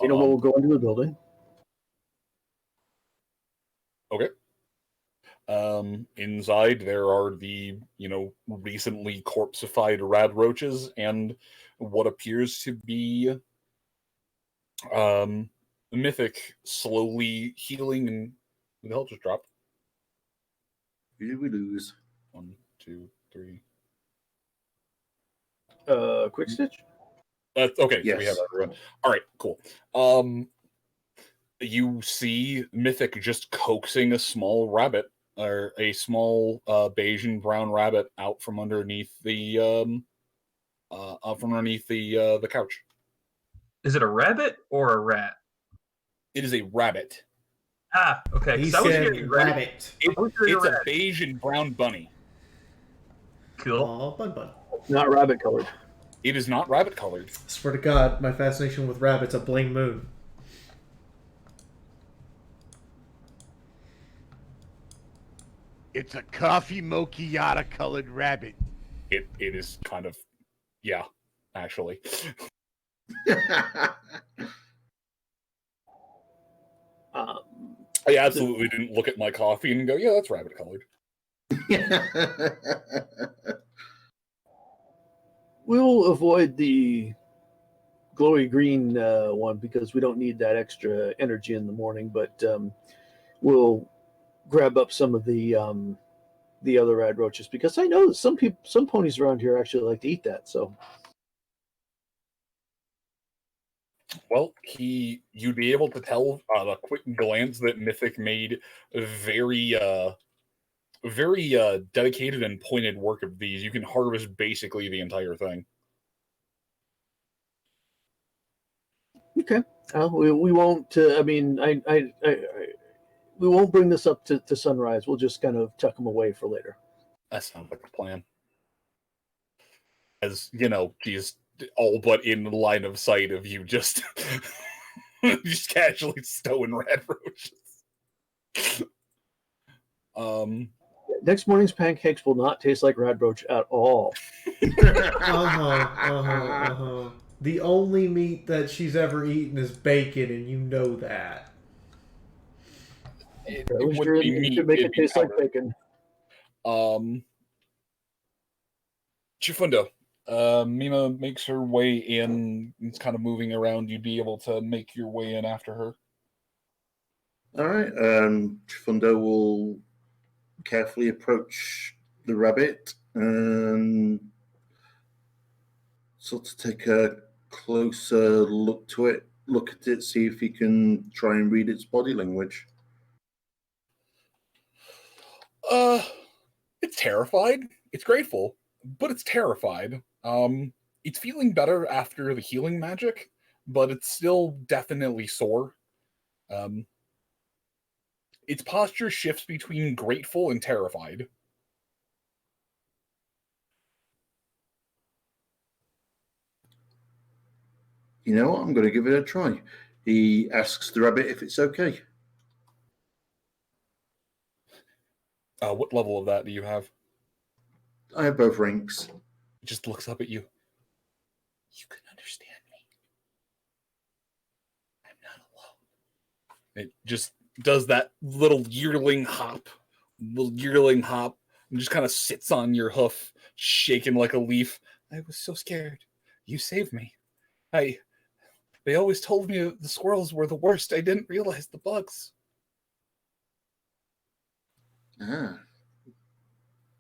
We'll go into the building. Okay. Inside there are the, recently corpseified rad roaches and what appears to be Mythic slowly healing, and the hell just dropped. Here we lose. 1, 2, 3. Quick stitch? That's okay. Yes. So we have everyone. All right, cool. you see Mythic just coaxing a small rabbit, or a small beige and brown rabbit, out from underneath the the couch. Is it a rabbit or a rat? It is a rabbit. Ah, okay. He 'cause I was said getting ready. rabbit. It's a beige and brown bunny. Cool. Aw, bun. Not rabbit colored. It is not rabbit colored. Swear to God, my fascination with rabbits a bling moon. It's a coffee mochiata colored rabbit. It is kind of, yeah, actually. I absolutely didn't look at my coffee and go, yeah, that's rabbit colored. We'll avoid the glowy green one because we don't need that extra energy in the morning, but we'll grab up some of the other rad roaches because I know some ponies around here actually like to eat that. So, well, you'd be able to tell on a quick glance that Mythic made very dedicated and pointed work of these. You can harvest basically the entire thing. okay, we won't. I mean, we won't bring this up to sunrise. We'll just kind of tuck them away for later. That sounds like a plan. As you know, she's all but in the line of sight of you, just just casually stowing rat roaches. Next morning's pancakes will not taste like radroach at all. The only meat that she's ever eaten is bacon, and you know that. It wouldn't be meat, you make it taste like powder. bacon. Chifundo, Mima makes her way in. It's kind of moving around. You'd be able to make your way in after her. All right. Chifundo will carefully approach the rabbit and sort of take a closer look at it, see if he can try and read its body language. It's terrified. It's grateful, but it's terrified. It's feeling better after the healing magic, but it's still definitely sore. Its posture shifts between grateful and terrified. You know what? I'm going to give it a try. He asks the rabbit if it's okay. What level of that do you have? I have both ranks. It just looks up at you. You can understand me. I'm not alone. It just does that little yearling hop, and just kind of sits on your hoof, shaking like a leaf. I was so scared. You saved me. They always told me the squirrels were the worst. I didn't realize the bugs.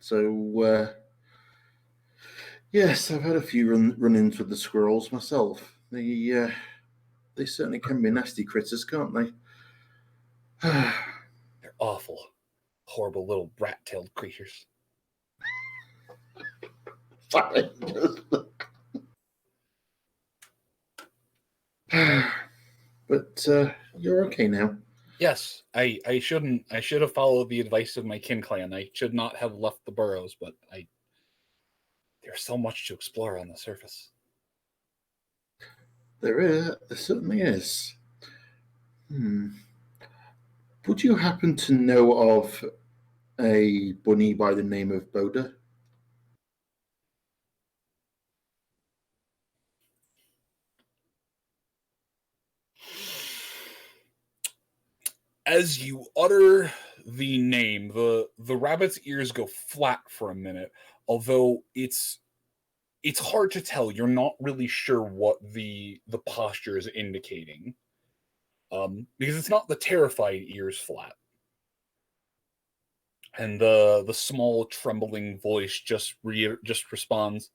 So, yes, I've had a few run-ins with the squirrels myself. They certainly can be nasty critters, can't they? They're awful, horrible little rat-tailed creatures. Sorry. But you're okay now. Yes, I should have followed the advice of my kin clan. I should not have left the burrows, but there's so much to explore on the surface. There certainly is. Would you happen to know of a bunny by the name of Boda? As you utter the name, the rabbit's ears go flat for a minute, although it's hard to tell. You're not really sure what the posture is indicating. Because it's not the terrified ears flat. And the small trembling voice just responds,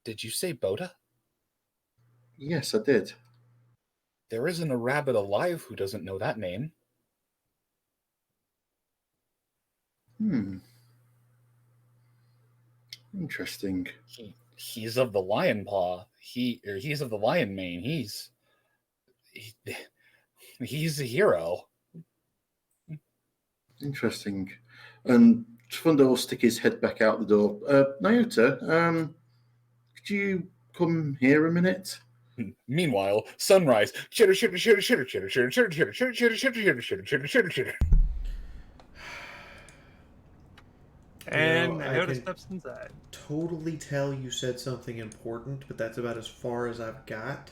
"Did you say Boda?" Yes, I did. There isn't a rabbit alive who doesn't know that name. Interesting. He's of the lion paw. He's of the lion mane. He's a hero. Interesting. And Fundo will stick his head back out the door. Nyota, could you come here a minute? Meanwhile, sunrise. Chitter, chitter, chitter, chitter, chitter, chitter, chitter, chitter, chitter, chitter, chitter, chitter, chitter, chitter, chitter. And Nyota steps inside. Totally tell you said something important, but that's about as far as I've got.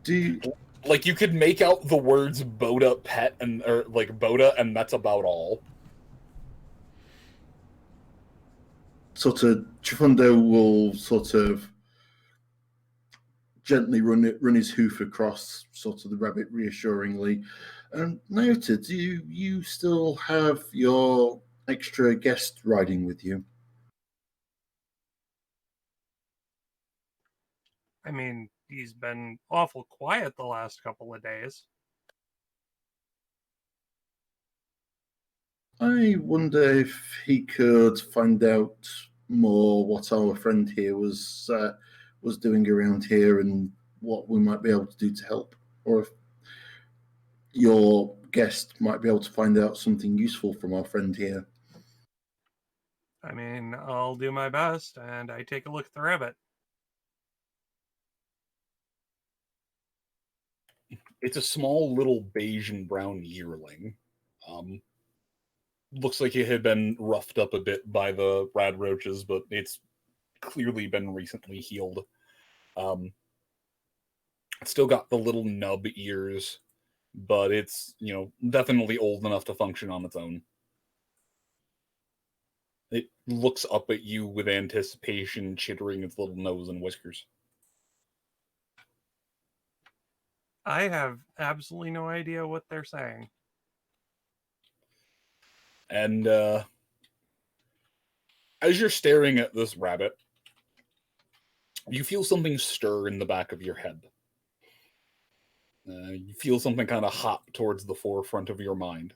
Do you... Like, you could make out the words Boda pet and or like Boda, and that's about all. Sort of Chifundo will sort of gently run his hoof across sort of the rabbit reassuringly. Nyota, do you still have your extra guest riding with you? I mean, he's been awful quiet the last couple of days. I wonder if he could find out more what our friend here was doing around here and what we might be able to do to help, or if your guest might be able to find out something useful from our friend here. I mean, I'll do my best, and I take a look at the rabbit. It's a small little beige and brown yearling. Looks like it had been roughed up a bit by the rad roaches, but it's clearly been recently healed. It's still got the little nub ears, but it's, definitely old enough to function on its own. It looks up at you with anticipation, chittering its little nose and whiskers. I have absolutely no idea what they're saying. And as you're staring at this rabbit, you feel something stir in the back of your head. You feel something kind of hop towards the forefront of your mind.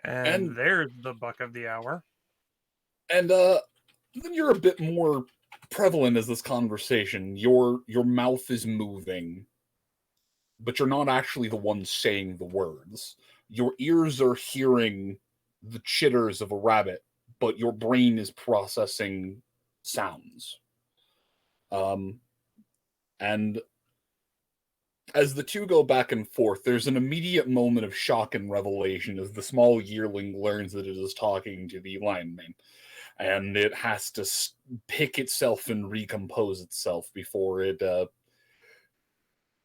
And there's the buck of the hour. And then you're a bit more prevalent as this conversation. Your mouth is moving, but you're not actually the one saying the words. Your ears are hearing the chitters of a rabbit, but your brain is processing sounds. And as the two go back and forth, there's an immediate moment of shock and revelation as the small yearling learns that it is talking to the lion mane. And it has to pick itself and recompose itself before it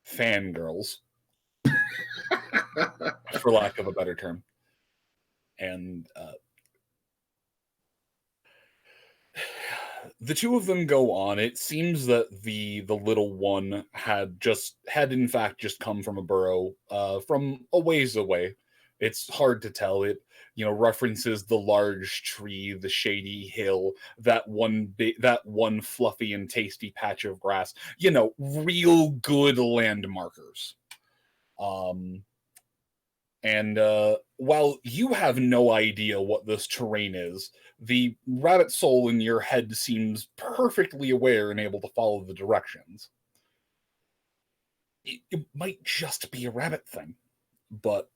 fangirls, for lack of a better term. And the two of them go on. It seems that the little one had in fact just come from a burrow from a ways away. It's hard to tell. It references the large tree, the shady hill, that one fluffy and tasty patch of grass. Real good landmarkers. And while you have no idea what this terrain is, the rabbit soul in your head seems perfectly aware and able to follow the directions. It might just be a rabbit thing, but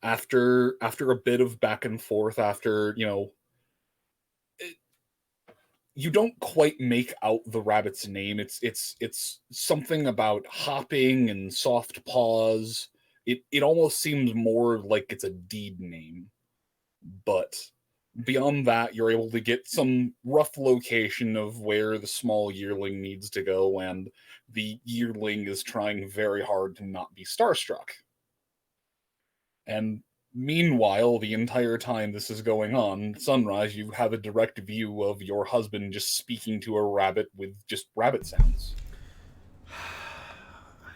after a bit of back and forth, you don't quite make out the rabbit's name. It's something about hopping and soft paws. It almost seems more like it's a deed name. But beyond that, you're able to get some rough location of where the small yearling needs to go, and the yearling is trying very hard to not be starstruck. And meanwhile, the entire time this is going on, Sunrise, you have a direct view of your husband just speaking to a rabbit with just rabbit sounds.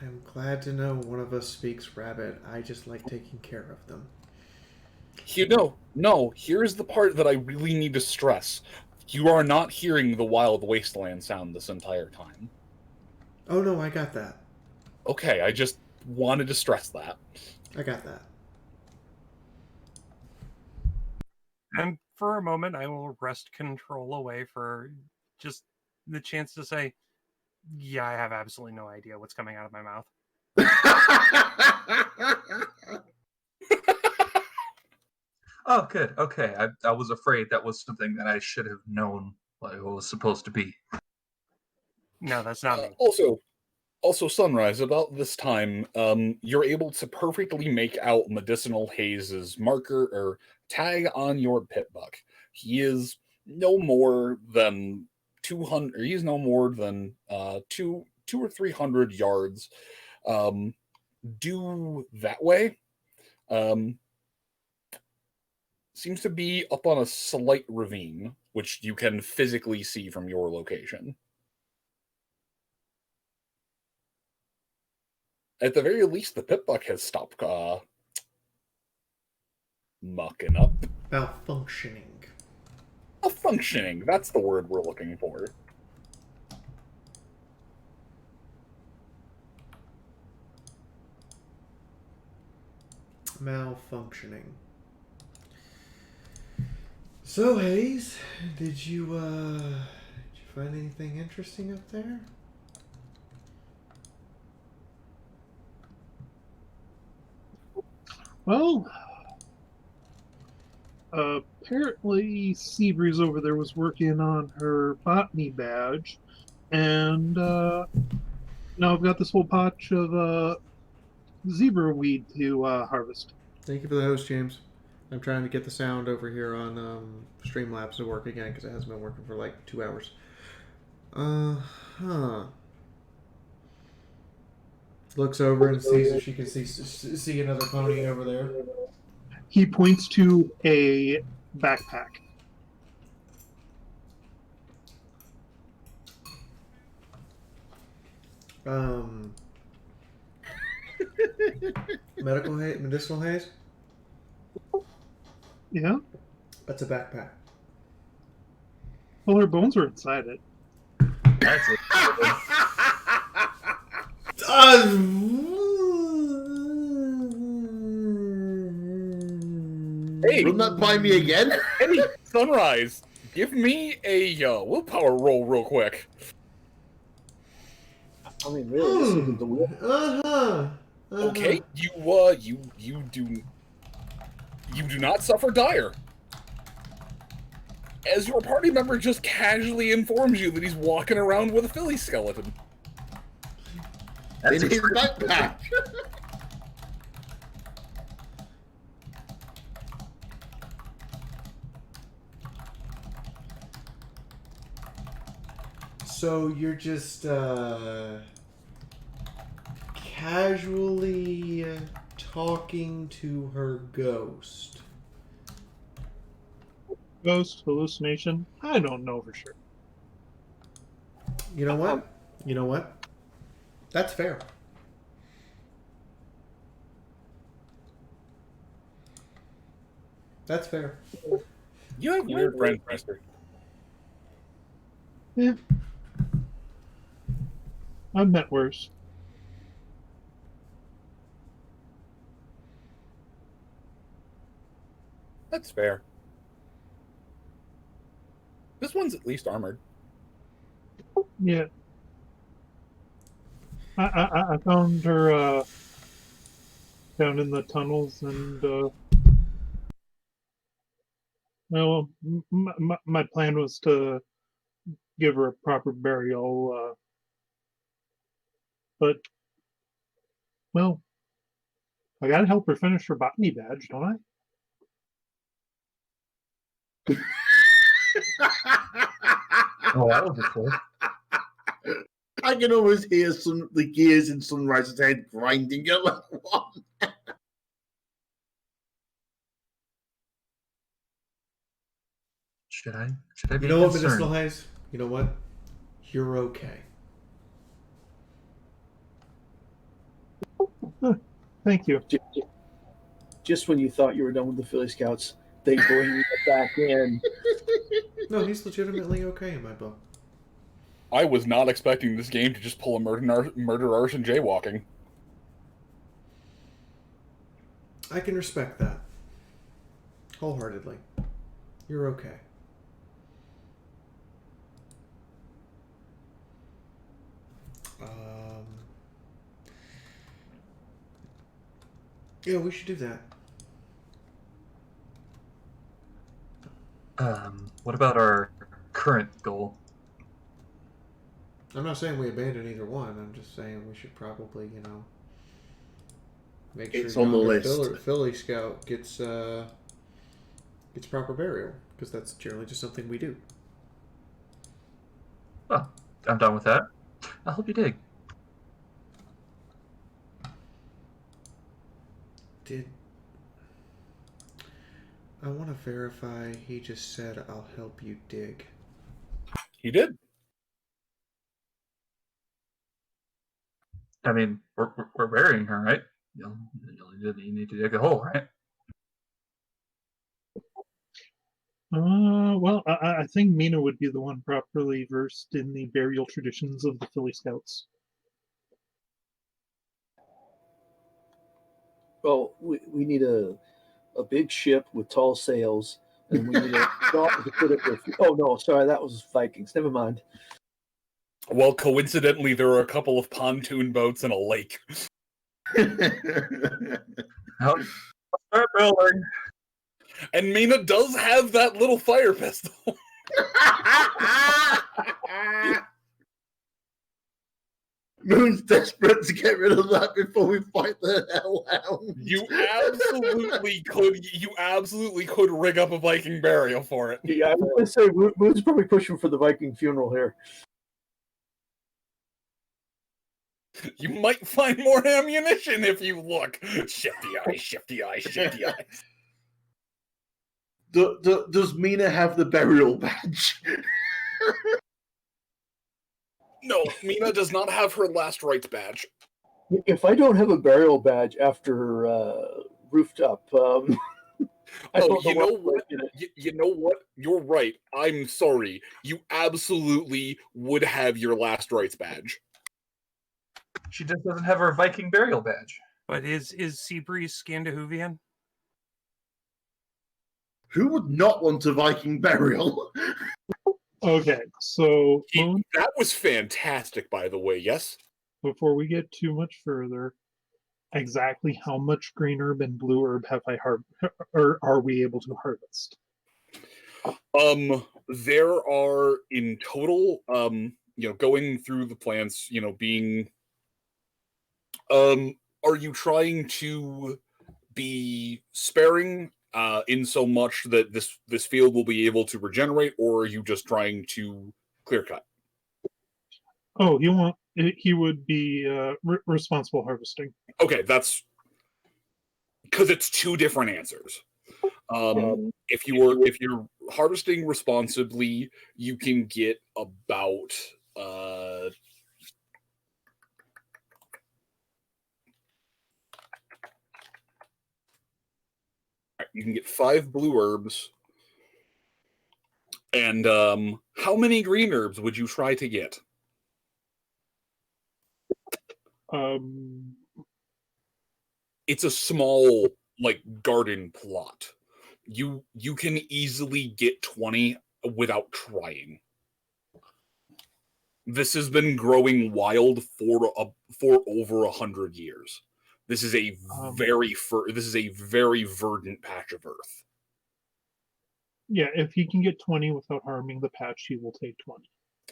I'm glad to know one of us speaks rabbit. I just like taking care of them. No, here's the part that I really need to stress. You are not hearing the wild wasteland sound this entire time. Oh no, I got that. Okay, I just wanted to stress that. I got that. And for a moment, I will wrest control away for just the chance to say, yeah, I have absolutely no idea what's coming out of my mouth. Oh, good. Okay. I was afraid that was something that I should have known what it was supposed to be. No, that's not me. Also, Sunrise, about this time, you're able to perfectly make out Medicinal Haze's marker or tag on your pit buck. He is no more than 200. He's no more than 2 or 300 yards due that way. Seems to be up on a slight ravine, which you can physically see from your location. At the very least, the pitbuck has stopped mucking up. Malfunctioning. Malfunctioning, that's the word we're looking for. Malfunctioning. So, Hayes, did you find anything interesting up there? Well, apparently Seabreeze over there was working on her botany badge, and now I've got this whole patch of zebra weed to harvest. Thank you for the host, James. I'm trying to get the sound over here on Streamlabs to work again because it hasn't been working for like 2 hours. Looks over and sees if she can see another pony over there. He points to a backpack. Medicinal haze? Yeah? That's a backpack. Well, her bones are inside it. That's it. Hey, run that by me again? Hey, Sunrise, give me a willpower roll real quick. I mean, really, this isn't the wheel. Okay, you do not suffer dire. As your party member just casually informs you that he's walking around with a Philly skeleton. In his backpack. So you're just casually talking to her ghost. Ghost, hallucination? I don't know for sure. You know what? You know what? That's fair. That's fair. You have weird friends, Mister. Yeah. I've met worse. That's fair. This one's at least armored. Yeah. I found her down in the tunnels, and well, my plan was to give her a proper burial, but well, I gotta help her finish her botany badge, don't I? Oh, that was a cool. I can always hear the gears in Sunrise's head grinding at that one. Should I be You know what, concerned? Medicinal Haze? You know what? You're okay. Thank you. just when you thought you were done with the Philly Scouts, they bring you back in. No, he's legitimately okay in my book. I was not expecting this game to just pull a murder, arson, jaywalking. I can respect that. Wholeheartedly. You're okay. Yeah, we should do that. What about our current goal? I'm not saying we abandon either one. I'm just saying we should probably, make sure It's on the list. Philly Scout gets proper burial, because that's generally just something we do. Oh, I'm done with that. I'll help you dig. I want to verify he just said, "I'll help you dig." He did. I mean, we're burying her, right? You need to dig a hole, right? Well, I think Mina would be the one properly versed in the burial traditions of the Philly Scouts. Well, we need a big ship with tall sails, and we need a dock to put it with. Oh no, sorry, that was Vikings. Never mind. Well, coincidentally, there are a couple of pontoon boats and a lake. Start building. And Mina does have that little fire pistol. Moon's desperate to get rid of that before we fight the hellhound. You absolutely could rig up a Viking burial for it. Yeah, I was going to say Moon's probably pushing for the Viking funeral here. You might find more ammunition if you look. Shifty eyes, shifty eyes, shifty eyes. Does Mina have the burial badge? No, Mina does not have her last rites badge. If I don't have a burial badge after roofed up, you know what? You're right. I'm sorry. You absolutely would have your last rites badge. She just doesn't have her Viking burial badge. But is Seabreeze Scandahuvian? Who would not want a Viking burial? Okay, so Moon, that was fantastic, by the way. Yes. Before we get too much further, exactly how much green herb and blue herb have or are we able to harvest? There are in total, going through the plants, being. Are you trying to be sparing? In so much that this field will be able to regenerate, or are you just trying to clear cut? Oh, he would be responsible harvesting. Okay, that's because it's two different answers. If you're harvesting responsibly, you can get about you can get 5 blue herbs. And how many green herbs would you try to get? It's a small, garden plot. You can easily get 20 without trying. This has been growing wild for over 100 years. This is a very verdant patch of earth. Yeah, if he can get 20 without harming the patch, he will take 20.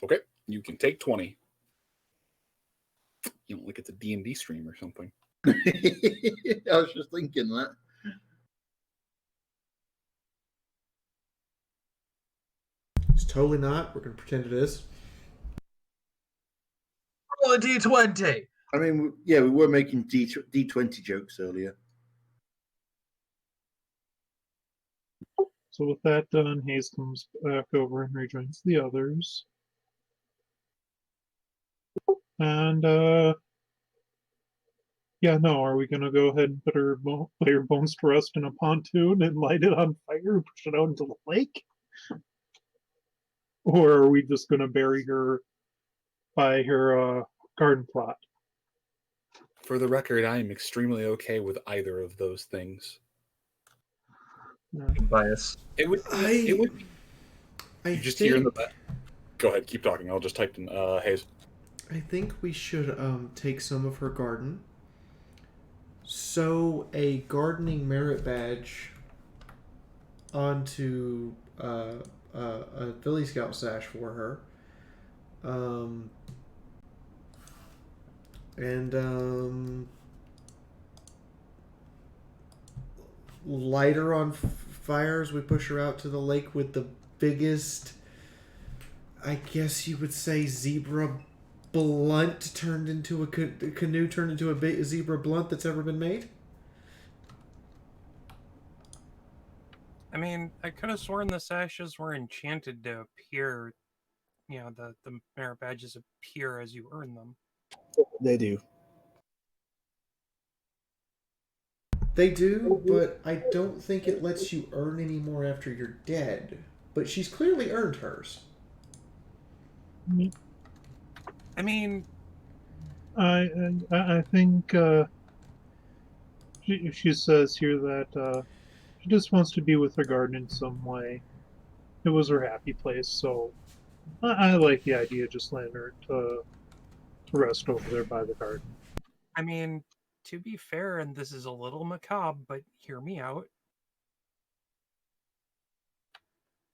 Okay, you can take 20. Like it's a D&D stream or something. I was just thinking that. It's totally not. We're going to pretend it is. Roll a D20. I mean, yeah, we were making D20 jokes earlier. So with that done, Hayes comes back over and rejoins the others. And Yeah, no. Are we gonna go ahead and lay her bones to rest in a pontoon and light it on fire and push it out into the lake, or are we just gonna bury her by her garden plot? For the record, I am extremely okay with either of those things. Bias. It would. It would. I You just think, hear in the back. Go ahead, keep talking. I'll just type in Hayes. I think we should take some of her garden, sew a gardening merit badge onto a Philly Scout sash for her, and light her on fire as we push her out to the lake with the biggest, I guess you would say, zebra blunt turned into a canoe turned into a zebra blunt that's ever been made. I mean, I could have sworn the sashes were enchanted to appear. You know, the merit badges appear as you earn them. They do. They do, but I don't think it lets you earn any more after you're dead. But she's clearly earned hers. I mean, I think she says here that she just wants to be with her garden in some way. It was her happy place, so I like the idea of just letting her to rest over there by the garden. I mean, to be fair, and this is a little macabre, but hear me out.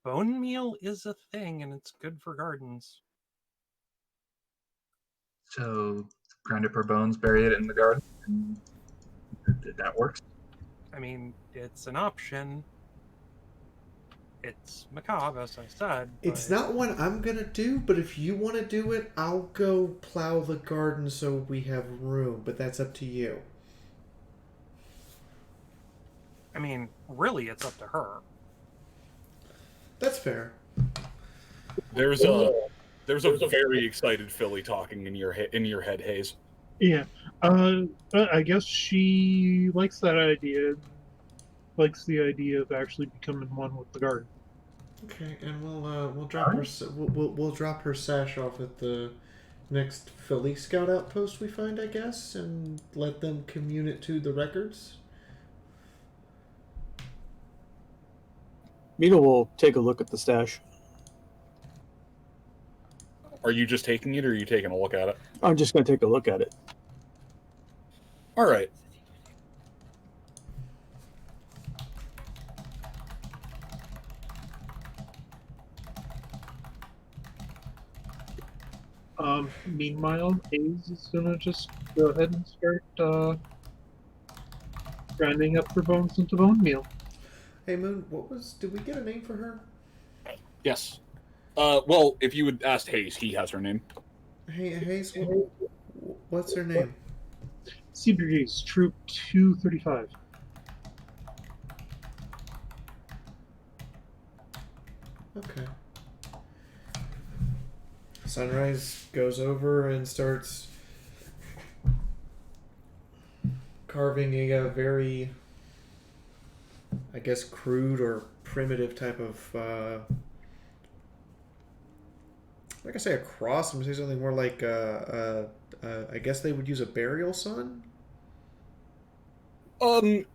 Bone meal is a thing, and it's good for gardens. So grind up her bones, bury it in the garden. And that works. I mean, it's an option. It's macabre, as I said. It's not one I'm gonna do, but if you want to do it, I'll go plow the garden so we have room. But that's up to you. I mean, really, it's up to her. That's fair. There's a very excited Philly talking in your head, Hayes. Yeah, I guess she likes that idea. Likes the idea of actually becoming one with the garden. Okay, and we'll drop her we'll drop her sash off at the next Philly Scout outpost we find, I guess, and let them commune it to the records. Mina will take a look at the stash. Are you just taking it, or are you taking a look at it? I'm just going to take a look at it. All right. Meanwhile, Hayes is gonna just go ahead and start grinding up her bones into bone meal. Hey Moon, did we get a name for her? Yes. Well, if you would ask Hayes, he has her name. Hey Hayes, what's her name? Seabreeze, Troop 235. Okay. Sunrise goes over and starts carving a very, I guess, crude or primitive type of, like I say, a cross. I'm going to say something more like, I guess they would use a burial sun? A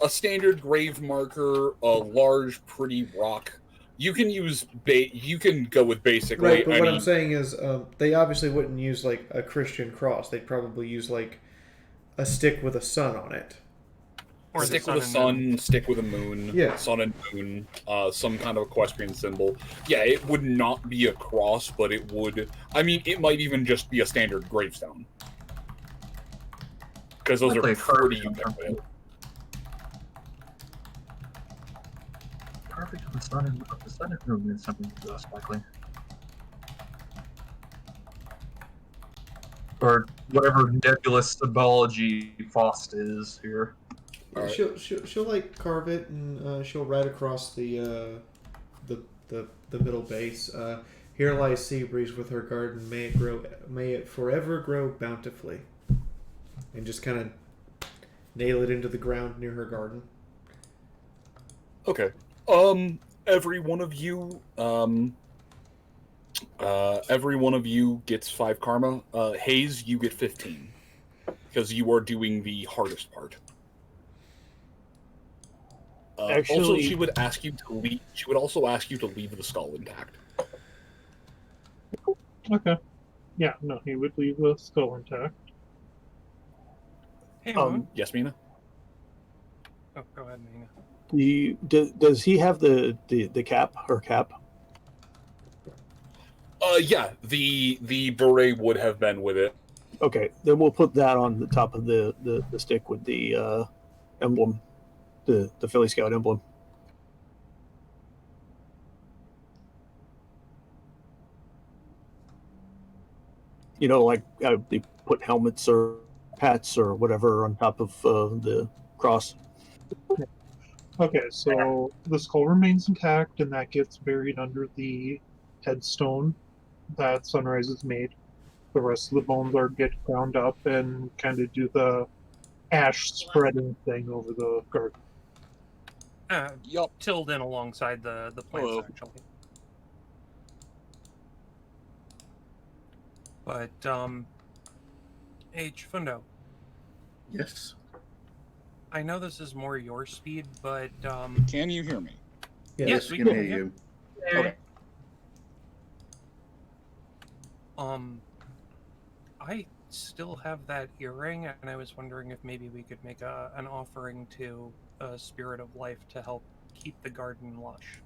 standard grave marker, a large, pretty rock. You can use you can go with basically. Right, but what I'm saying is, they obviously wouldn't use like a Christian cross. They'd probably use like a stick with a sun on it. Or stick with a sun, stick with a moon, yeah. Sun and moon, some kind of equestrian symbol. Yeah, it would not be a cross, but it would. I mean, it might even just be a standard gravestone. Because those are pretty ubiquitous. Perfect of the sun and moon is something less likely. Or whatever nebulous symbology Faust is here. Right. She'll like carve it, and she'll write across the middle base. Here lies Seabreeze with her garden. May it forever grow bountifully. and just kind of nail it into the ground near her garden. Okay. Every one of you, gets 5 karma. Hayes, you get 15 because you are doing the hardest part. Actually, also, she would ask you to leave. She would also ask you to leave the skull intact. Okay. Yeah, no, he would leave the skull intact. Hey, Moon. Yes, Mina. Oh, go ahead, Mina. Does he have the cap, her cap? Yeah, the beret would have been with it. Okay, then we'll put that on the top of the stick with the emblem, the Philly Scout emblem. You know, like they put helmets or hats or whatever on top of the cross. Okay, so the skull remains intact, and that gets buried under the headstone that Sunrise has made. The rest of the bones are get ground up and kind of do the ash spreading thing over the garden. Yup. Tilled in alongside the plants, Hello. actually. But, H. Fundo. Yes. I know this is more your speed, but, Can you hear me? Yes, we can hear you. Okay. I still have that earring, and I was wondering if maybe we could make an offering to a spirit of life to help keep the garden lush.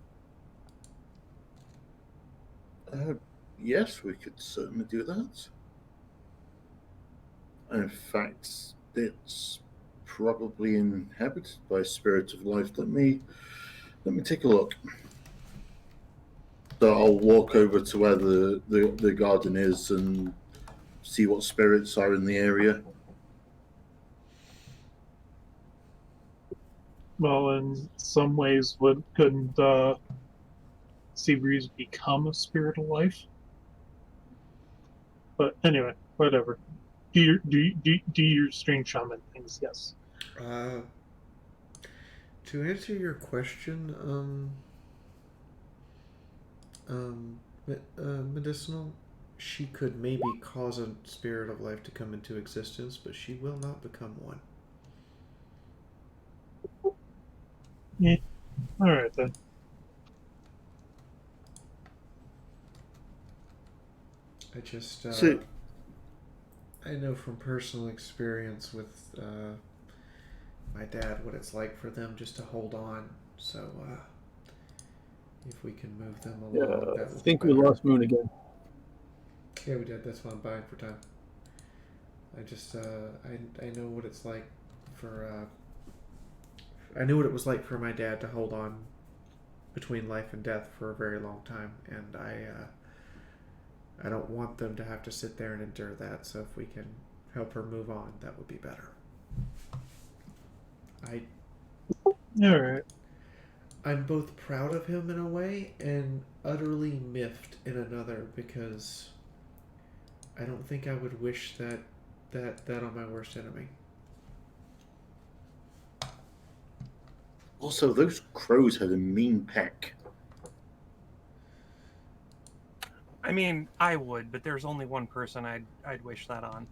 Yes, we could certainly do that. In fact, it's probably inhabited by a spirit of life. Let me take a look. So I'll walk over to where the garden is and see what spirits are in the area. Well, in some ways, couldn't Seabreeze become a spirit of life? But anyway, whatever. Do your strange shaman things? Yes. To answer your question, medicinal, she could maybe cause a spirit of life to come into existence, but she will not become one. Yeah. All right then. I just, So- I know from personal experience with my dad what it's like for them just to hold on. So if we can move them along, that I will think be we better. lost Moon again. Yeah, we did. That's why I'm buying for time. I just, I know what it's like for, I knew what it was like for my dad to hold on between life and death for a very long time, and I don't want them to have to sit there and endure that. So if we can help her move on, that would be better. All right. I'm both proud of him in a way and utterly miffed in another, because I don't think I would wish that on my worst enemy. Also, those crows had a mean peck. I mean, I would, but there's only one person I'd wish that on.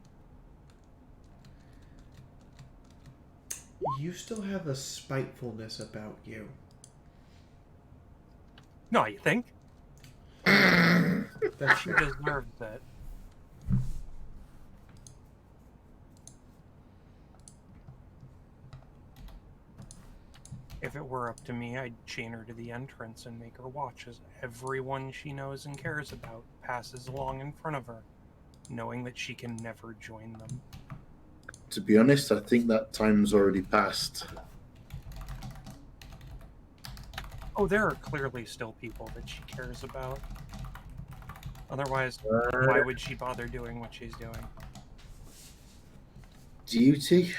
You still have a spitefulness about you. No, you think? That she deserves it. If it were up to me, I'd chain her to the entrance and make her watch as everyone she knows and cares about passes along in front of her, knowing that she can never join them. To be honest, I think that time's already passed. Oh, there are clearly still people that she cares about. Otherwise, why would she bother doing what she's doing? Duty?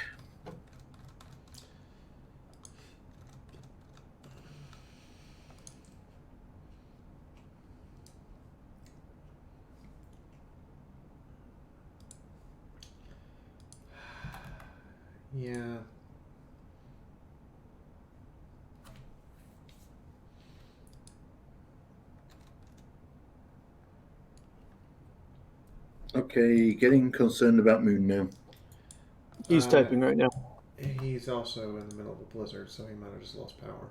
Yeah. Okay, getting concerned about Moon now. He's typing right now. He's also in the middle of a blizzard, so he might have just lost power.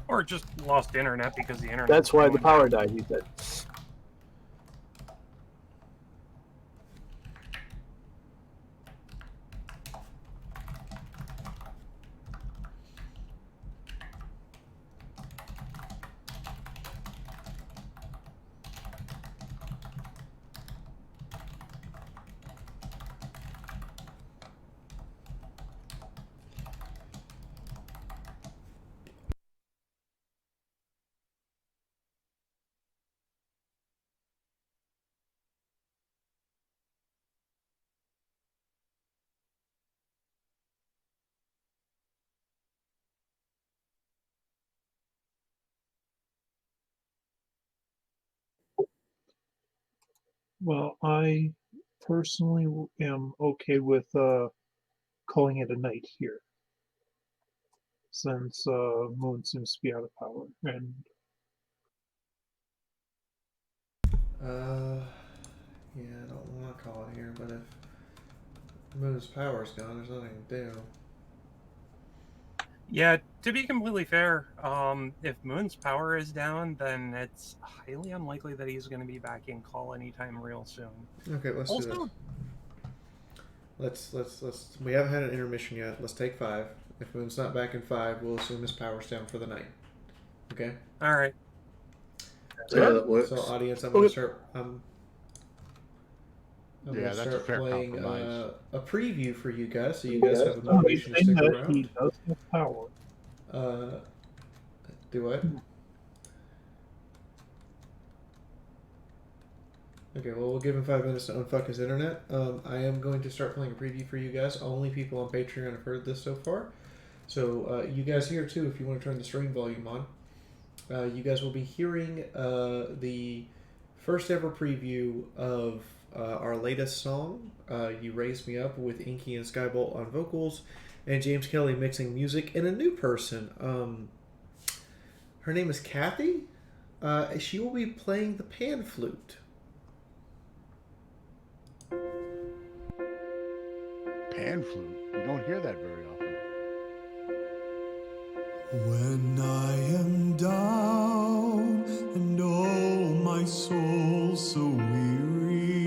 Or just lost internet because the internet. That's why the power died, he said. Well, I personally am okay with calling it a night here, since Moon seems to be out of power. And Yeah, I don't want to call it here, but if Moon's power's gone, there's nothing to do. Yeah, to be completely fair, if Moon's power is down, then it's highly unlikely that he's going to be back in call anytime real soon. Okay, let's do this. Let's. We haven't had an intermission yet. Let's take 5. If Moon's not back in 5, we'll assume his power's down for the night. Okay. All right. Yeah, that works. So, audience, I'm going to start. I'm Yeah, going to that's a start fair playing compromise. a preview for you guys, so you guys have a motivation to stick around. he does have power. Do what? Okay, well, we'll give him 5 minutes to unfuck his internet. I am going to start playing a preview for you guys. Only people on Patreon have heard this so far. So, you guys here, too, if you want to turn the stream volume on. You guys will be hearing the first ever preview of our latest song, You Raise Me Up, with Inky and Skybolt on vocals, and James Kelly mixing music, and a new person. Her name is Kathy. She will be playing the pan flute. Pan flute. You don't hear that very often. When I am down and oh my soul so weary,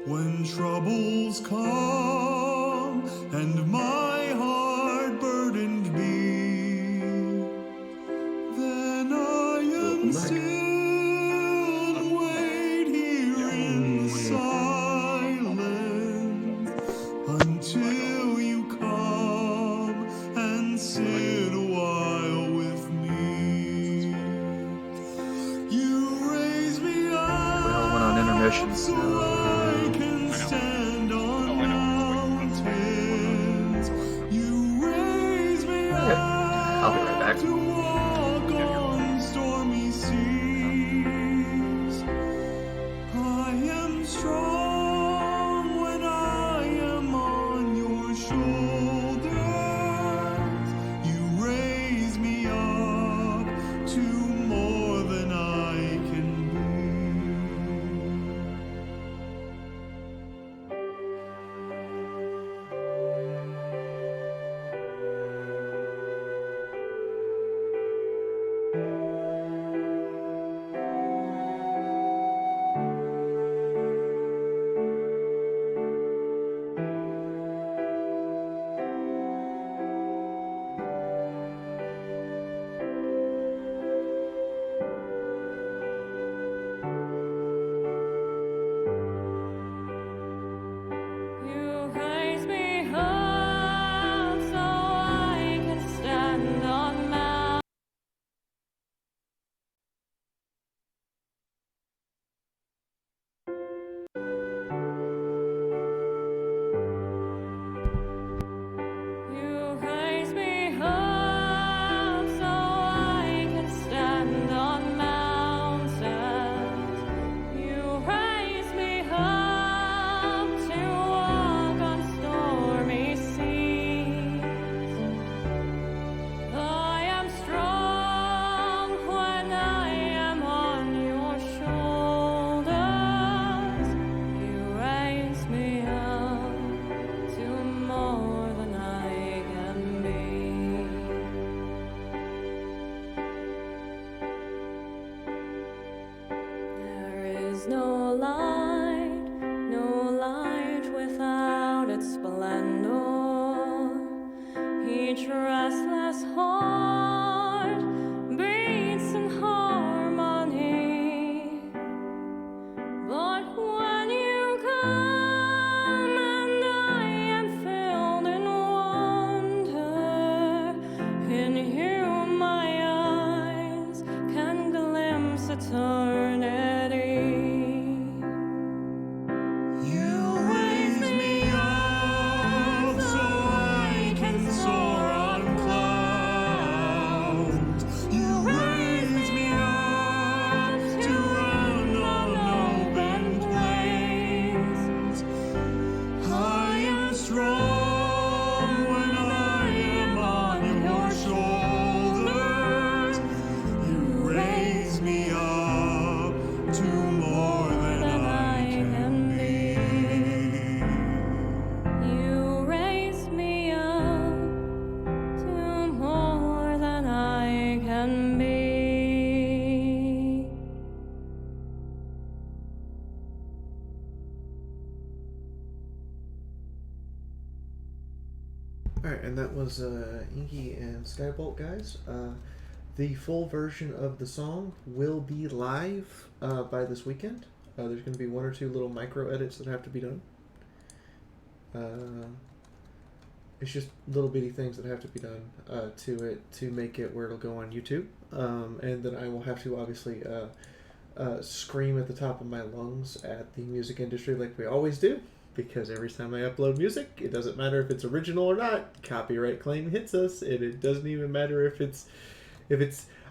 when troubles come and my heart burdened be, then I am still and wait here in silence until you come and sit a while with me. You raise me up. We all went on intermission, so I can stand on mountains. You raise me up. I'll be right back. To walk on stormy seas. I am strong when I am on your shoulders. You raise me up to more than I can be. is no light, no light without its splendor. Each restless heart beats in harmony. But when you come and I am filled in wonder, in you my eyes can glimpse eternity. You raise me up so I can soar on clouds. You raise me up to run on open plains. I am strong when I am on your shoulders. You raise me up to more than I can be. You raise me up to more than I can be. Alright, and that was Inky and Skybolt, guys. The full version of the song will be live by this weekend. There's going to be one or two little micro edits that have to be done. It's just little bitty things that have to be done to it to make it where it'll go on YouTube. And then I will have to obviously scream at the top of my lungs at the music industry like we always do. Because every time I upload music, it doesn't matter if it's original or not. Copyright claim hits us, and it doesn't even matter if it's.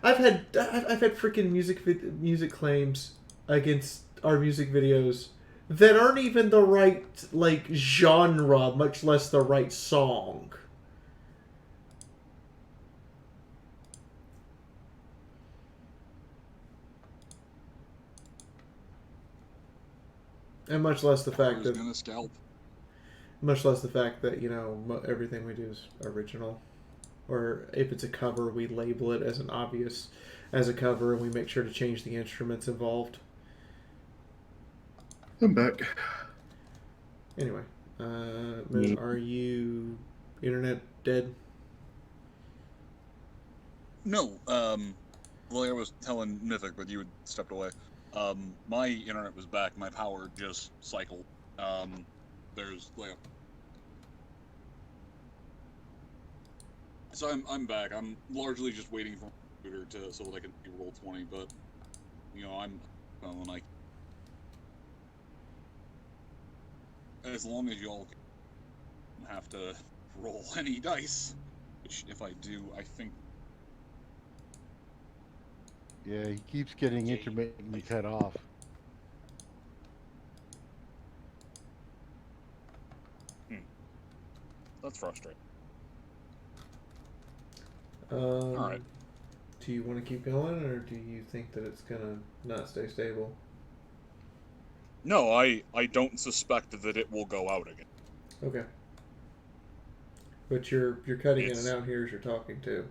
I've had freaking music claims against our music videos that aren't even the right genre, much less the right song. And much less the fact that everything we do is original, or if it's a cover, we label it as a cover, and we make sure to change the instruments involved. I'm back. Anyway, Moon, are you internet dead? No. Well, I was telling Mythic, but you had stepped away. My internet was back. My power just cycled. There's like. So I'm back. I'm largely just waiting for my computer so that I can do Roll20, but when I. As long as y'all don't have to roll any dice, which if I do, I think. Yeah, he keeps getting intermittently cut off. That's frustrating. All right. Do you want to keep going, or do you think that it's gonna not stay stable? No, I don't suspect that it will go out again. Okay. But you're cutting in and out here as you're talking too.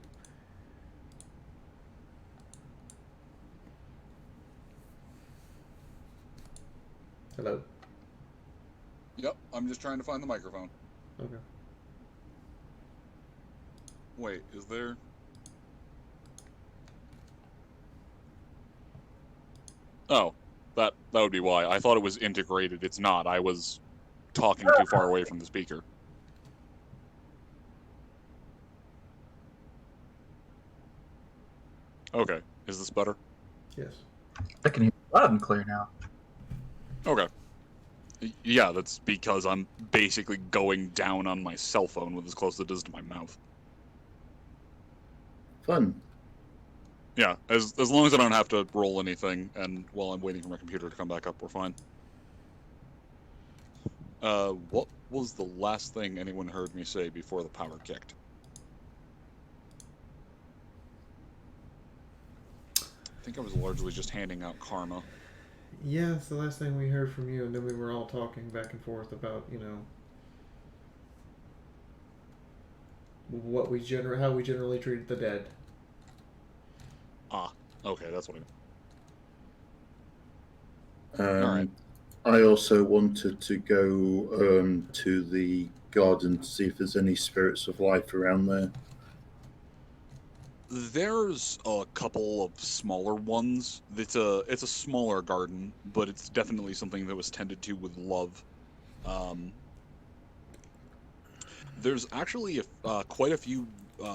Hello? Yep, I'm just trying to find the microphone. Okay. Wait, is there... Oh, that would be why. I thought it was integrated. It's not. I was talking too far away from the speaker. Okay, is this better? Yes. I can hear you loud and clear now. Okay. Yeah, that's because I'm basically going down on my cell phone with as close as it is to my mouth. Fun. Yeah, as long as I don't have to roll anything, and while I'm waiting for my computer to come back up, we're fine. What was the last thing anyone heard me say before the power kicked? I think I was largely just handing out karma. Yeah, it's the last thing we heard from you, and then we were all talking back and forth about, how we generally treat the dead. Ah, okay, that's what Alright. I also wanted to go to the garden to see if there's any spirits of life around there. There's a couple of smaller ones. It's a smaller garden, but it's definitely something that was tended to with love. There's actually quite a few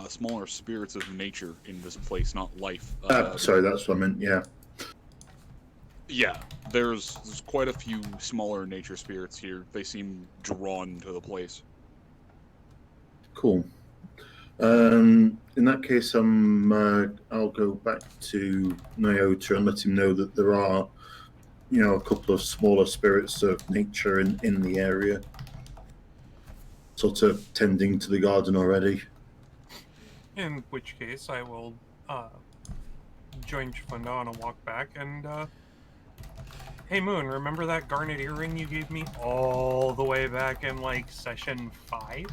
smaller spirits of nature in this place, not life. Sorry, that's what I meant. Yeah. Yeah, there's quite a few smaller nature spirits here. They seem drawn to the place. Cool. In that case, I'll go back to Nyota and let him know that there are, a couple of smaller spirits of nature in the area, sort of tending to the garden already. In which case, I will join Chifundo on a walk back and. Hey Moon, remember that garnet earring you gave me all the way back in like session 5?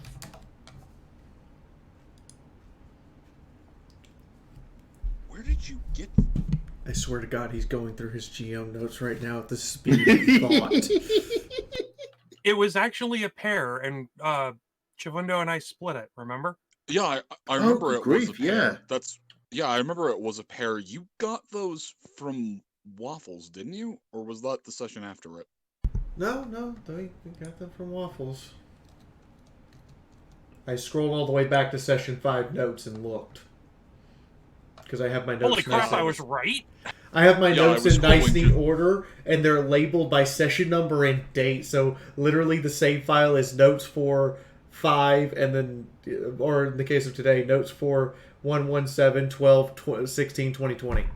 Where did you get? I swear to God, he's going through his GM notes right now at the speed of thought. It was actually a pair, and Chivundo and I split it. Remember? Yeah, I remember it was a pair. Yeah. I remember it was a pair. You got those from Waffles, didn't you? Or was that the session after it? No, we got them from Waffles. I scrolled all the way back to session 5 notes and looked. Because I have my notes. Holy crap, I was right! I have my notes in nice, neat order, and they're labeled by session number and date. So literally the save file is notes for 5, and then, or in the case of today, notes for 117, 12, 16, 20, 20.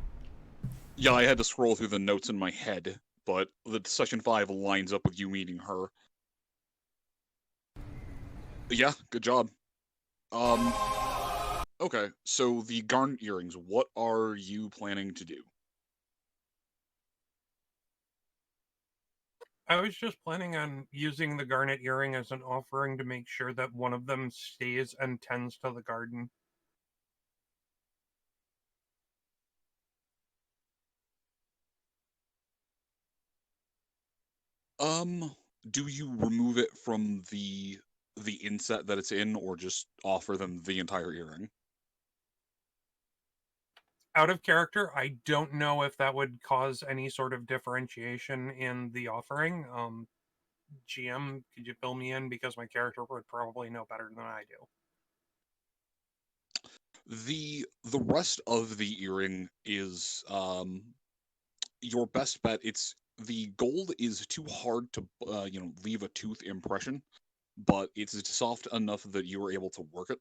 Yeah, I had to scroll through the notes in my head, but the session 5 lines up with you meeting her. Yeah, good job. Okay, so the garnet earrings, what are you planning to do? I was just planning on using the garnet earring as an offering to make sure that one of them stays and tends to the garden. Do you remove it from the inset that it's in, or just offer them the entire earring? Out of character, I don't know if that would cause any sort of differentiation in the offering. GM, could you fill me in, because my character would probably know better than I do. The rest of the earring is your best bet. It's the gold is too hard to leave a tooth impression, but it's soft enough that you were able to work it.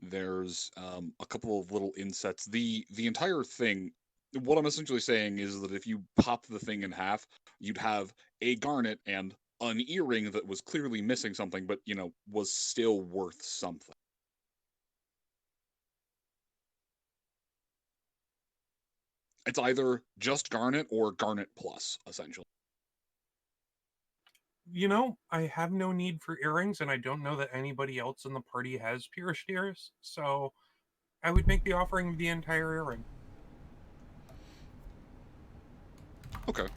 There's a couple of little insets. The entire thing, what I'm essentially saying is that if you pop the thing in half, you'd have a garnet and an earring that was clearly missing something, but was still worth something. It's either just garnet or garnet plus, essentially. I have no need for earrings, and I don't know that anybody else in the party has pierced ears, so I would make the offering of the entire earring. Okay.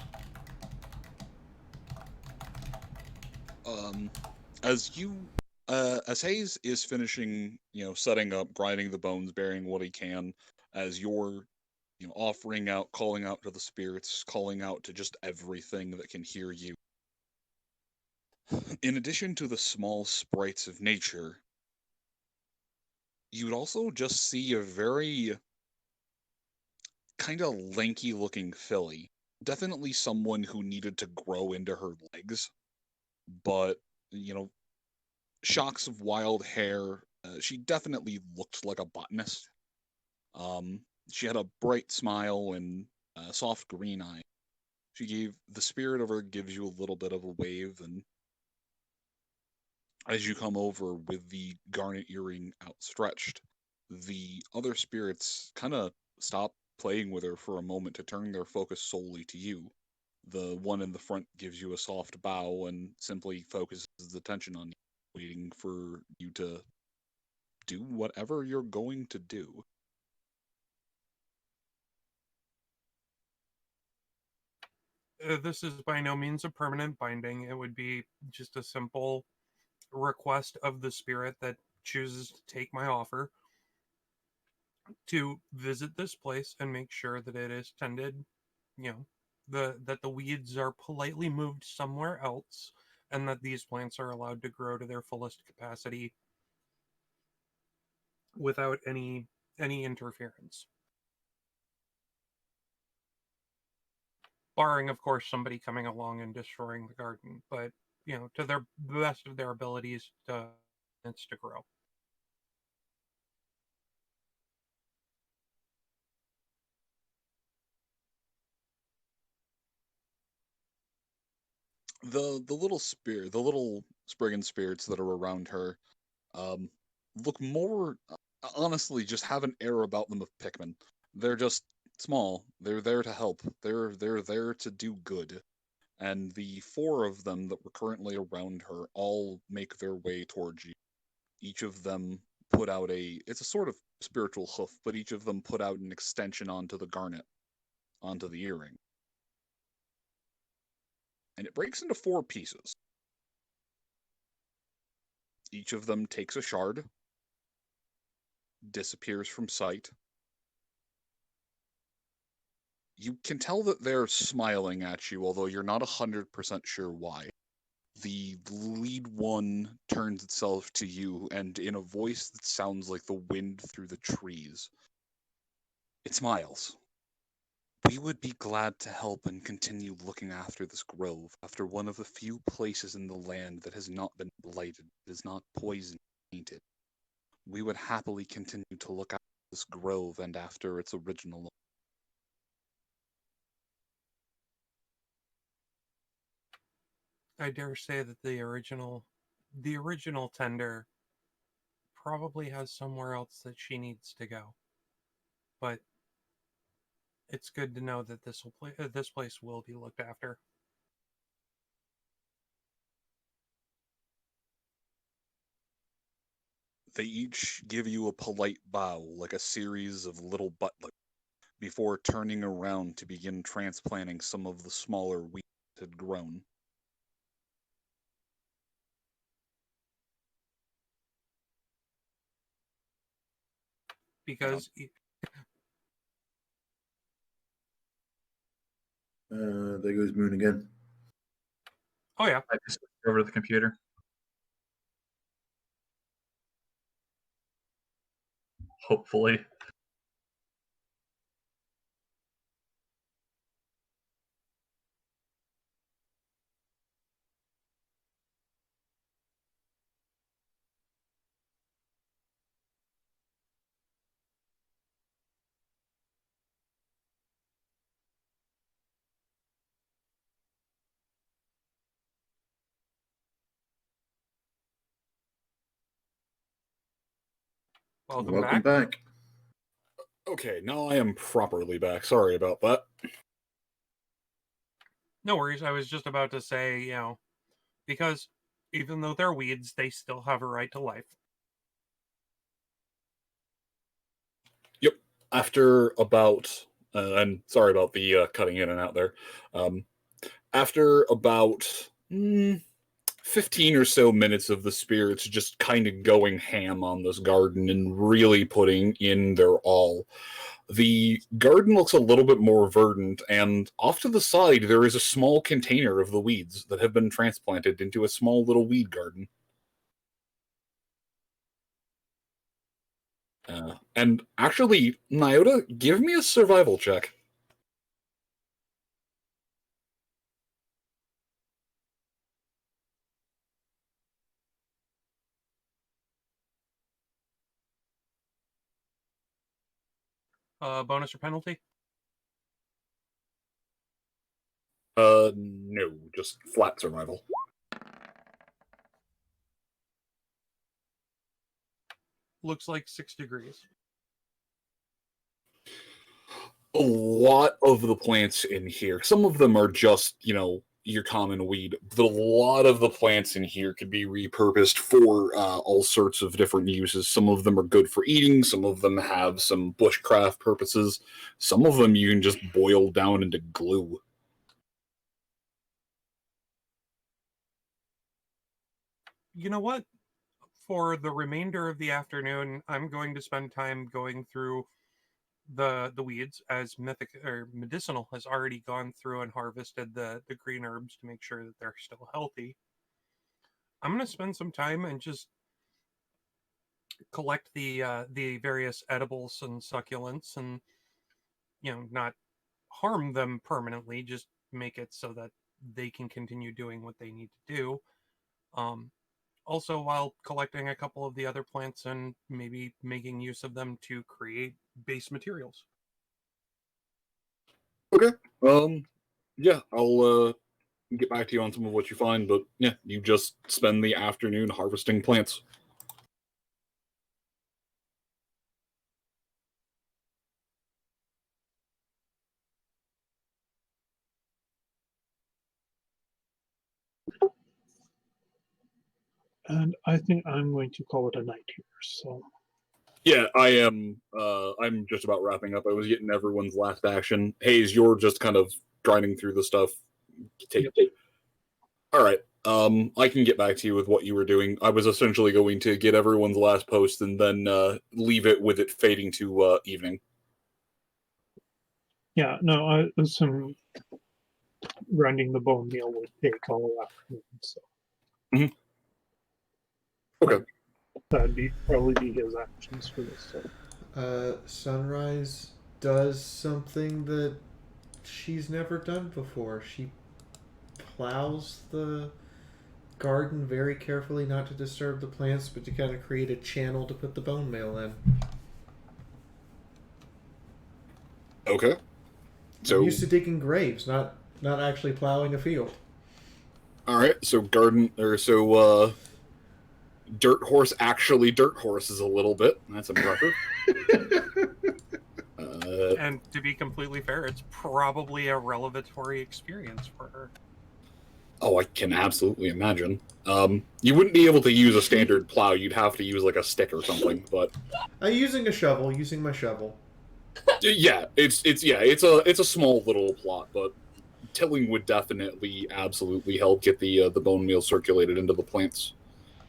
As Hayes is finishing, setting up, grinding the bones, burying what he can, as you're, offering out, calling out to the spirits, calling out to just everything that can hear you. In addition to the small sprites of nature, you'd also just see a very kind of lanky looking filly. Definitely someone who needed to grow into her legs, but, shocks of wild hair. She definitely looked like a botanist. She had a bright smile and soft green eye. The spirit of her gives you a little bit of a wave, and as you come over with the garnet earring outstretched, the other spirits kind of stop playing with her for a moment to turn their focus solely to you. The one in the front gives you a soft bow and simply focuses attention on you, waiting for you to do whatever you're going to do. This is by no means a permanent binding. It would be just a simple request of the spirit that chooses to take my offer to visit this place and make sure that it is tended, that the weeds are politely moved somewhere else, and that these plants are allowed to grow to their fullest capacity without any interference. Barring, of course, somebody coming along and destroying the garden, but to the best of their abilities to grow. The little Spriggan spirits that are around her, look more honestly just have an air about them of Pikmin. They're just small. They're there to help. They're there to do good. And the four of them that were currently around her all make their way towards you. Each of them put out it's a sort of spiritual hoof, but each of them put out an extension onto the garnet, onto the earring. And it breaks into 4 pieces. Each of them takes a shard, disappears from sight. You can tell that they're smiling at you, although you're not 100% sure why. The lead one turns itself to you, and in a voice that sounds like the wind through the trees, it smiles. We would be glad to help and continue looking after this grove, after one of the few places in the land that has not been blighted, is not poisoned, tainted. We would happily continue to look after this grove and after its original. I dare say that the original tender probably has somewhere else that she needs to go. But it's good to know that this place will be looked after. They each give you a polite bow, like a series of little butlers, before turning around to begin transplanting some of the smaller weeds that had grown. Because there goes Moon again. Oh yeah. I just switched over to the computer. Hopefully. Welcome back. Okay, now I am properly back. Sorry about that. No worries. I was just about to say, because even though they're weeds, they still have a right to life. Yep. After about, and sorry about the cutting in and out there. After about 15 or so minutes of the spirits just kind of going ham on this garden and really putting in their all, the garden looks a little bit more verdant, and off to the side there is a small container of the weeds that have been transplanted into a small little weed garden. And actually, Nyota, give me a survival check. Bonus or penalty? No, just flat survival. Looks like 6 degrees. A lot of the plants in here, some of them are just, your common weed, but a lot of the plants in here could be repurposed for all sorts of different uses. Some of them are good for eating, some of them have some bushcraft purposes, some of them you can just boil down into glue. You know what? For the remainder of the afternoon, I'm going to spend time going through the weeds, as Mythic or Medicinal has already gone through and harvested the green herbs to make sure that they're still healthy. I'm going to spend some time and just collect the various edibles and succulents, and not harm them permanently, just make it so that they can continue doing what they need to do. Also, while collecting a couple of the other plants and maybe making use of them to create base materials. Okay. Yeah, I'll get back to you on some of what you find, but yeah, you just spend the afternoon harvesting plants. And I think I'm going to call it a night here. So Yeah, I am. I'm just about wrapping up. I was getting everyone's last action. Hayes, you're just kind of grinding through the stuff. Take. All right. I can get back to you with what you were doing. I was essentially going to get everyone's last post and then leave it with it fading to evening. yeah, no, some grinding the bone meal would take all afternoon. So. Okay. That'd probably be his actions for this. So. Sunrise does something that she's never done before. She plows the garden very carefully, not to disturb the plants, but to kind of create a channel to put the bone meal in. Okay. So I'm used to digging graves, not actually plowing a field. All right. So Dirt Horse actually Dirt Horses a little bit. That's impressive. And to be completely fair, it's probably a revelatory experience for her. Oh, I can absolutely imagine. You wouldn't be able to use a standard plow. You'd have to use like a stick or something. But using my shovel. Yeah, it's a small little plot, but tilling would definitely absolutely help get the bone meal circulated into the plants.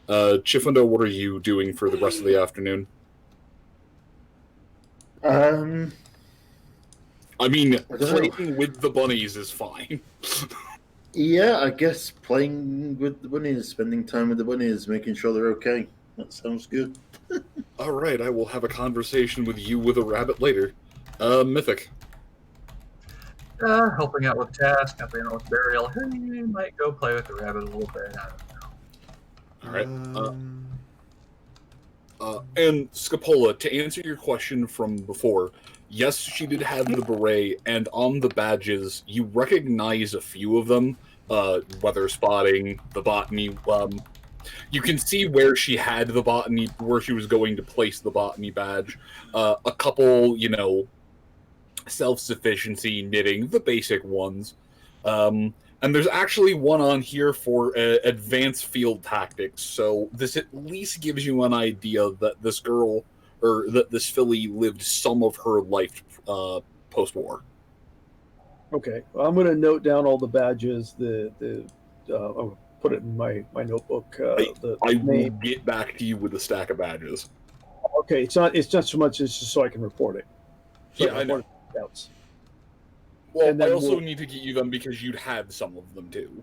Chifundo, what are you doing for the rest of the afternoon? I mean, playing with the bunnies is fine. Yeah, I guess playing with the bunnies, spending time with the bunnies, making sure they're okay. That sounds good. All right, I will have a conversation with you with a rabbit later. Mythic. Helping out with tasks, helping out with burial. Hey, might go play with the rabbit a little bit. I don't know. All right. And Scapola, to answer your question from before, yes, she did have the beret, and on the badges, you recognize a few of them. Weather spotting, the botany. You can see where she had the botany, where she was going to place the botany badge. A couple, self-sufficiency, knitting, the basic ones. And there's actually one on here for advanced field tactics, so this at least gives you an idea that this girl, or that this filly, lived some of her life post-war. Okay, well, I'm going to note down all the badges. I'll put it in my notebook. I will get back to you with a stack of badges. Okay, it's not so much as just so I can report it. Yeah, I know. Scouts. Well, I also need to get you them because you'd had some of them too.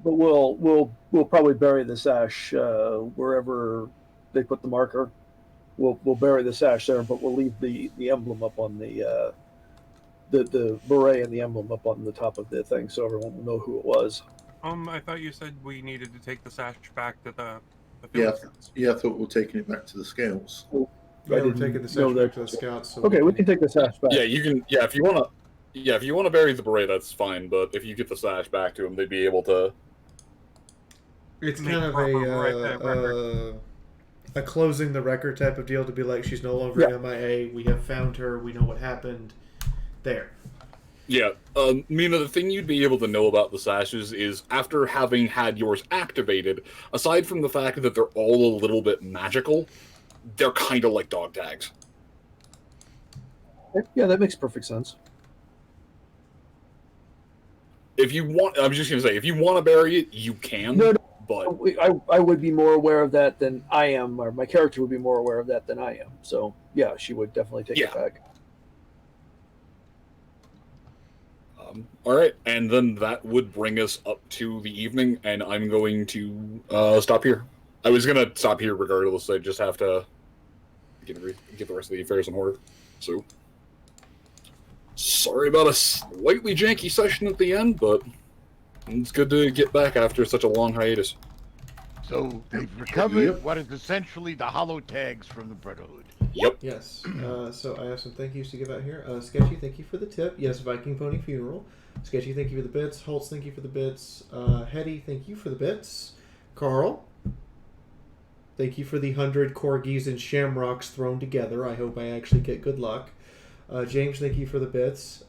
But we'll probably bury the sash wherever they put the marker. We'll bury the sash there, but we'll leave the emblem up on the beret and the emblem up on the top of the thing, so everyone will know who it was. I thought you said we needed to take the sash back to the field scouts. Yeah, I thought we were taking it back to the scouts. Yeah, we're taking the sash back to the scouts. So okay, we can take the sash back. Yeah, you can. Yeah, if you want to bury the beret, that's fine. But if you get the sash back to them, they'd be able to. It's kind of a closing the record type of deal, to be like, she's no longer MIA. We have found her. We know what happened. There. Yeah, Mina, the thing you'd be able to know about the sashes is, after having had yours activated, aside from the fact that they're all a little bit magical, they're kind of like dog tags. Yeah, that makes perfect sense. If you want, I'm just going to say, if you want to bury it, you can. No, But I would be more aware of that than I am, or my character would be more aware of that than I am. So yeah, she would definitely take it back. All right, and then that would bring us up to the evening, and I'm going to stop here. I was going to stop here regardless. I just have to get the rest of the affairs in order. So, sorry about a slightly janky session at the end, but it's good to get back after such a long hiatus. So they've recovered what is essentially the hollow tags from the Brotherhood. Yep. Yes. So I have some thank yous to give out here. Sketchy, thank you for the tip. Yes, Viking Pony Funeral. Sketchy, thank you for the bits. Holtz, thank you for the bits. Hetty, thank you for the bits. Carl, thank you for the 100 corgis and shamrocks thrown together. I hope I actually get good luck. James, thank you for the bits.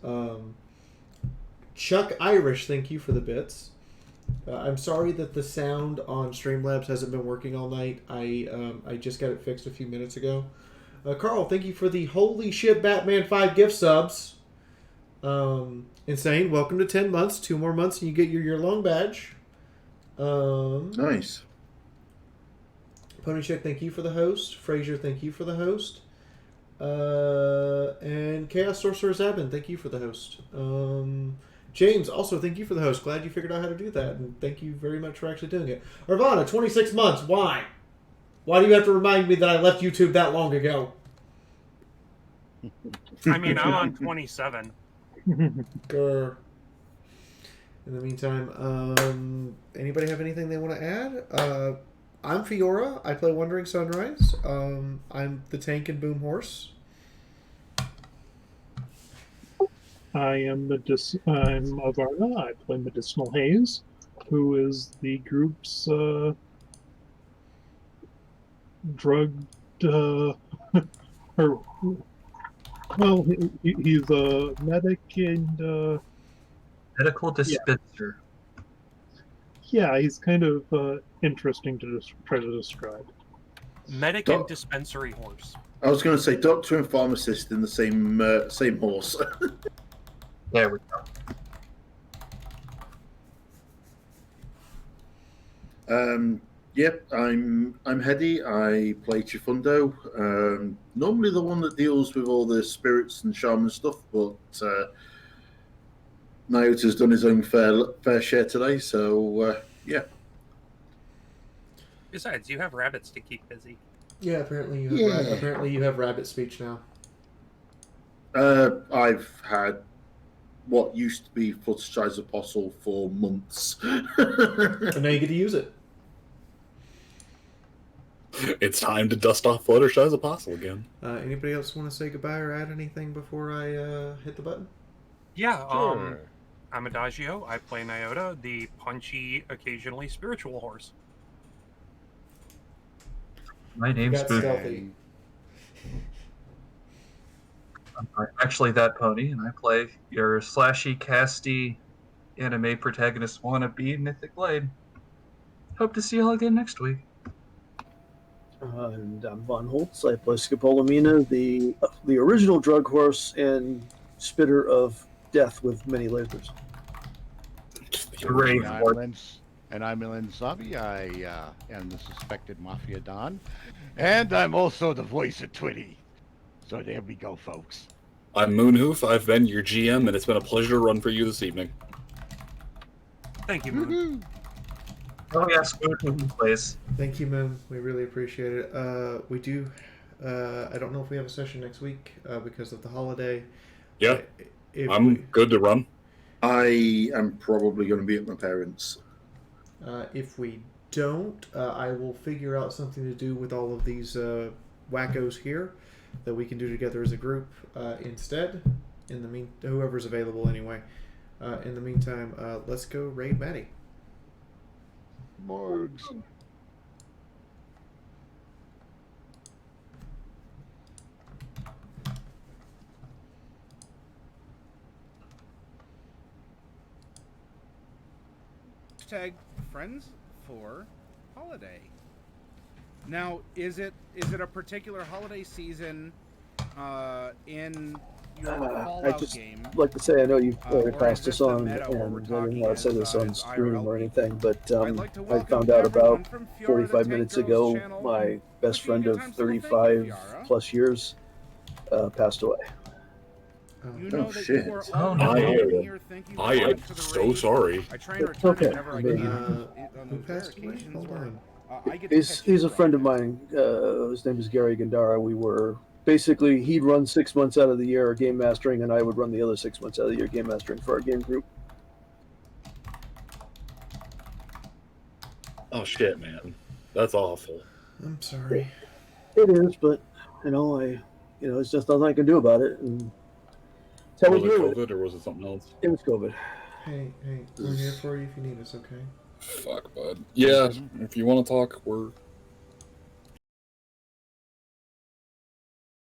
Chuck Irish, thank you for the bits. I'm sorry that the sound on Streamlabs hasn't been working all night. I just got it fixed a few minutes ago. Carl, thank you for the holy shit Batman 5 gift subs. Insane, welcome to 10 months. 2 more months and you get your year-long badge. Nice. Pony Check, thank you for the host. Fraser, thank you for the host. And Chaos Sorcerer Zabin, thank you for the host. James, also thank you for the host. Glad you figured out how to do that, and thank you very much for actually doing it. Arvana, 26 months. Why? Why do you have to remind me that I left YouTube that long ago? I mean, I'm on 27. Grr. In the meantime, anybody have anything they want to add? I'm Fiora. I play Wandering Sunrise. I'm the tank and boom horse. I'm Avarna. I play Medicinal Haze, who is the group's drugged, or well, he's a medic and medical dispenser. Yeah, he's kind of interesting to try to describe. Medic and dispensary horse. I was going to say doctor and pharmacist in the same horse. There we go. Yep, I'm Hedy. I play Chifundo. Normally the one that deals with all the spirits and shaman stuff, but Nyota's done his own fair share today, so yeah. Besides, you have rabbits to keep busy. Yeah, apparently you have rabbit speech now. I've had what used to be Fluttershy's Apostle for months. And now you get to use it. It's time to dust off Fluttershy's Apostle again. Anybody else want to say goodbye or add anything before I hit the button? Yeah, Sure. I'm Adagio. I play Nyota, the punchy, occasionally spiritual horse. My name's Stealthy. I'm actually that pony, and I play your slashy, casty anime protagonist wannabe Mythic Blade. Hope to see y'all again next week. And I'm Von Holtz. I play Scopolamina, the original drug horse and spitter of death with many lasers. And I'm Milan Sabi. I am the suspected Mafia Don. And I'm also the voice of Twitty. So there we go, folks. I'm Moonhoof. I've been your GM, and it's been a pleasure to run for you this evening. Thank you, Moon. Oh, yes, Moonhoof, please. Thank you, Moon. We really appreciate it. We do. I don't know if we have a session next week because of the holiday. Yeah, I'm good to run. I am probably going to be at my parents'. If we don't, I will figure out something to do with all of these wackos here that we can do together as a group instead. In the whoever's available anyway. In the meantime, let's go raid Maddie. Morgs. Hashtag friends for holiday. Now, is it a particular holiday season in your I Fallout just game. like to say I know you've Or passed is this this the on, meta where we're and I didn't talking want to say as, this on as stream IRL or anything, but I'd like to I welcome found out everyone about from Fiora 45 the minutes Tank Girl's ago channel. my best Wishing you a friend good of time still. Thank you, 35 Fiora. plus years passed away. You Oh, know that shit. you are Oh, always no. welcome here. Thank you I am very much for the so raid. sorry. I try and It's return okay. it whenever I get Maybe. on Who those rare passed away? occasions Hold where on. I get to He's catch a friend of mine. His name is Gary Gandara. We were basically he'd run 6 months out of the year game mastering, and I would run the other 6 months out of the year game mastering for our game group. Oh shit, man, that's awful. I'm sorry. It is, but it's just nothing I can do about it. And tell Was me it you. COVID or was it something else? It was COVID. Hey, we're here for you if you need us, okay? Fuck, bud. Yeah, if you want to talk, we're